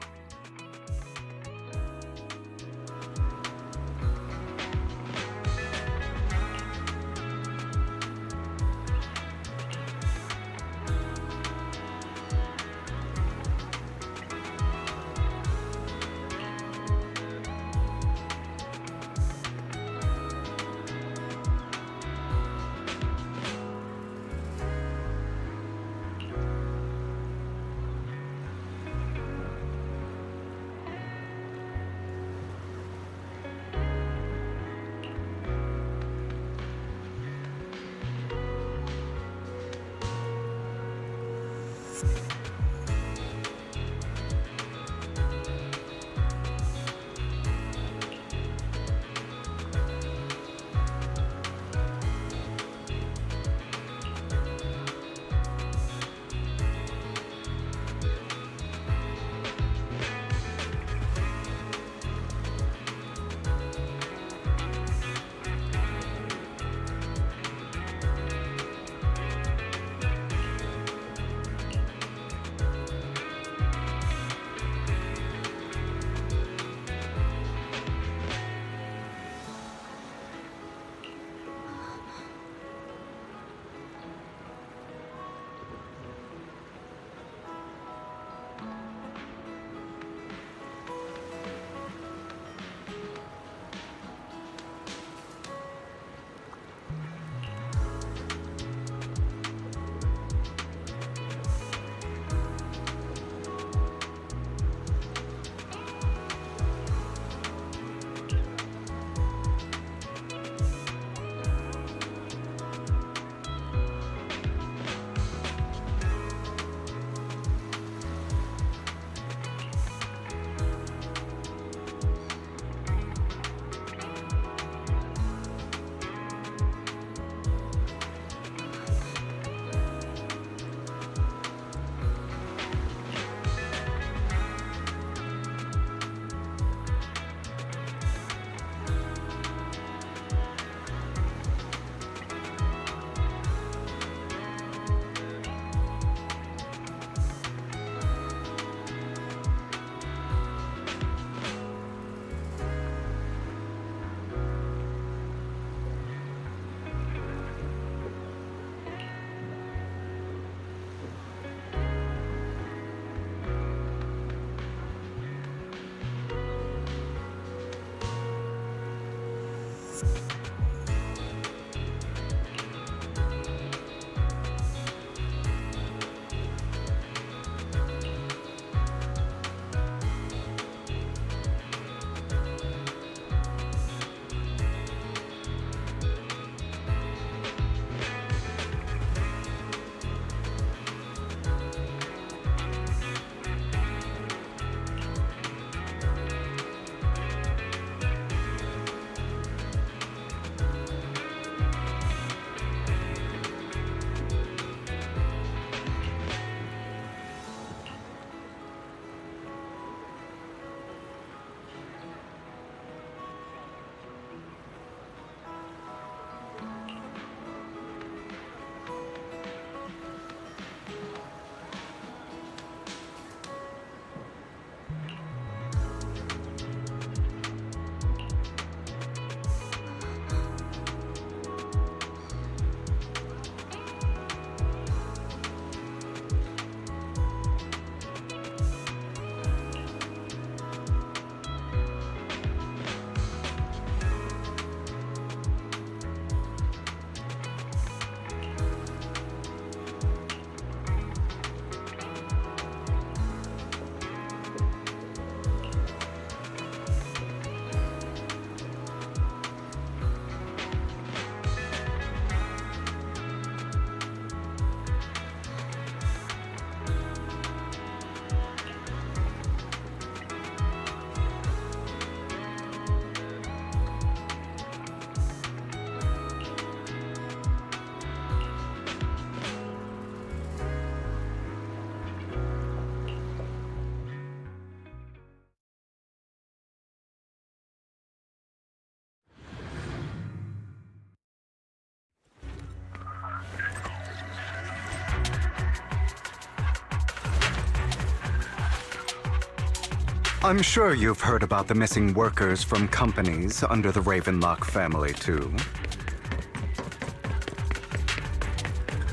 I'm sure you've heard about the missing workers from companies under the Ravenlock family, too.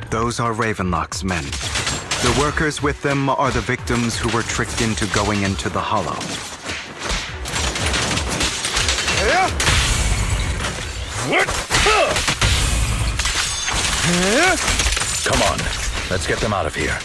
Those are Ravenlock's men. The workers with them are the victims who were tricked into going into the Hollow. Come on, let's get them out of here.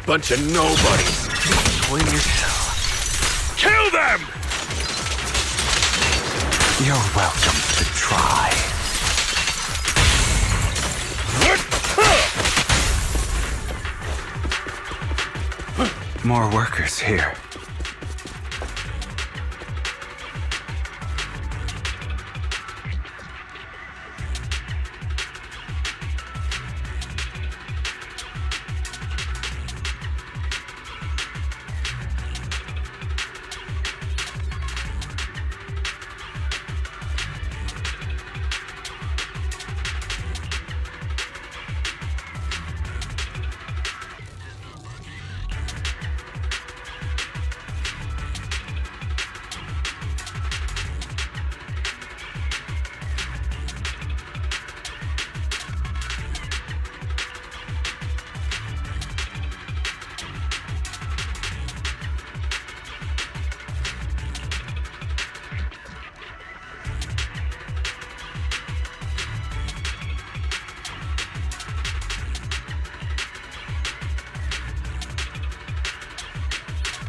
Bunch of nobodies. Swing as hell. Kill them! You're welcome to try. More workers here.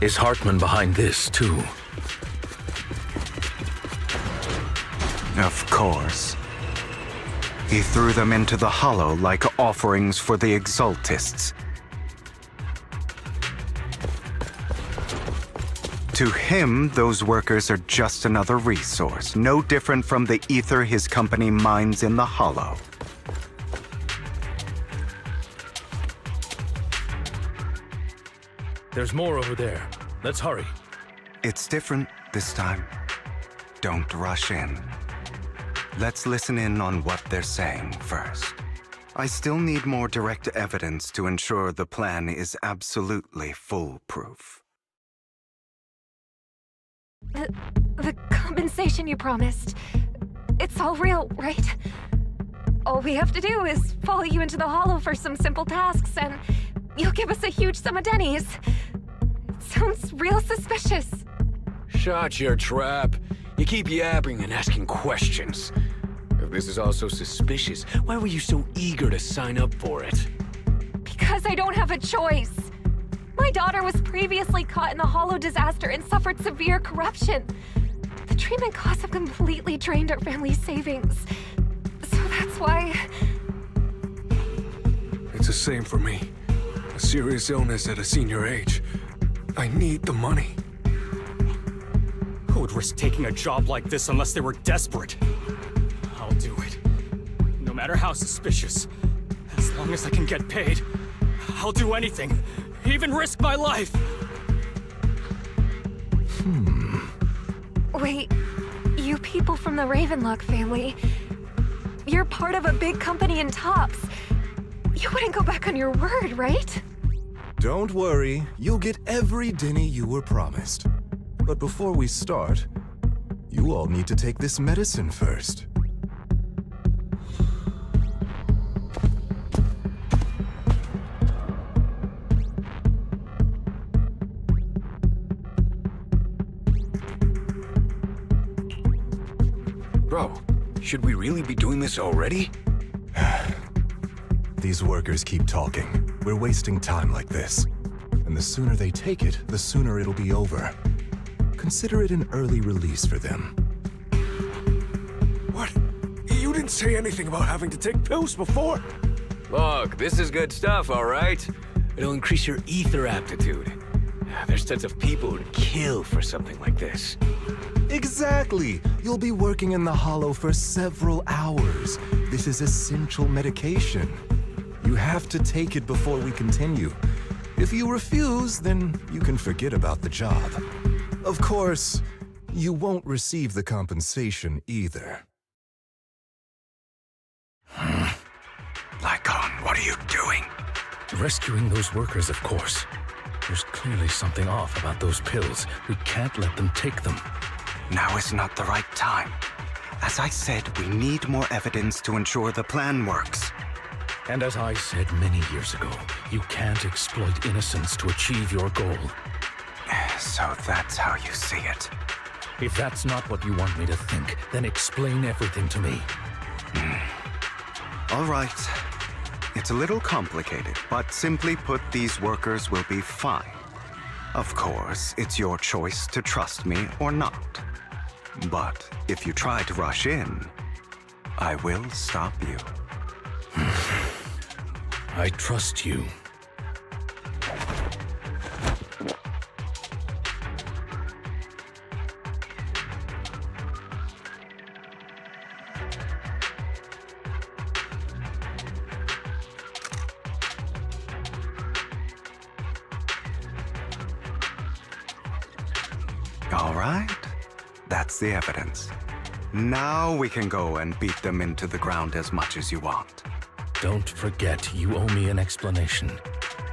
Is Hartman behind this, too? Of course. He threw them into the Hollow like offerings for the Exaltists. To him, those workers are just another resource, no different from the ether his company mines in the Hollow. There's more over there. Let's hurry. It's different this time. Don't rush in. Let's listen in on what they're saying first. I still need more direct evidence to ensure the plan is absolutely foolproof. The compensation you promised, it's all real, right? All we have to do is follow you into the Hollow for some simple tasks, and you'll give us a huge sum of dennies. It sounds real suspicious. Shut your trap. You keep yapping and asking questions. If this is all so suspicious, why were you so eager to sign up for it? Because I don't have a choice. My daughter was previously caught in the Hollow disaster and suffered severe corruption. The treatment costs have completely drained our family's savings. So that's why... It's the same for me. A serious illness at a senior age. I need the money. Who would risk taking a job like this unless they were desperate? I'll do it. No matter how suspicious. As long as I can get paid, I'll do anything. even risk my life! Wait, you people from the Ravenlock family, you're part of a big company in Tops. You wouldn't go back on your word, right? Don't worry, you'll get every dinny you were promised. But before we start, you all need to take this medicine first. Bro, should we really be doing this already? These workers keep talking. We're wasting time like this. And the sooner they take it, the sooner it'll be over. Consider it an early release for them. What? You didn't say anything about having to take pills before. Look, this is good stuff, all right? It'll increase your ether aptitude. There's tons of people who'd kill for something like this. Exactly! You'll be working in the Hollow for several hours. This is essential medication. You have to take it before we continue. If you refuse, then you can forget about the job. Of course, you won't receive the compensation either. Lycon, what are you doing? Rescuing those workers, of course. There's clearly something off about those pills. We can't let them take them. Now is not the right time. As I said, we need more evidence to ensure the plan works. And as I said many years ago, you can't exploit innocence to achieve your goal. So that's how you see it. If that's not what you want me to think, then explain everything to me. All right. It's a little complicated, but simply put, these workers will be fine. Of course, it's your choice to trust me or not. But if you try to rush in, I will stop you. I trust you. All right. That's the evidence. Now we can go and beat them into the ground as much as you want. Don't forget, you owe me an explanation.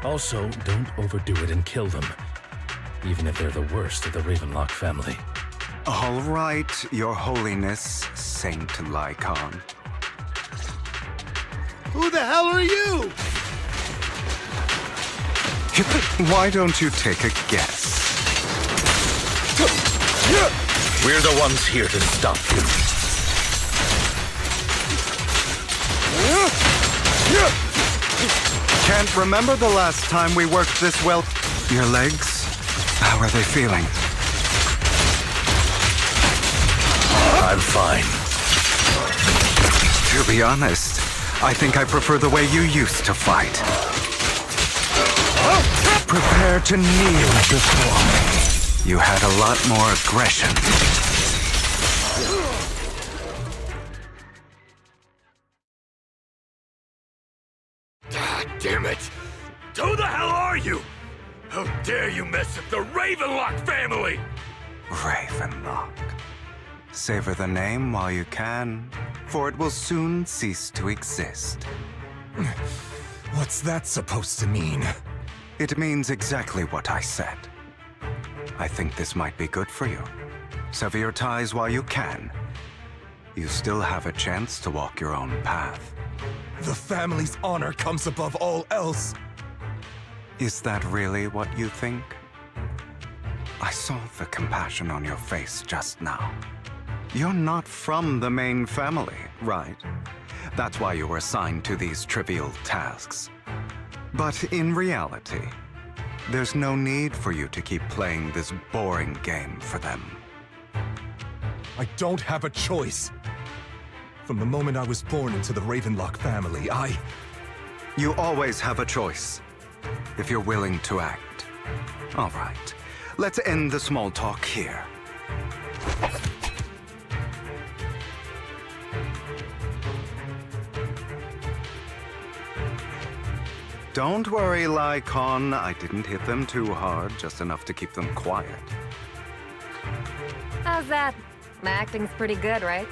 Also, don't overdo it and kill them, even if they're the worst of the Ravenlock family. All right, Your Holiness, Saint Lycon. Who the hell are you? Why don't you take a guess? We're the ones here to stop you. Can't remember the last time we worked this well. Your legs? How are they feeling? I'm fine. To be honest, I think I prefer the way you used to fight. Prepare to kneel before me. You had a lot more aggression. God damn it! Who the hell are you? How dare you mess with the Ravenlock family? Ravenlock. Savor the name while you can, for it will soon cease to exist. What's that supposed to mean? It means exactly what I said. I think this might be good for you. Sever your ties while you can. You still have a chance to walk your own path. The family's honor comes above all else. Is that really what you think? I saw the compassion on your face just now. You're not from the main family, right? That's why you were assigned to these trivial tasks. But in reality, there's no need for you to keep playing this boring game for them. I don't have a choice. From the moment I was born into the Ravenlock family, You always have a choice, if you're willing to act. All right, let's end the small talk here. Don't worry, Lycon. I didn't hit them too hard, just enough to keep them quiet. How's that? My acting's pretty good, right?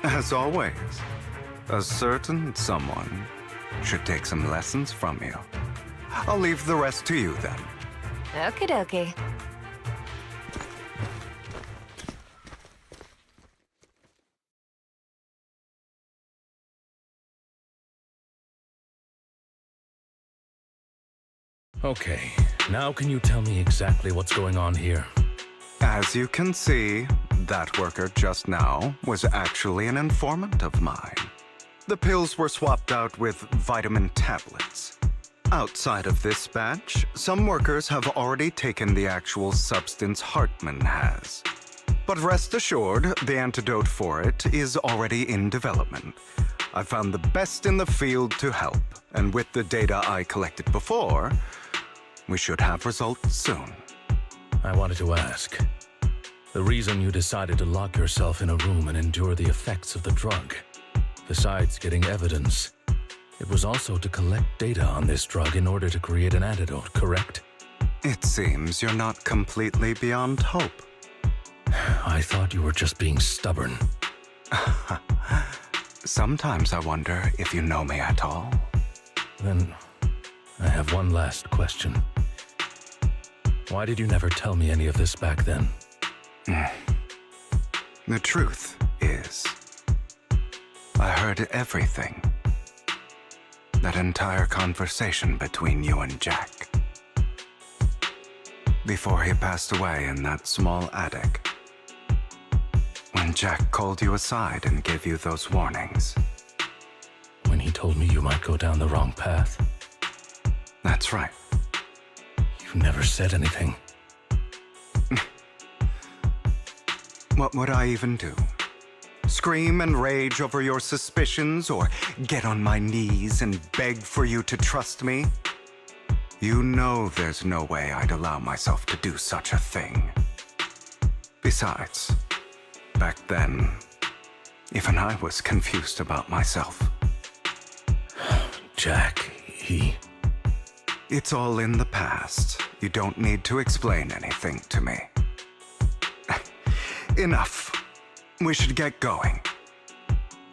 As always, a certain someone should take some lessons from you. I'll leave the rest to you then. Okie dokie. Okay, now can you tell me exactly what's going on here? As you can see, that worker just now was actually an informant of mine. The pills were swapped out with vitamin tablets. Outside of this batch, some workers have already taken the actual substance Hartman has. But rest assured, the antidote for it is already in development. I found the best in the field to help, and with the data I collected before, we should have results soon. I wanted to ask. The reason you decided to lock yourself in a room and endure the effects of the drug, besides getting evidence, it was also to collect data on this drug in order to create an antidote, correct? It seems you're not completely beyond hope. I thought you were just being stubborn. Sometimes I wonder if you know me at all. Then, I have one last question. Why did you never tell me any of this back then? The truth is, I heard everything. That entire conversation between you and Jack. Before he passed away in that small attic. When Jack called you aside and gave you those warnings. When he told me you might go down the wrong path. That's right. You never said anything. What would I even do? Scream and rage over your suspicions, or get on my knees and beg for you to trust me? You know there's no way I'd allow myself to do such a thing. Besides, back then, even I was confused about myself. Jack, he... It's all in the past. You don't need to explain anything to me. Enough. We should get going.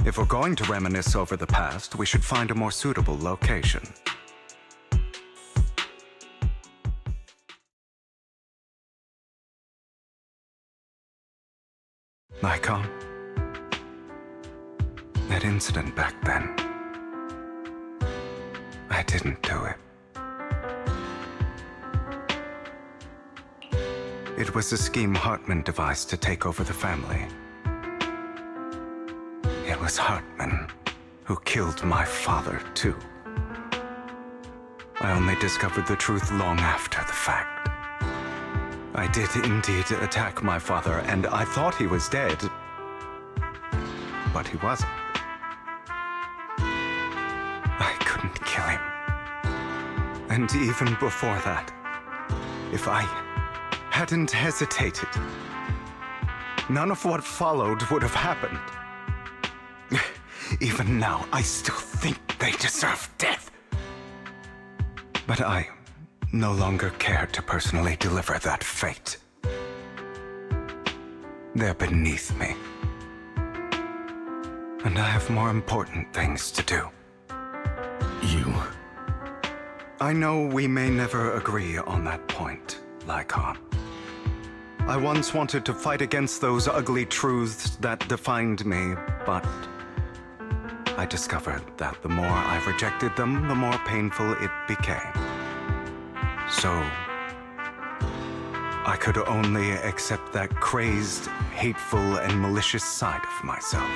If we're going to reminisce over the past, we should find a more suitable location. Lycon, that incident back then, I didn't do it. It was a scheme Hartman devised to take over the family. It was Hartman who killed my father, too. I only discovered the truth long after the fact. I did indeed attack my father, and I thought he was dead. But he wasn't. I couldn't kill him. And even before that, if I hadn't hesitated, none of what followed would have happened. Even now, I still think they deserve death. But I no longer care to personally deliver that fate. They're beneath me. And I have more important things to do. You? I know we may never agree on that point, Lycon. I once wanted to fight against those ugly truths that defined me, but I discovered that the more I rejected them, the more painful it became. So, I could only accept that crazed, hateful, and malicious side of myself.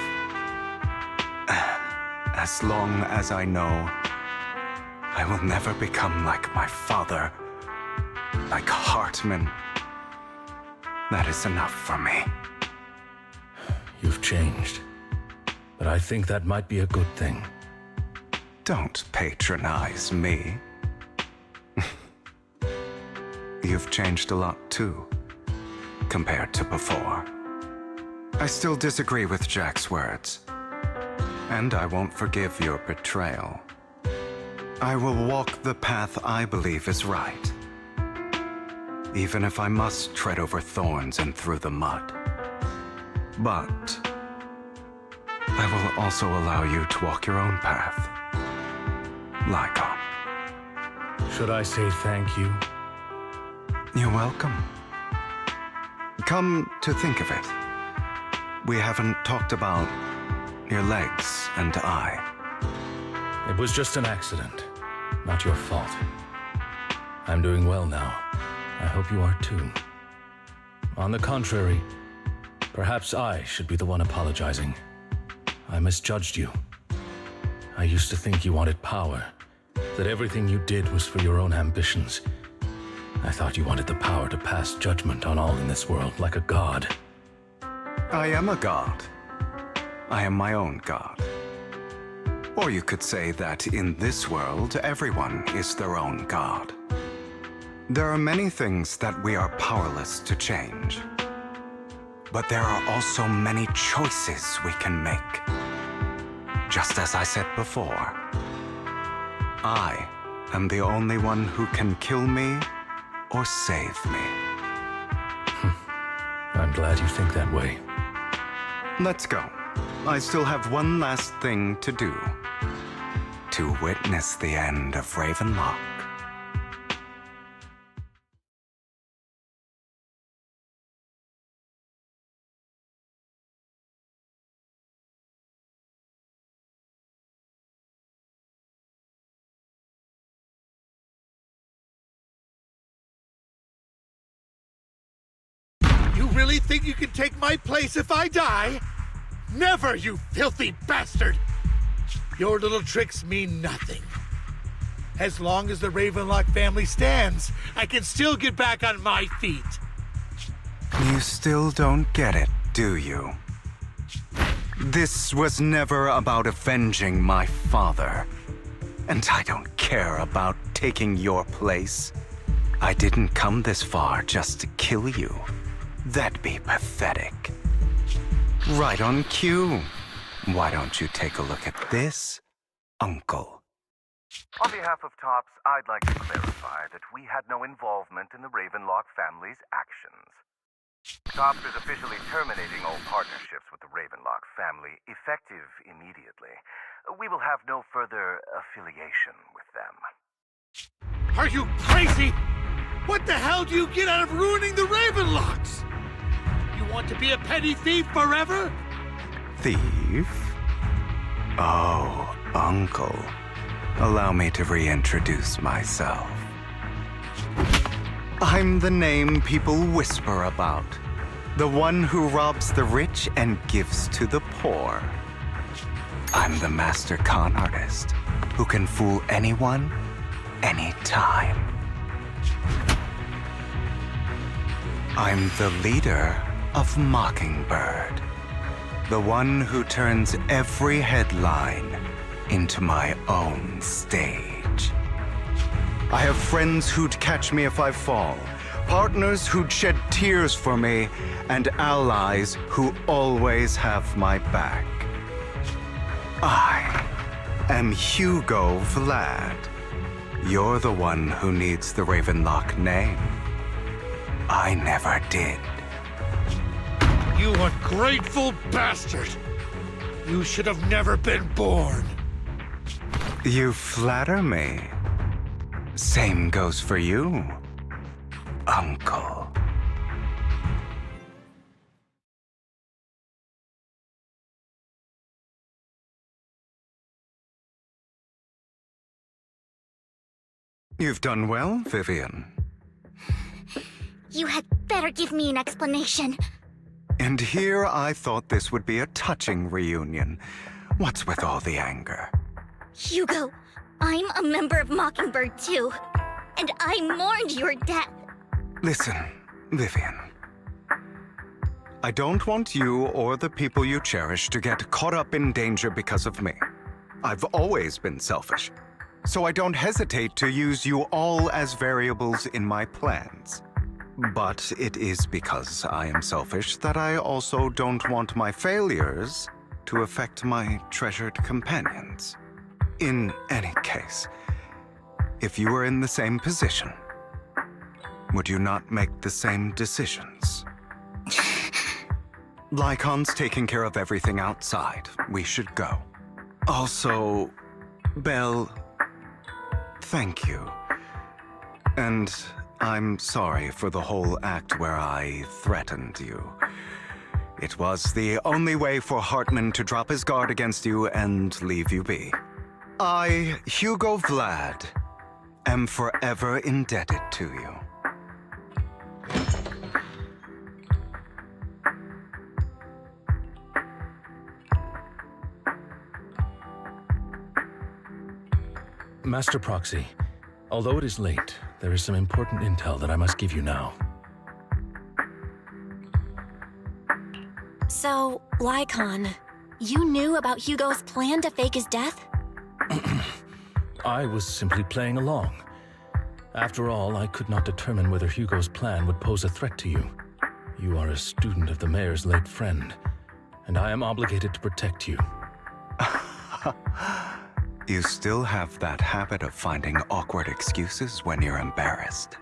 As long as I know I will never become like my father, like Hartman, that is enough for me. You've changed. But I think that might be a good thing. Don't patronize me. You've changed a lot too, compared to before. I still disagree with Jack's words. And I won't forgive your betrayal. I will walk the path I believe is right, even if I must tread over thorns and through the mud. But I will also allow you to walk your own path, Lycon. Should I say thank you? You're welcome. Come to think of it, we haven't talked about your legs and eye. It was just an accident, not your fault. I'm doing well now. I hope you are too. On the contrary, perhaps I should be the one apologizing. I misjudged you. I used to think you wanted power, that everything you did was for your own ambitions. I thought you wanted the power to pass judgment on all in this world like a god. I am a god. I am my own god. Or you could say that in this world, everyone is their own god. There are many things that we are powerless to change. But there are also many choices we can make. Just as I said before, I am the only one who can kill me or save me. I'm glad you think that way. Let's go. I still have one last thing to do. To witness the end of Ravenlock. You really think you can take my place if I die? Never, you filthy bastard! Your little tricks mean nothing. As long as the Ravenlock family stands, I can still get back on my feet. You still don't get it, do you? This was never about avenging my father. And I don't care about taking your place. I didn't come this far just to kill you. That'd be pathetic. Right on cue. Why don't you take a look at this, Uncle? On behalf of TOPS, I'd like to clarify that we had no involvement in the Ravenlock family's actions. TOPS is officially terminating all partnerships with the Ravenlock family, effective immediately. We will have no further affiliation with them. Are you crazy? What the hell do you get out of ruining the Ravenlocks? You want to be a petty thief forever? Thief? Oh, Uncle. Allow me to reintroduce myself. I'm the name people whisper about. The one who robs the rich and gives to the poor. I'm the master con artist who can fool anyone, anytime. I'm the leader of Mockingbird. The one who turns every headline into my own stage. I have friends who'd catch me if I fall, partners who'd shed tears for me, and allies who always have my back. I am Hugo Vlad. You're the one who needs the Ravenlock name. I never did. You ungrateful bastard! You should have never been born. You flatter me. Same goes for you, Uncle. You've done well, Vivian. You had better give me an explanation. And here I thought this would be a touching reunion. What's with all the anger? Hugo, I'm a member of Mockingbird too. And I mourned your death. Listen, Vivian. I don't want you or the people you cherish to get caught up in danger because of me. I've always been selfish, so I don't hesitate to use you all as variables in my plans. But it is because I am selfish that I also don't want my failures to affect my treasured companions. In any case, If you were in the same position, would you not make the same decisions? Lycon's taking care of everything outside. We should go. Also, Belle, thank you. And I'm sorry for the whole act where I threatened you. It was the only way for Hartman to drop his guard against you and leave you be. I, Hugo Vlad, am forever indebted to you. Master Proxy, although it is late, there is some important intel that I must give you now. So, Lycon, you knew about Hugo's plan to fake his death? I was simply playing along. After all, I could not determine whether Hugo's plan would pose a threat to you. You are a student of the mayor's late friend, and I am obligated to protect you. You still have that habit of finding awkward excuses when you're embarrassed.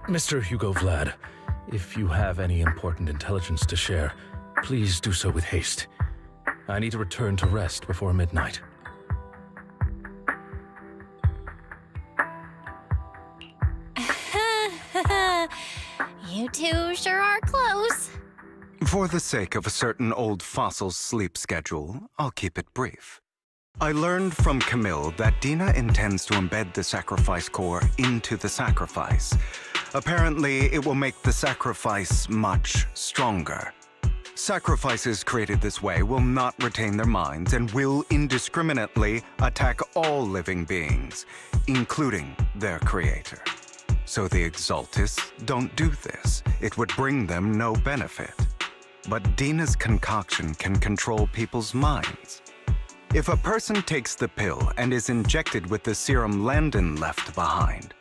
Mr. Hugo Vlad, if you have any important intelligence to share, please do so with haste. I need to return to rest before midnight. You two sure are close. For the sake of a certain old fossil's sleep schedule, I'll keep it brief. I learned from Camille that Dina intends to embed the sacrifice core into the sacrifice. Apparently, it will make the sacrifice much stronger. Sacrifices created this way will not retain their minds and will indiscriminately attack all living beings, including their creator. So the Exaltists don't do this. It would bring them no benefit. But Dina's concoction can control people's minds. If a person takes the pill and is injected with the serum Landon left behind,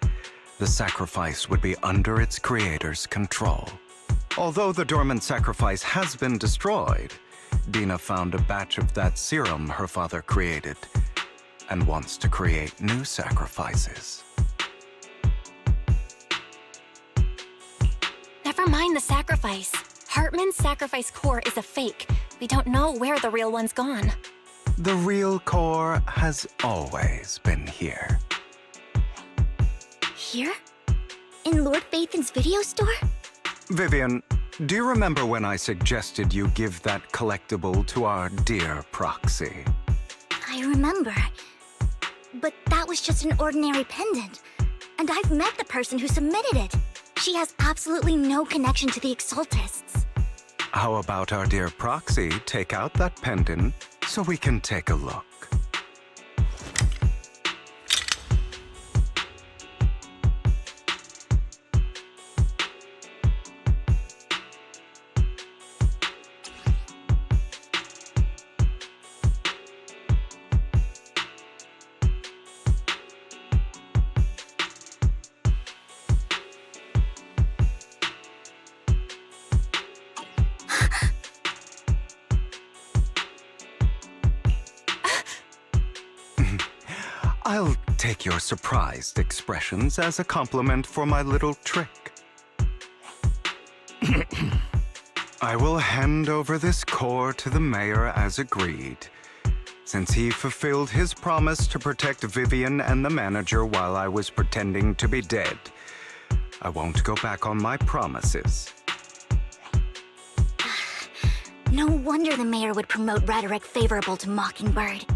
the sacrifice would be under its creator's control. Although the dormant sacrifice has been destroyed, Dina found a batch of that serum her father created and wants to create new sacrifices. Never mind the sacrifice. Hartman's sacrifice core is a fake. We don't know where the real one's gone. The real core has always been here. Here? In Lord Phaethon's video store? Vivian, do you remember when I suggested you give that collectible to our dear Proxy? I remember. But that was just an ordinary pendant. And I've met the person who submitted it. She has absolutely no connection to the Exaltists. How about our dear Proxy take out that pendant so we can take a look? I'll take your surprised expressions as a compliment for my little trick. I will hand over this core to the mayor as agreed, since he fulfilled his promise to protect Vivian and the manager while I was pretending to be dead. I won't go back on my promises. No wonder the mayor would promote rhetoric favorable to Mockingbird.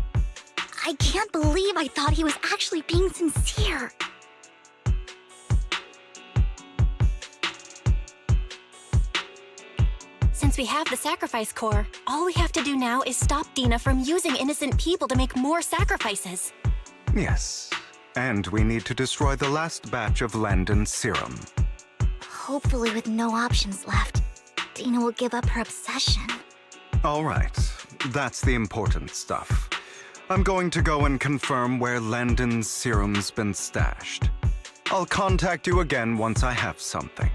I can't believe I thought he was actually being sincere. Since we have the sacrifice core, all we have to do now is stop Dina from using innocent people to make more sacrifices. Yes, and we need to destroy the last batch of Landon's serum. Hopefully with no options left, Dina will give up her obsession. All right, that's the important stuff. I'm going to go and confirm where Landon's serum's been stashed. I'll contact you again once I have something.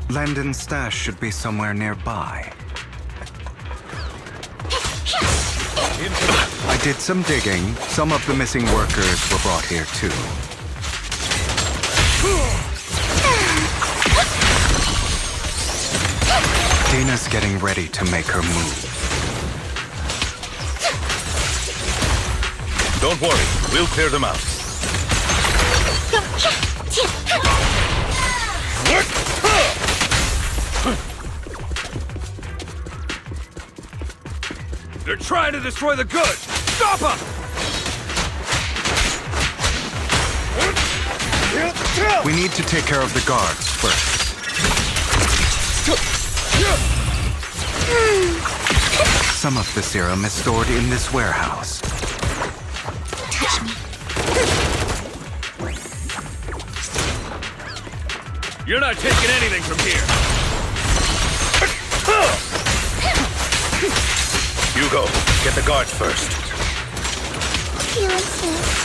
Landon's stash should be somewhere nearby. I did some digging. Some of the missing workers were brought here too. Dina's getting ready to make her move. Don't worry, we'll clear them out. They're trying to destroy the goods! Stop them! We need to take care of the guards first. Some of the serum is stored in this warehouse. Touch me. You're not taking anything from here! Hugo, get the guards first. You insist.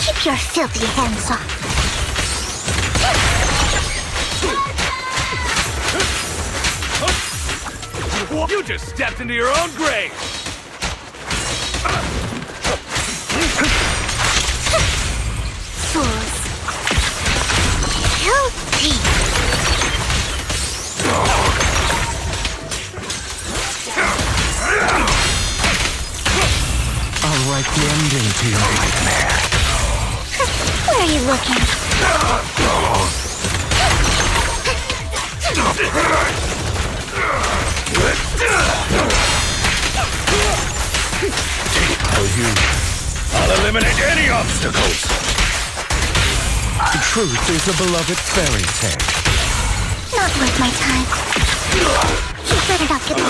Keep your filthy hands off. You just stepped into your own grave! Fools. Filthy. I'll write the ending to your nightmare. Where are you looking? For you, I'll eliminate any obstacles. The truth is a beloved fairy tale. Not worth my time. You better not get me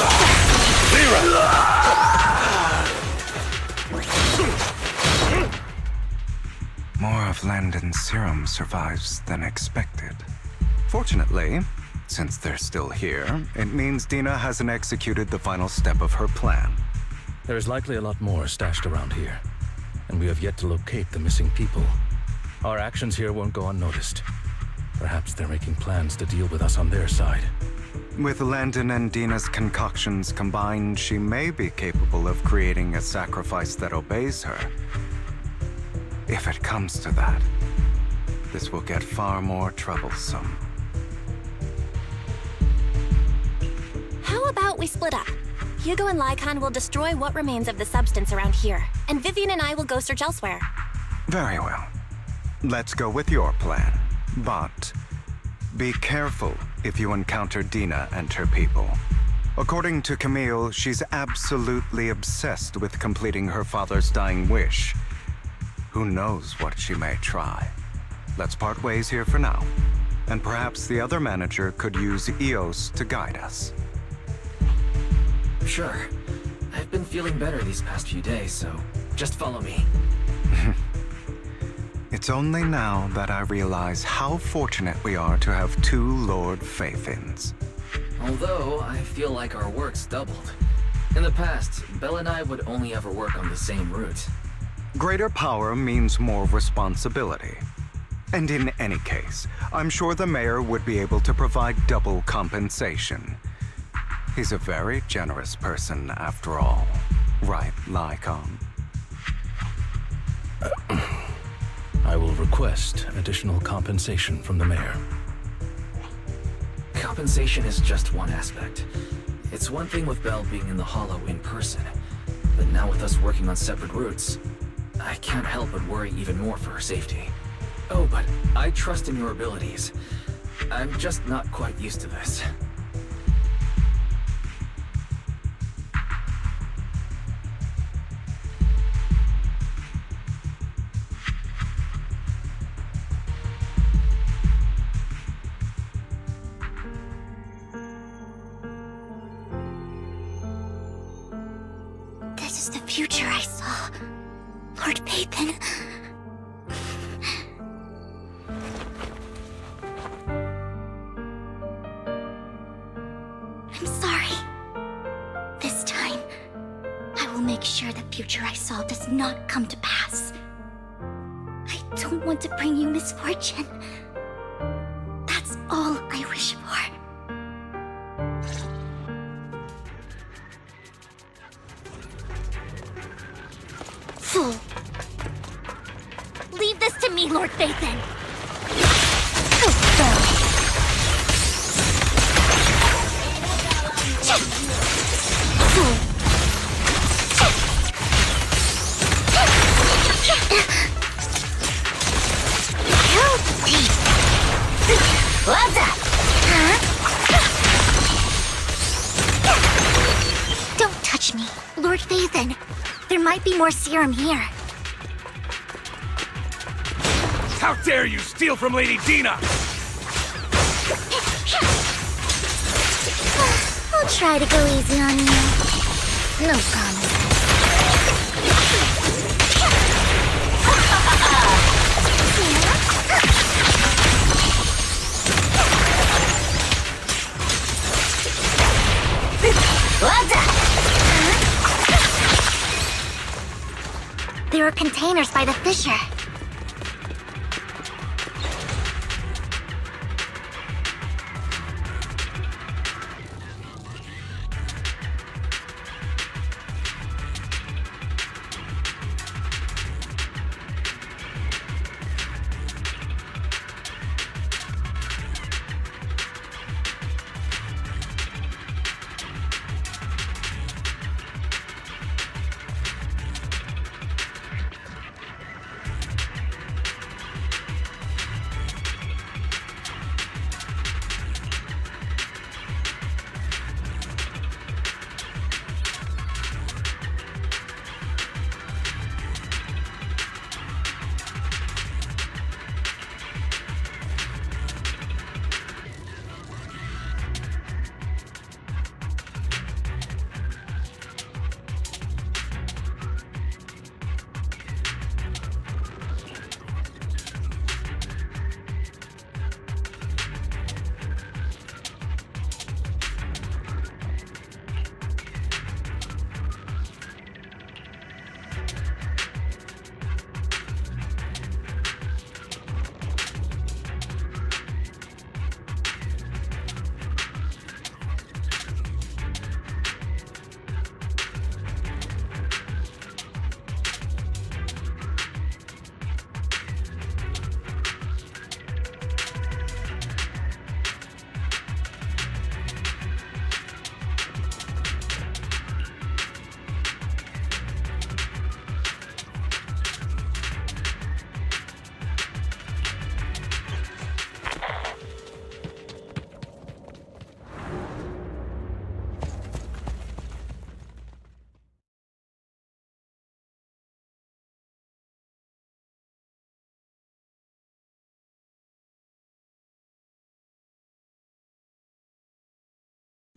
More of Landon's serum survives than expected. Fortunately, since they're still here, it means Dina hasn't executed the final step of her plan. There is likely a lot more stashed around here, and we have yet to locate the missing people. Our actions here won't go unnoticed. Perhaps they're making plans to deal with us on their side. With Landon and Dina's concoctions combined, she may be capable of creating a sacrifice that obeys her. If it comes to that, this will get far more troublesome. How about we split up? Hugo and Lycon will destroy what remains of the substance around here, and Vivian and I will go search elsewhere. Very well. Let's go with your plan. But be careful if you encounter Dina and her people. According to Camille, she's absolutely obsessed with completing her father's dying wish. Who knows what she may try? Let's part ways here for now. And perhaps the other manager could use EOS to guide us. Sure. I've been feeling better these past few days, so just follow me. It's only now that I realize how fortunate we are to have two Lord Fayfins. Although, I feel like our work's doubled. In the past, Belle and I would only ever work on the same route. Greater power means more responsibility. And in any case, I'm sure the mayor would be able to provide double compensation. He's a very generous person, after all. Right, Lycon? I will request additional compensation from the mayor. Compensation is just one aspect. It's one thing with Belle being in the Hollow in person, but now with us working on separate routes, I can't help but worry even more for her safety. Oh, but I trust in your abilities. I'm just not quite used to this. This is the future I saw. Lord Payton. I'm sorry. This time, I will make sure the future I saw does not come to pass. I don't want to bring you misfortune. That's Fool. Leave this to me, Lord Phaethon. Well done! Don't touch me, Lord Phaethon. There might be more serum here. How dare you steal from Lady Dina! I'll try to go easy on you. No promises. Well done! There are containers by the fissure.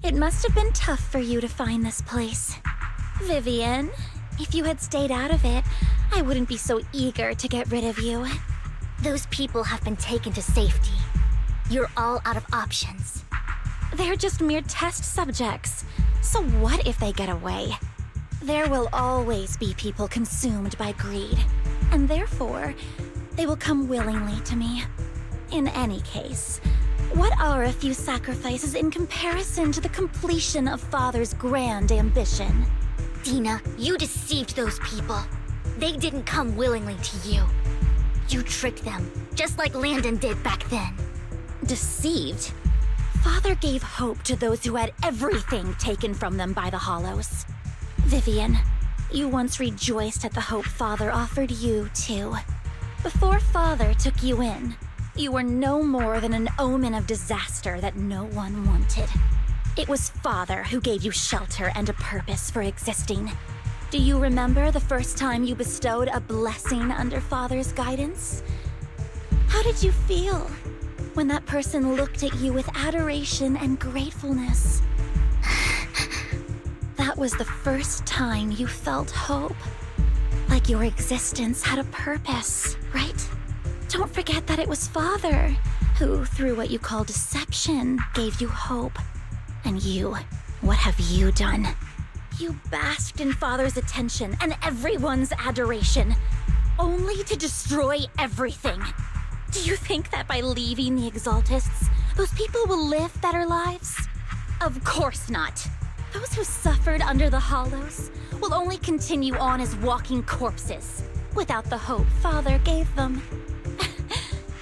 It must have been tough for you to find this place. Vivian, if you had stayed out of it, I wouldn't be so eager to get rid of you. Those people have been taken to safety. You're all out of options. They're just mere test subjects. So what if they get away? There will always be people consumed by greed, and therefore, they will come willingly to me. In any case, what are a few sacrifices in comparison to the completion of Father's grand ambition? Dina, you deceived those people. They didn't come willingly to you. You tricked them, just like Landon did back then. Deceived? Father gave hope to those who had everything taken from them by the Hollows. Vivian, you once rejoiced at the hope Father offered you, too. Before Father took you in, you were no more than an omen of disaster that no one wanted. It was Father who gave you shelter and a purpose for existing. Do you remember the first time you bestowed a blessing under Father's guidance? How did you feel when that person looked at you with adoration and gratefulness? That was the first time you felt hope. Like your existence had a purpose, right? Don't forget that it was Father who, through what you call deception, gave you hope. And you, what have you done? You basked in Father's attention and everyone's adoration, only to destroy everything. Do you think that by leaving the Exaltists, those people will live better lives? Of course not. Those who suffered under the Hollows will only continue on as walking corpses, without the hope Father gave them.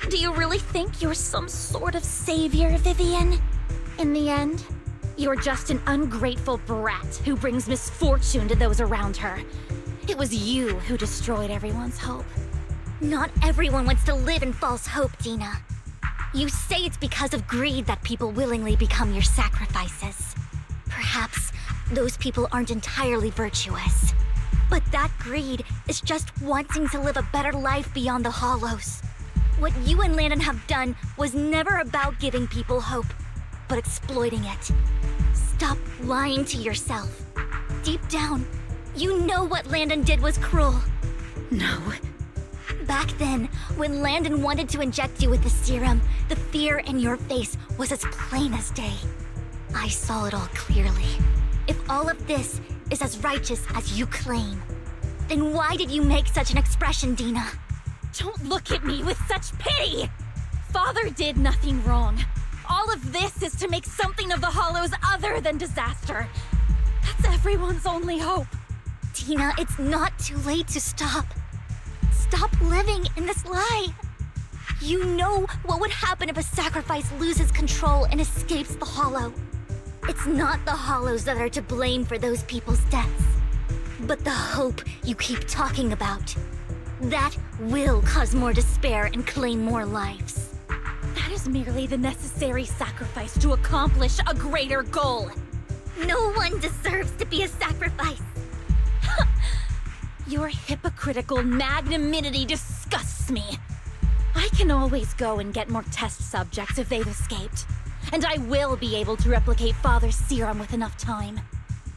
Do you really think you're some sort of savior, Vivian? In the end, you're just an ungrateful brat who brings misfortune to those around her. It was you who destroyed everyone's hope. Not everyone wants to live in false hope, Dina. You say it's because of greed that people willingly become your sacrifices. Perhaps those people aren't entirely virtuous. But that greed is just wanting to live a better life beyond the Hollows. What you and Landon have done was never about giving people hope, but exploiting it. Stop lying to yourself. Deep down, you know what Landon did was cruel. No. Back then, when Landon wanted to inject you with the serum, the fear in your face was as plain as day. I saw it all clearly. If all of this is as righteous as you claim, then why did you make such an expression, Dina? Don't look at me with such pity! Father did nothing wrong. All of this is to make something of the Hollows other than disaster. That's everyone's only hope. Dina, it's not too late to stop. Stop living in this lie. You know what would happen if a sacrifice loses control and escapes the Hollow. It's not the Hollows that are to blame for those people's deaths, but the hope you keep talking about. That will cause more despair and claim more lives. That is merely the necessary sacrifice to accomplish a greater goal. No one deserves to be a sacrifice. Your hypocritical magnanimity disgusts me. I can always go and get more test subjects if they've escaped. And I will be able to replicate Father's serum with enough time.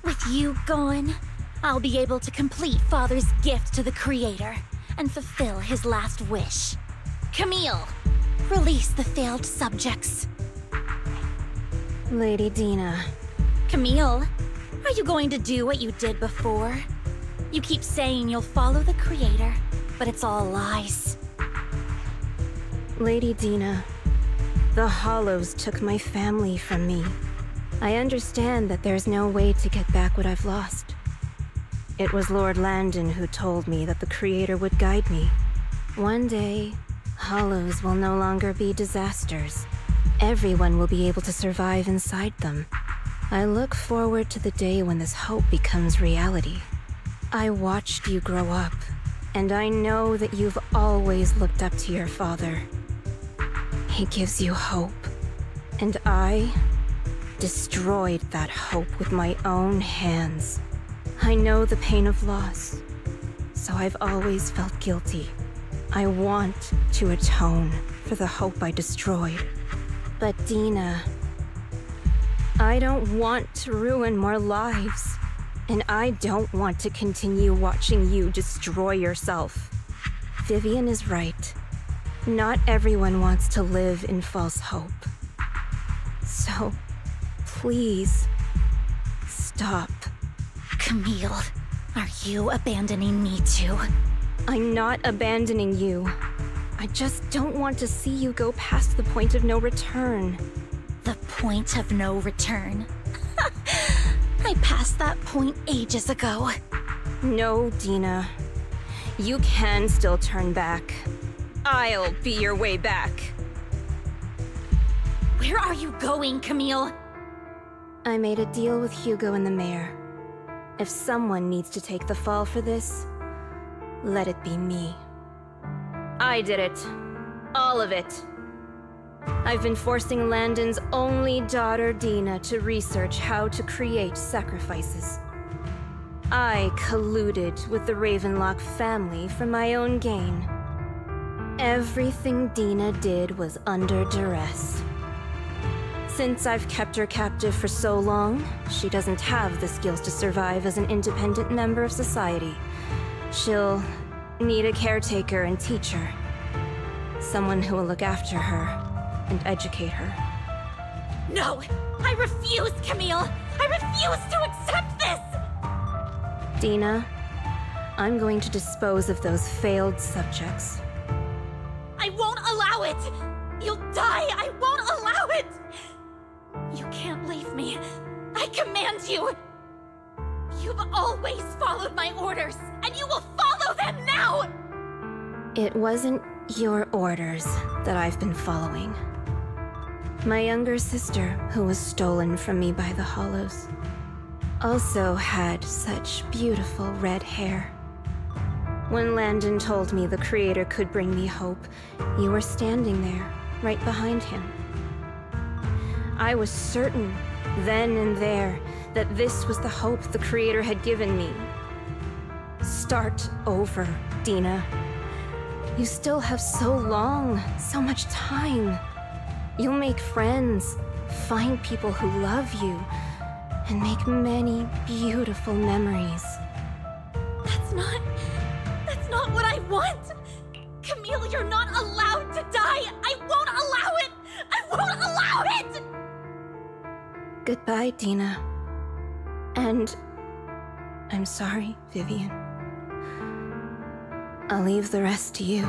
With you gone, I'll be able to complete Father's gift to the Creator and fulfill his last wish. Camille, release the failed subjects. Lady Dina. Camille, are you going to do what you did before? You keep saying you'll follow the Creator, but it's all lies. Lady Dina, the Hollows took my family from me. I understand that there's no way to get back what I've lost. It was Lord Landon who told me that the Creator would guide me. One day, Hollows will no longer be disasters. Everyone will be able to survive inside them. I look forward to the day when this hope becomes reality. I watched you grow up, and I know that you've always looked up to your father. He gives you hope, and I destroyed that hope with my own hands. I know the pain of loss, so I've always felt guilty. I want to atone for the hope I destroyed. But Dina, I don't want to ruin more lives, and I don't want to continue watching you destroy yourself. Vivian is right. Not everyone wants to live in false hope. So, please, stop. Camille, are you abandoning me too? I'm not abandoning you. I just don't want to see you go past the point of no return. The point of no return? I passed that point ages ago. No, Dina. You can still turn back. I'll be your way back. Where are you going, Camille? I made a deal with Hugo and the mayor. If someone needs to take the fall for this, let it be me. I did it. All of it. I've been forcing Landon's only daughter, Dina, to research how to create sacrifices. I colluded with the Ravenlock family for my own gain. Everything Dina did was under duress. Since I've kept her captive for so long, she doesn't have the skills to survive as an independent member of society. She'll need a caretaker and teacher. Someone who will look after her and educate her. No! I refuse, Camille! I refuse to accept this! Dina, I'm going to dispose of those failed subjects. I won't allow it! You'll die! I won't allow it! You can't leave me. I command you! You've always followed my orders, and you will follow them now! It wasn't your orders that I've been following. My younger sister, who was stolen from me by the Hollows, also had such beautiful red hair. When Landon told me the Creator could bring me hope, you were standing there, right behind him. I was certain, then and there, that this was the hope the Creator had given me. Start over, Dina. You still have so long, so much time. You'll make friends, find people who love you, and make many beautiful memories. That's not what I want! Camille, you're not allowed to die! I won't allow it! I won't allow it! Goodbye, Dina. And I'm sorry, Vivian. I'll leave the rest to you.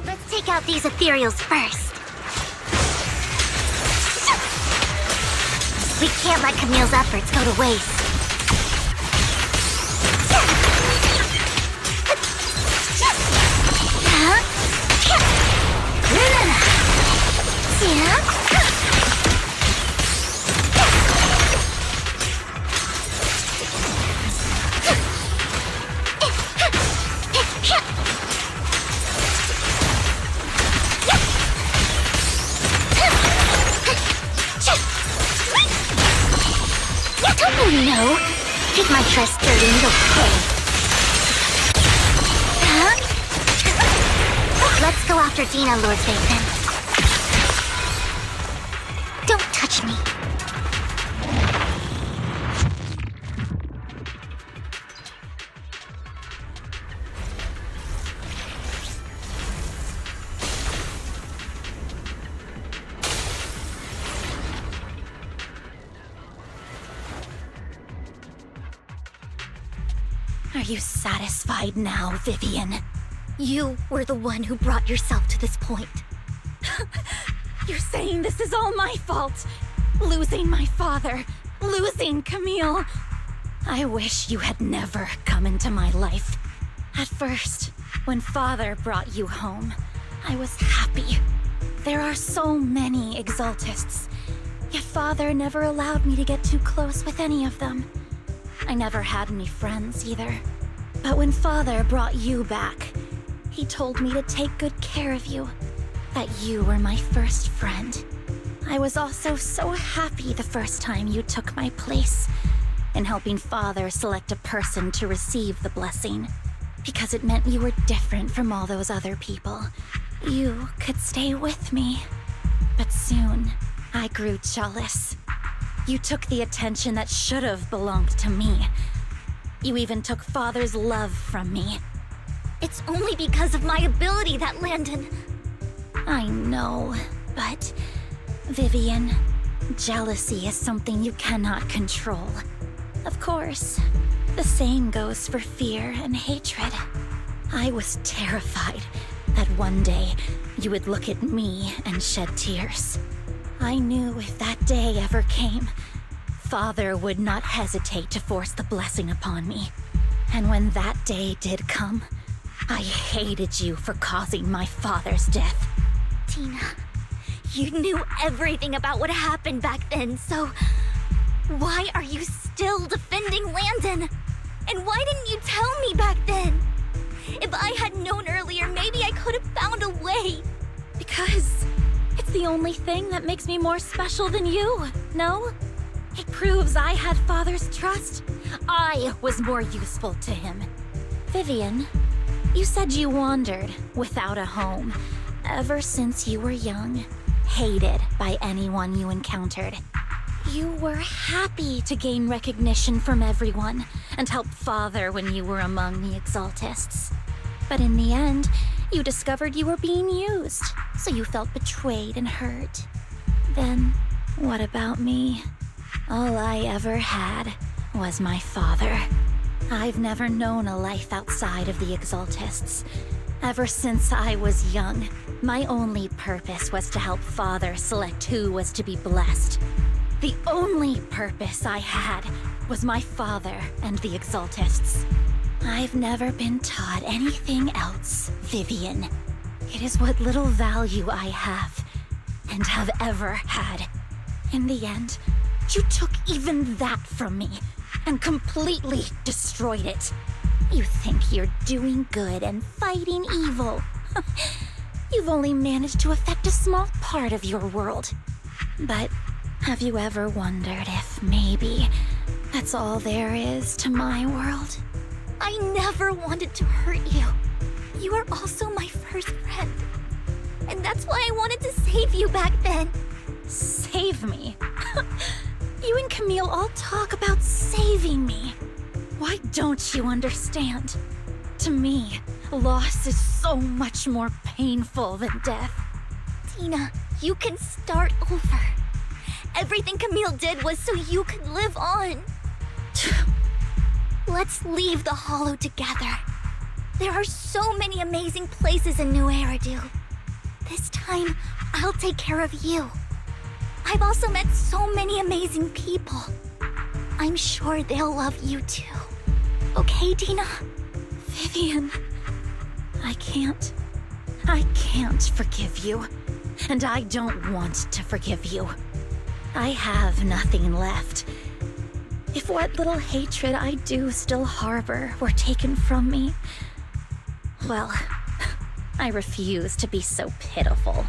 Let's take out these ethereals first. We can't let Camille's efforts go to waste. No, keep my trust dirty and okay. Huh? Let's go after Dina, Lord Vapen. Don't touch me. Are you satisfied now, Vivian? You were the one who brought yourself to this point. You're saying this is all my fault. Losing my father, losing Camille. I wish you had never come into my life. At first, when Father brought you home, I was happy. There are so many Exaltists, yet Father never allowed me to get too close with any of them. I never had any friends either. But when Father brought you back, he told me to take good care of you, that you were my first friend. I was also so happy the first time you took my place in helping Father select a person to receive the blessing, because it meant you were different from all those other people. You could stay with me. But soon, I grew jealous. You took the attention that should have belonged to me. You even took Father's love from me. It's only because of my ability that Landon... I know, but... Vivian, jealousy is something you cannot control. Of course, the same goes for fear and hatred. I was terrified that one day you would look at me and shed tears. I knew if that day ever came, Father would not hesitate to force the blessing upon me. And when that day did come, I hated you for causing my father's death. Tina, you knew everything about what happened back then, so... why are you still defending Landon? And why didn't you tell me back then? If I had known earlier, maybe I could have found a way. Because... it's the only thing that makes me more special than you, no? It proves I had Father's trust. I was more useful to him. Vivian, you said you wandered without a home ever since you were young, hated by anyone you encountered. You were happy to gain recognition from everyone and help Father when you were among the Exaltists. But in the end, you discovered you were being used, so you felt betrayed and hurt. Then, what about me? All I ever had was my father. I've never known a life outside of the Exaltists. Ever since I was young, my only purpose was to help Father select who was to be blessed. The only purpose I had was my father and the Exaltists. I've never been taught anything else, Vivian. It is what little value I have, and have ever had. In the end, you took even that from me, and completely destroyed it. You think you're doing good and fighting evil. You've only managed to affect a small part of your world. But have you ever wondered if maybe that's all there is to my world? I never wanted to hurt you. You are also my first friend. And that's why I wanted to save you back then. Save me? You and Camille all talk about saving me. Why don't you understand? To me, loss is so much more painful than death. Tina, you can start over. Everything Camille did was so you could live on. Let's leave the Hollow together. There are so many amazing places in New Eridu. This time, I'll take care of you. I've also met so many amazing people. I'm sure they'll love you too. Okay, Tina? Vivian, I can't forgive you. And I don't want to forgive you. I have nothing left. If what little hatred I do still harbor were taken from me, well, I refuse to be so pitiful.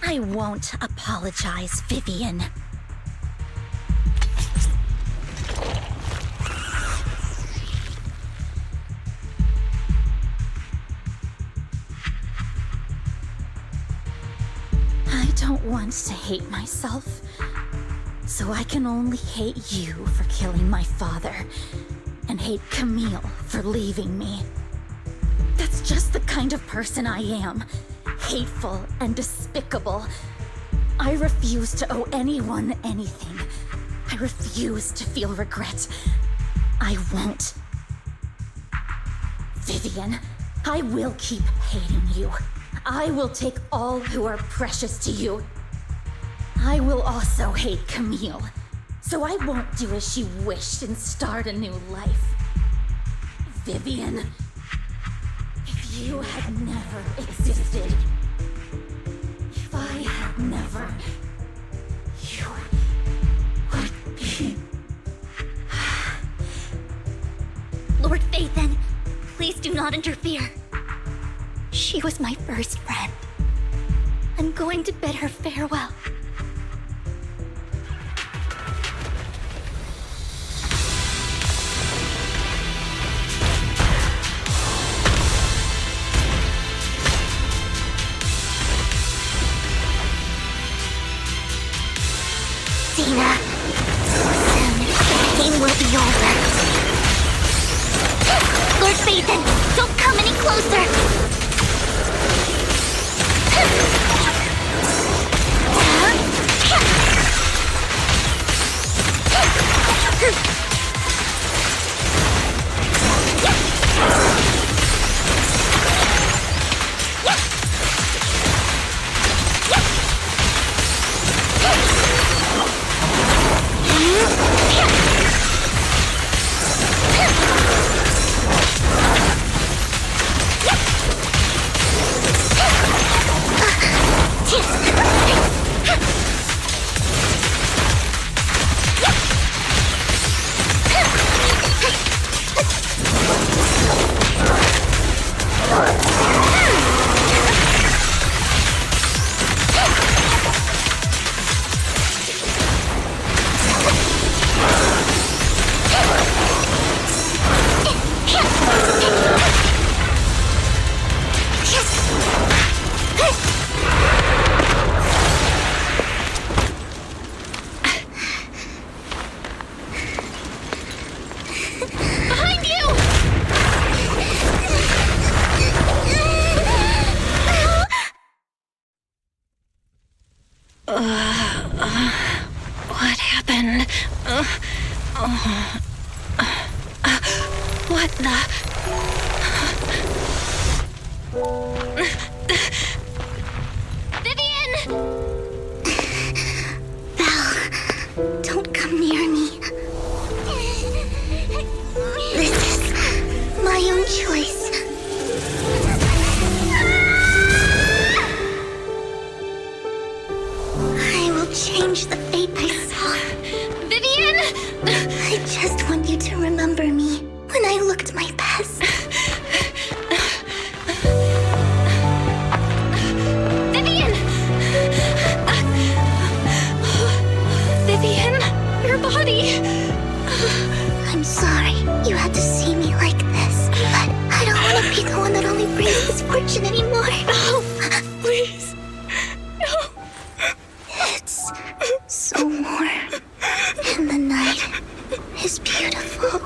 I won't apologize, Vivian. I don't want to hate myself, so I can only hate you for killing my father, and hate Camille for leaving me. That's just the kind of person I am. Hateful and despicable. I refuse to owe anyone anything. I refuse to feel regret. I won't. Vivian, I will keep hating you. I will take all who are precious to you. I will also hate Camille, so I won't do as she wished and start a new life. Vivian, if you had never existed, if I had never, you would be... Lord Phaethon, please do not interfere. She was my first friend. I'm going to bid her farewell. Tina, soon the game will be over. Lord Phaethon, don't come any closer! What happened? What the? Vivian! Belle, don't come near me. This is my own choice. I will change the fate I saw. Vivian! I just want you to remember me when I looked my best. Vivian! Vivian, your body. I'm sorry you had to see me like this, but I don't want to be the one that only brings misfortune anymore. No, please. No. It's so warm, and the night is beautiful.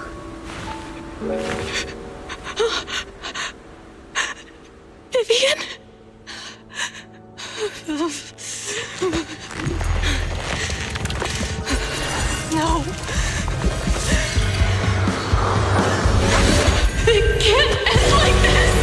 Vivian? No. It can't end like this!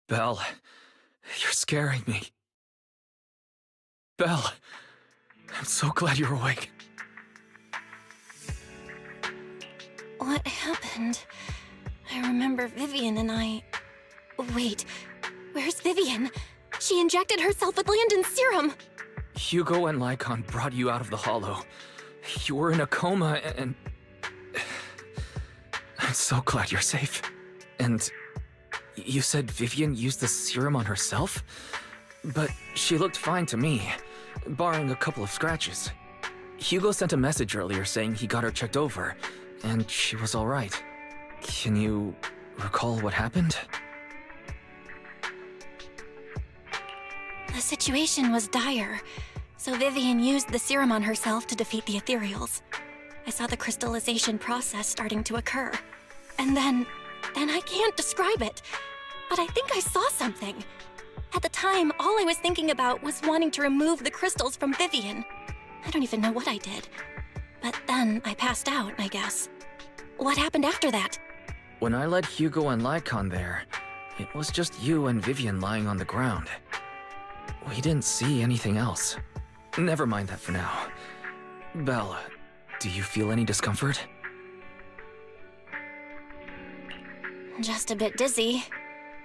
Belle, you're scaring me. Belle, I'm so glad you're awake. What happened? I remember Vivian and I... Wait, where's Vivian? She injected herself with Landon's serum. Hugo and Lycon brought you out of the hollow. You were in a coma and... I'm so glad you're safe. And you said Vivian used the serum on herself? But she looked fine to me, barring a couple of scratches. Hugo sent a message earlier saying he got her checked over, and she was all right. Can you recall what happened? The situation was dire, so Vivian used the serum on herself to defeat the ethereals. I saw the crystallization process starting to occur. And then I can't describe it, but I think I saw something. At the time, all I was thinking about was wanting to remove the crystals from Vivian. I don't even know what I did. But then I passed out, I guess. What happened after that? When I led Hugo and Lycon there, it was just you and Vivian lying on the ground. We didn't see anything else. Never mind that for now. Belle, do you feel any discomfort? Just a bit dizzy.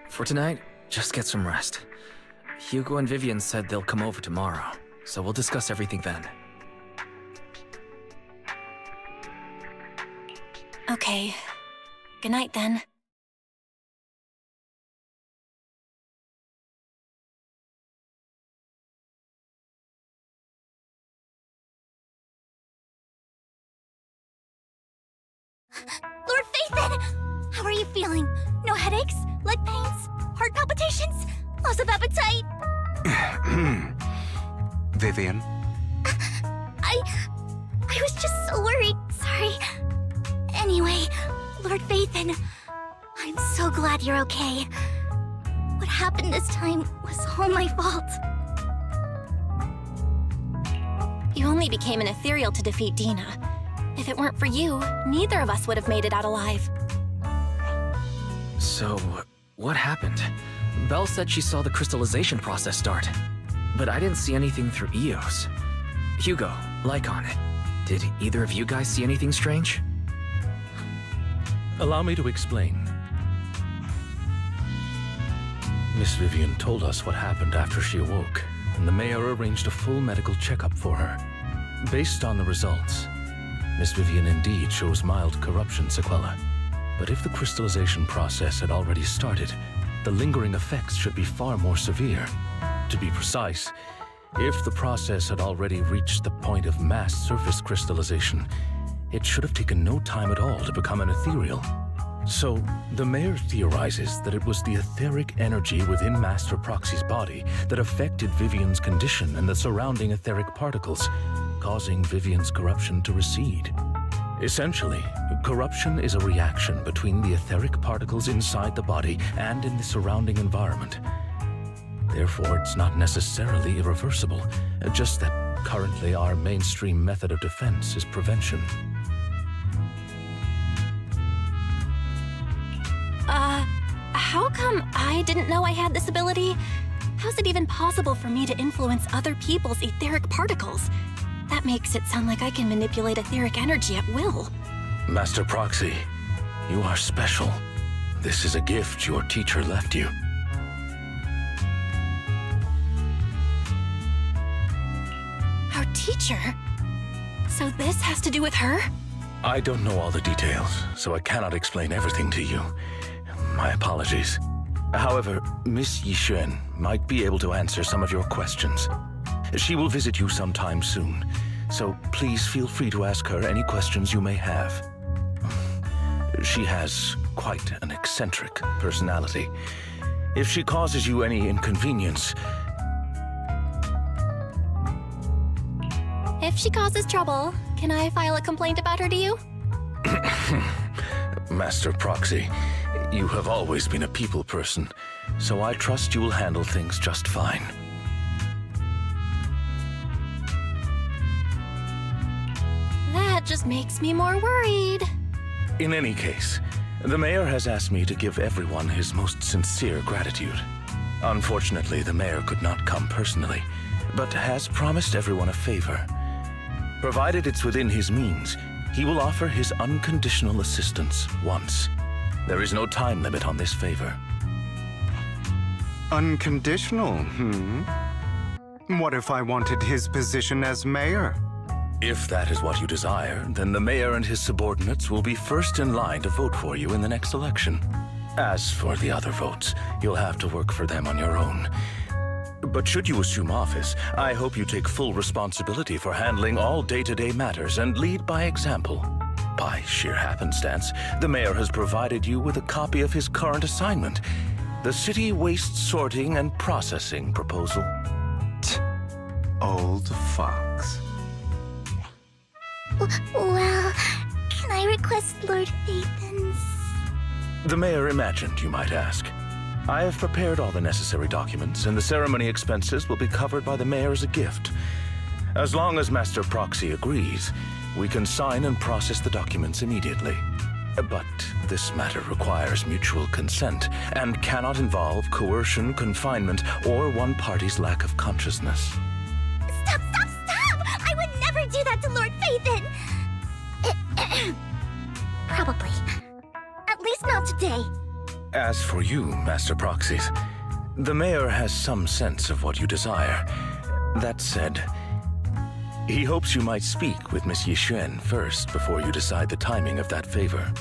For tonight, just get some rest. Hugo and Vivian said they'll come over tomorrow, so we'll discuss everything then. Okay. Good night, then. Lord Phaethon! How are you feeling? No headaches? Leg pains? Heart palpitations? Loss of appetite? Vivian? I was just so worried. Sorry. Anyway, Lord Phaethon, I'm so glad you're okay. What happened this time was all my fault. You only became an ethereal to defeat Dina. If it weren't for you, neither of us would have made it out alive. So, what happened? Belle said she saw the crystallization process start, but I didn't see anything through Eos. Hugo, Lycon, did either of you guys see anything strange? Allow me to explain. Miss Vivian told us what happened after she awoke, and the mayor arranged a full medical checkup for her. Based on the results, Miss Vivian indeed shows mild corruption sequela. But if the crystallization process had already started, the lingering effects should be far more severe. To be precise, if the process had already reached the point of mass surface crystallization, it should have taken no time at all to become an ethereal. So, the mayor theorizes that it was the etheric energy within Master Proxy's body that affected Vivian's condition and the surrounding etheric particles, causing Vivian's corruption to recede. Essentially, corruption is a reaction between the etheric particles inside the body and in the surrounding environment. Therefore, it's not necessarily irreversible, just that currently our mainstream method of defense is prevention. How come I didn't know I had this ability? How's it even possible for me to influence other people's etheric particles? That makes it sound like I can manipulate etheric energy at will. Master Proxy, you are special. This is a gift your teacher left you. Our teacher? So this has to do with her? I don't know all the details, so I cannot explain everything to you. My apologies. However, Miss Yixuan might be able to answer some of your questions. She will visit you sometime soon, so please feel free to ask her any questions you may have. She has quite an eccentric personality. If she causes you any inconvenience... If she causes trouble, can I file a complaint about her to you? Master Proxy, you have always been a people person, so I trust you will handle things just fine. That just makes me more worried. In any case, the mayor has asked me to give everyone his most sincere gratitude. Unfortunately, the mayor could not come personally, but has promised everyone a favor. Provided it's within his means, he will offer his unconditional assistance once. There is no time limit on this favor. Unconditional, What if I wanted his position as mayor? If that is what you desire, then the mayor and his subordinates will be first in line to vote for you in the next election. As for the other votes, you'll have to work for them on your own. But should you assume office, I hope you take full responsibility for handling all day-to-day matters and lead by example. By sheer happenstance, the mayor has provided you with a copy of his current assignment, the City Waste Sorting and Processing proposal. Old fox. Well, can I request Lord Phaethan's? The mayor imagined you might ask. I have prepared all the necessary documents, and the ceremony expenses will be covered by the mayor as a gift. As long as Master Proxy agrees, we can sign and process the documents immediately. But this matter requires mutual consent and cannot involve coercion, confinement, or one party's lack of consciousness. Stop! I would never do that to Lord Phaethan! Probably. At least not today. As for you, Master Proxies, the mayor has some sense of what you desire. That said, he hopes you might speak with Miss Yixuan first before you decide the timing of that favor.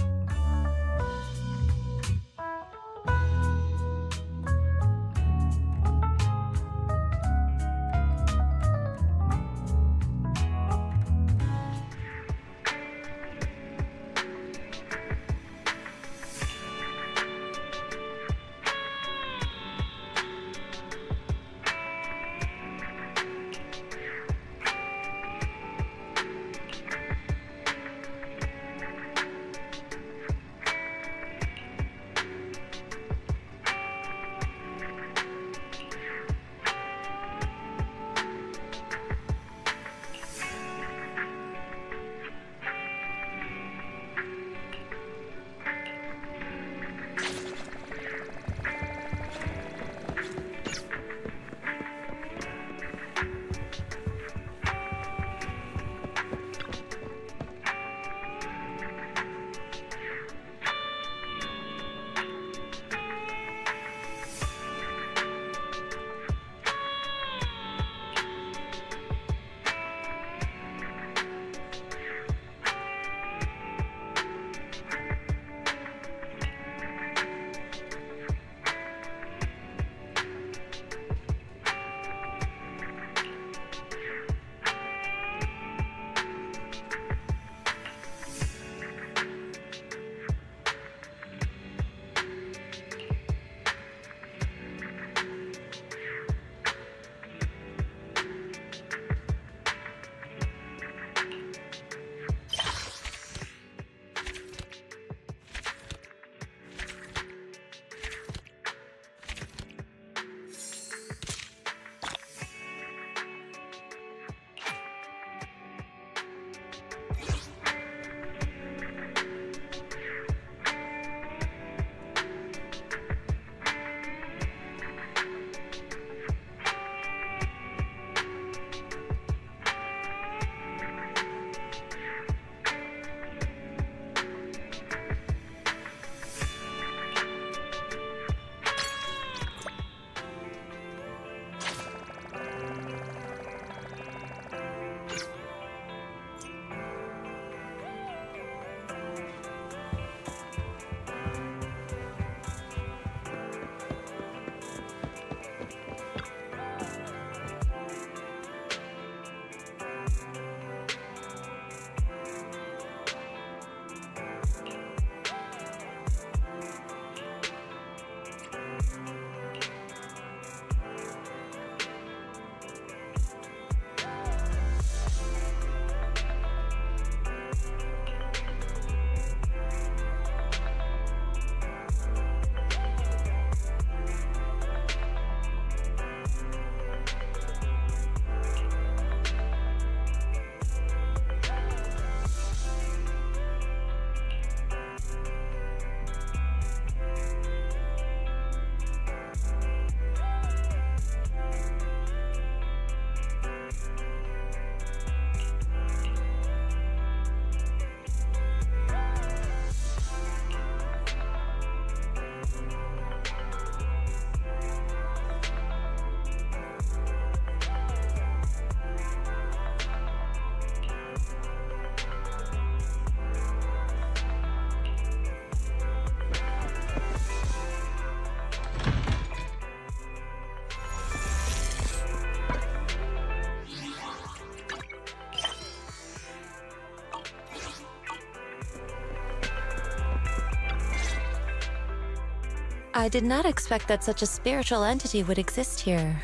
I did not expect that such a spiritual entity would exist here.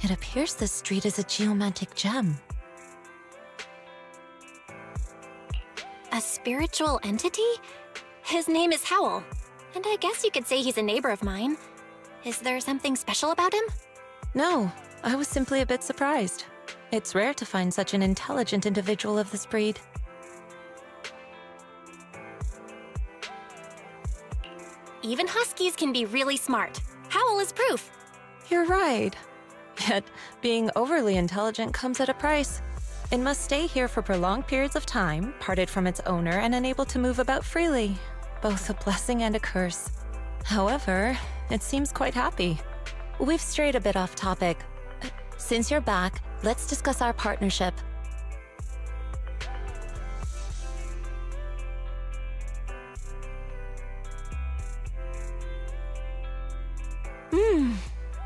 It appears this street is a geomantic gem. A spiritual entity? His name is Howl, and I guess you could say he's a neighbor of mine. Is there something special about him? No, I was simply a bit surprised. It's rare to find such an intelligent individual of this breed. Even huskies can be really smart. Howl is proof. You're right. Yet, being overly intelligent comes at a price. It must stay here for prolonged periods of time, parted from its owner and unable to move about freely. Both a blessing and a curse. However, it seems quite happy. We've strayed a bit off topic. Since you're back, let's discuss our partnership.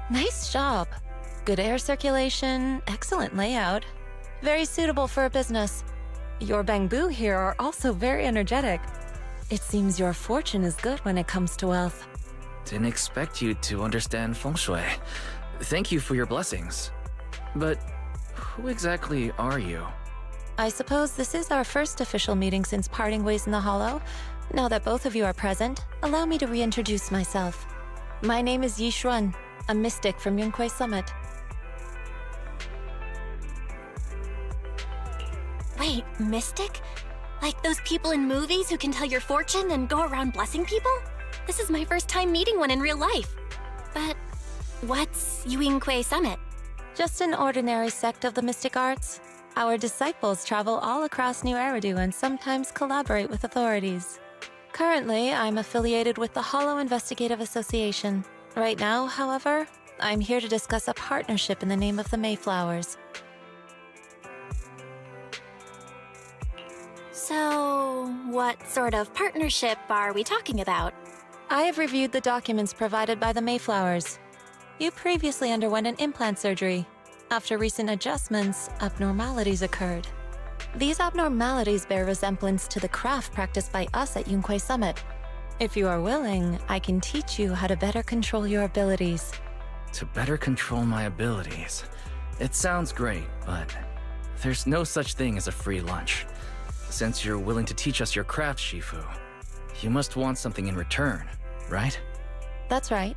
Nice job. Good air circulation, excellent layout. Very suitable for a business. Your bamboo here are also very energetic. It seems your fortune is good when it comes to wealth. Didn't expect you to understand feng shui. Thank you for your blessings. But who exactly are you? I suppose this is our first official meeting since parting ways in the Hollow. Now that both of you are present, allow me to reintroduce myself. My name is Yi Xuan, a mystic from Yunquei Summit. Wait, mystic? Like those people in movies who can tell your fortune and go around blessing people? This is my first time meeting one in real life. But what's Yunquei Summit? Just an ordinary sect of the mystic arts. Our disciples travel all across New Eridu and sometimes collaborate with authorities. Currently, I'm affiliated with the Hollow Investigative Association. Right now, however, I'm here to discuss a partnership in the name of the Mayflowers. So, what sort of partnership are we talking about? I have reviewed the documents provided by the Mayflowers. You previously underwent an implant surgery. After recent adjustments, abnormalities occurred. These abnormalities bear resemblance to the craft practiced by us at Yunquei Summit. If you are willing, I can teach you how to better control your abilities. To better control my abilities. It sounds great, but there's no such thing as a free lunch. Since you're willing to teach us your craft, Shifu, you must want something in return, right? That's right.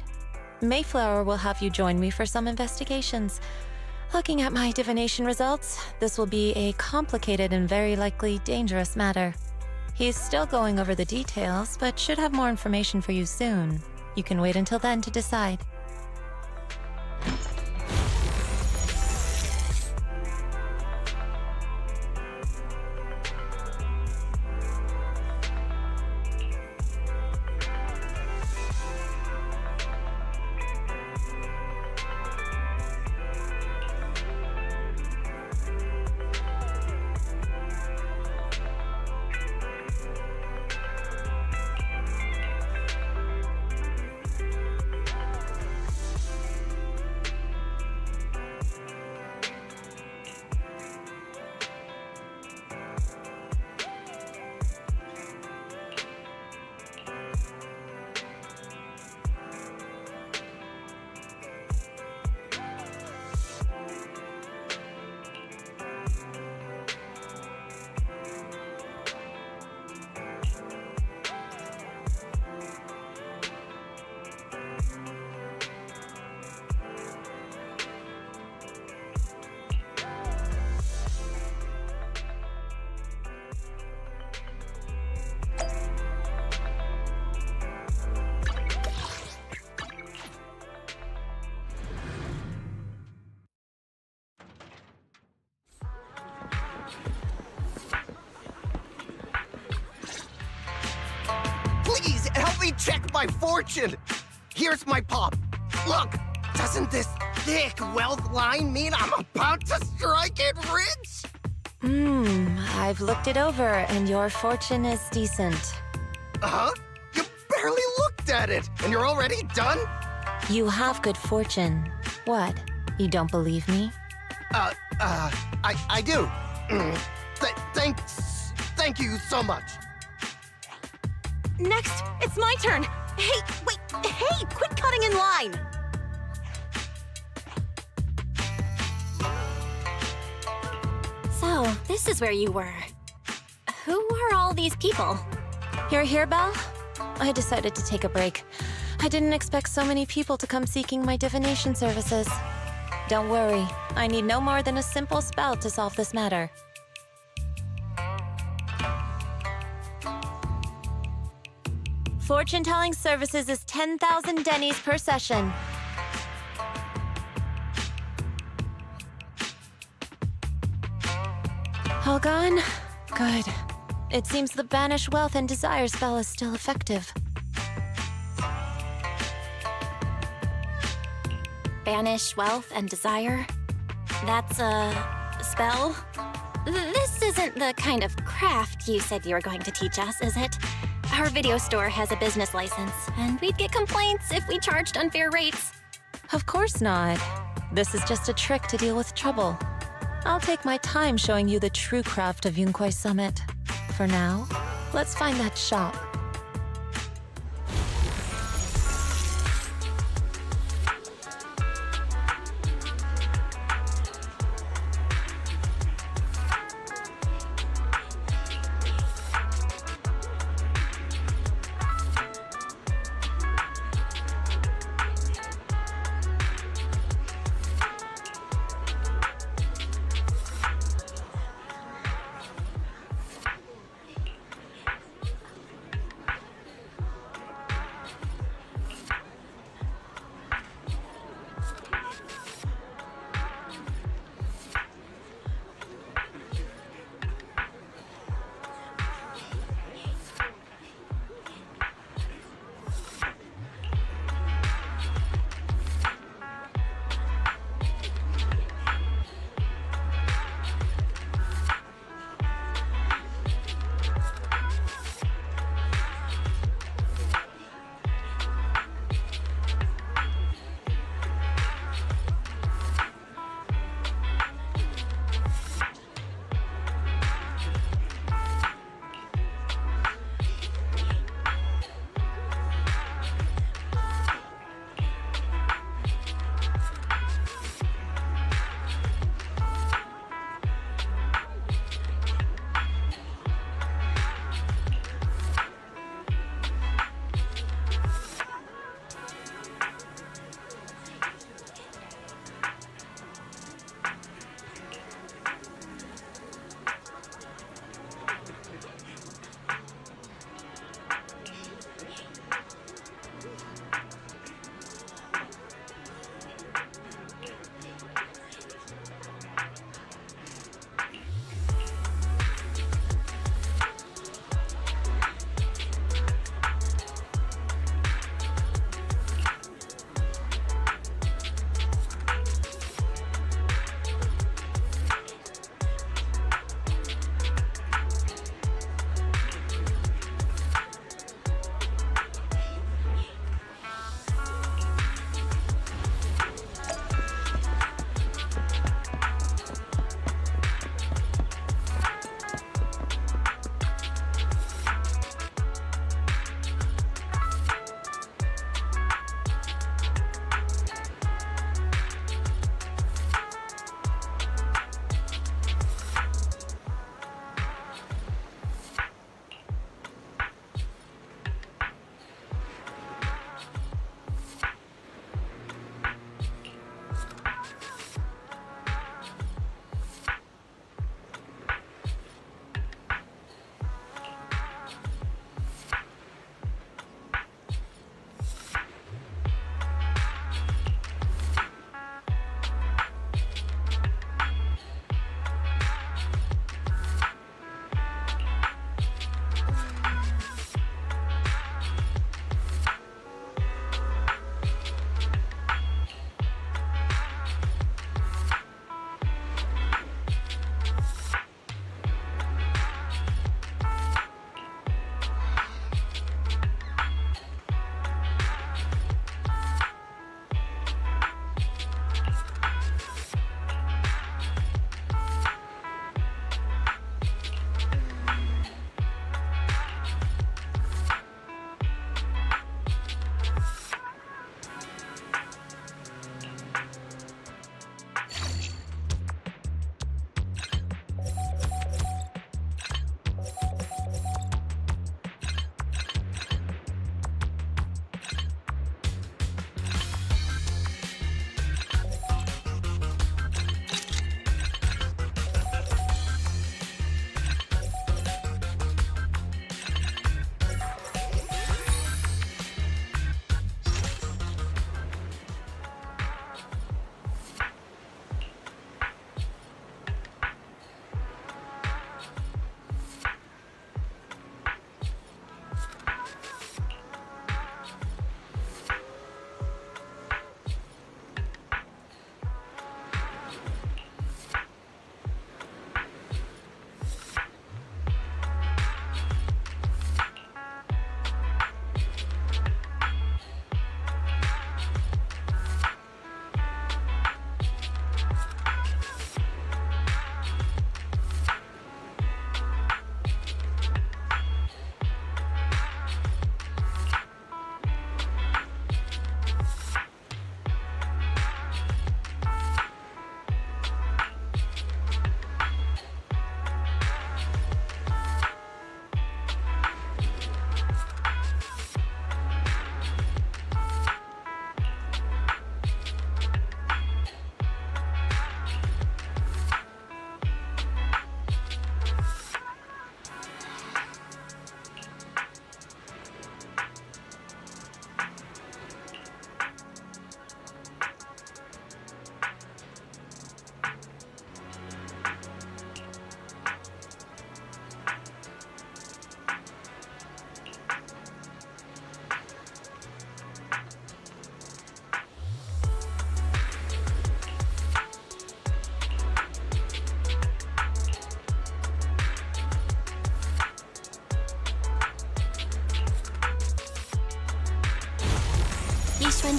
Mayflower will have you join me for some investigations. Looking at my divination results, this will be a complicated and very likely dangerous matter. He's still going over the details, but should have more information for you soon. You can wait until then to decide. Please, help me check my fortune! Here's my pop. Look, doesn't this thick wealth line mean I'm about to strike it rich? I've looked it over, and your fortune is decent. Huh? You barely looked at it, and you're already done? You have good fortune. What? You don't believe me? I do. Thank you so much. Next, it's my turn. Hey, wait! Hey! Quit cutting in line! So, this is where you were. Who are all these people? You're here, Belle? I decided to take a break. I didn't expect so many people to come seeking my divination services. Don't worry, I need no more than a simple spell to solve this matter. Fortune-telling services is 10,000 dennies per session. All gone? Good. It seems the Banish Wealth and Desire spell is still effective. Banish wealth and desire? That's a spell? This isn't the kind of craft you said you were going to teach us, is it? Our video store has a business license, and we'd get complaints if we charged unfair rates. Of course not. This is just a trick to deal with trouble. I'll take my time showing you the true craft of Yunquai Summit. For now, let's find that shop.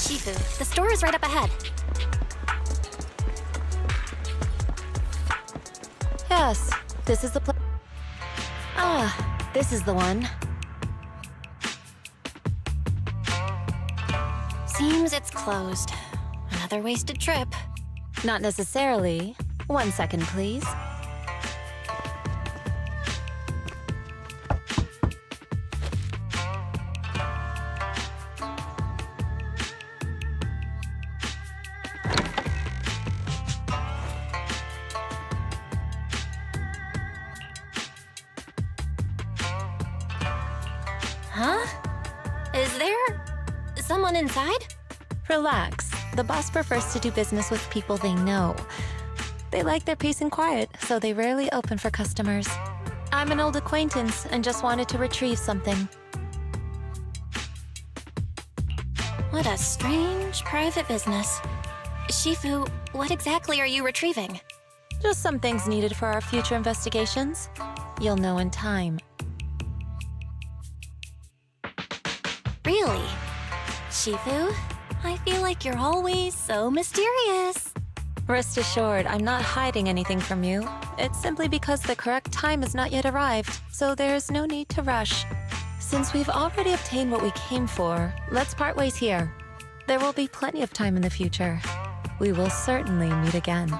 Shifu. The store is right up ahead. Yes, this is the this is the one. Seems it's closed. Another wasted trip. Not necessarily. 1 second, please. Huh? Is there someone inside? Relax. The boss prefers to do business with people they know. They like their peace and quiet, so they rarely open for customers. I'm an old acquaintance and just wanted to retrieve something. What a strange private business. Shifu, what exactly are you retrieving? Just some things needed for our future investigations. You'll know in time. Really? Shifu, I feel like you're always so mysterious. Rest assured, I'm not hiding anything from you. It's simply because the correct time has not yet arrived, so there's no need to rush. Since we've already obtained what we came for, let's part ways here. There will be plenty of time in the future. We will certainly meet again.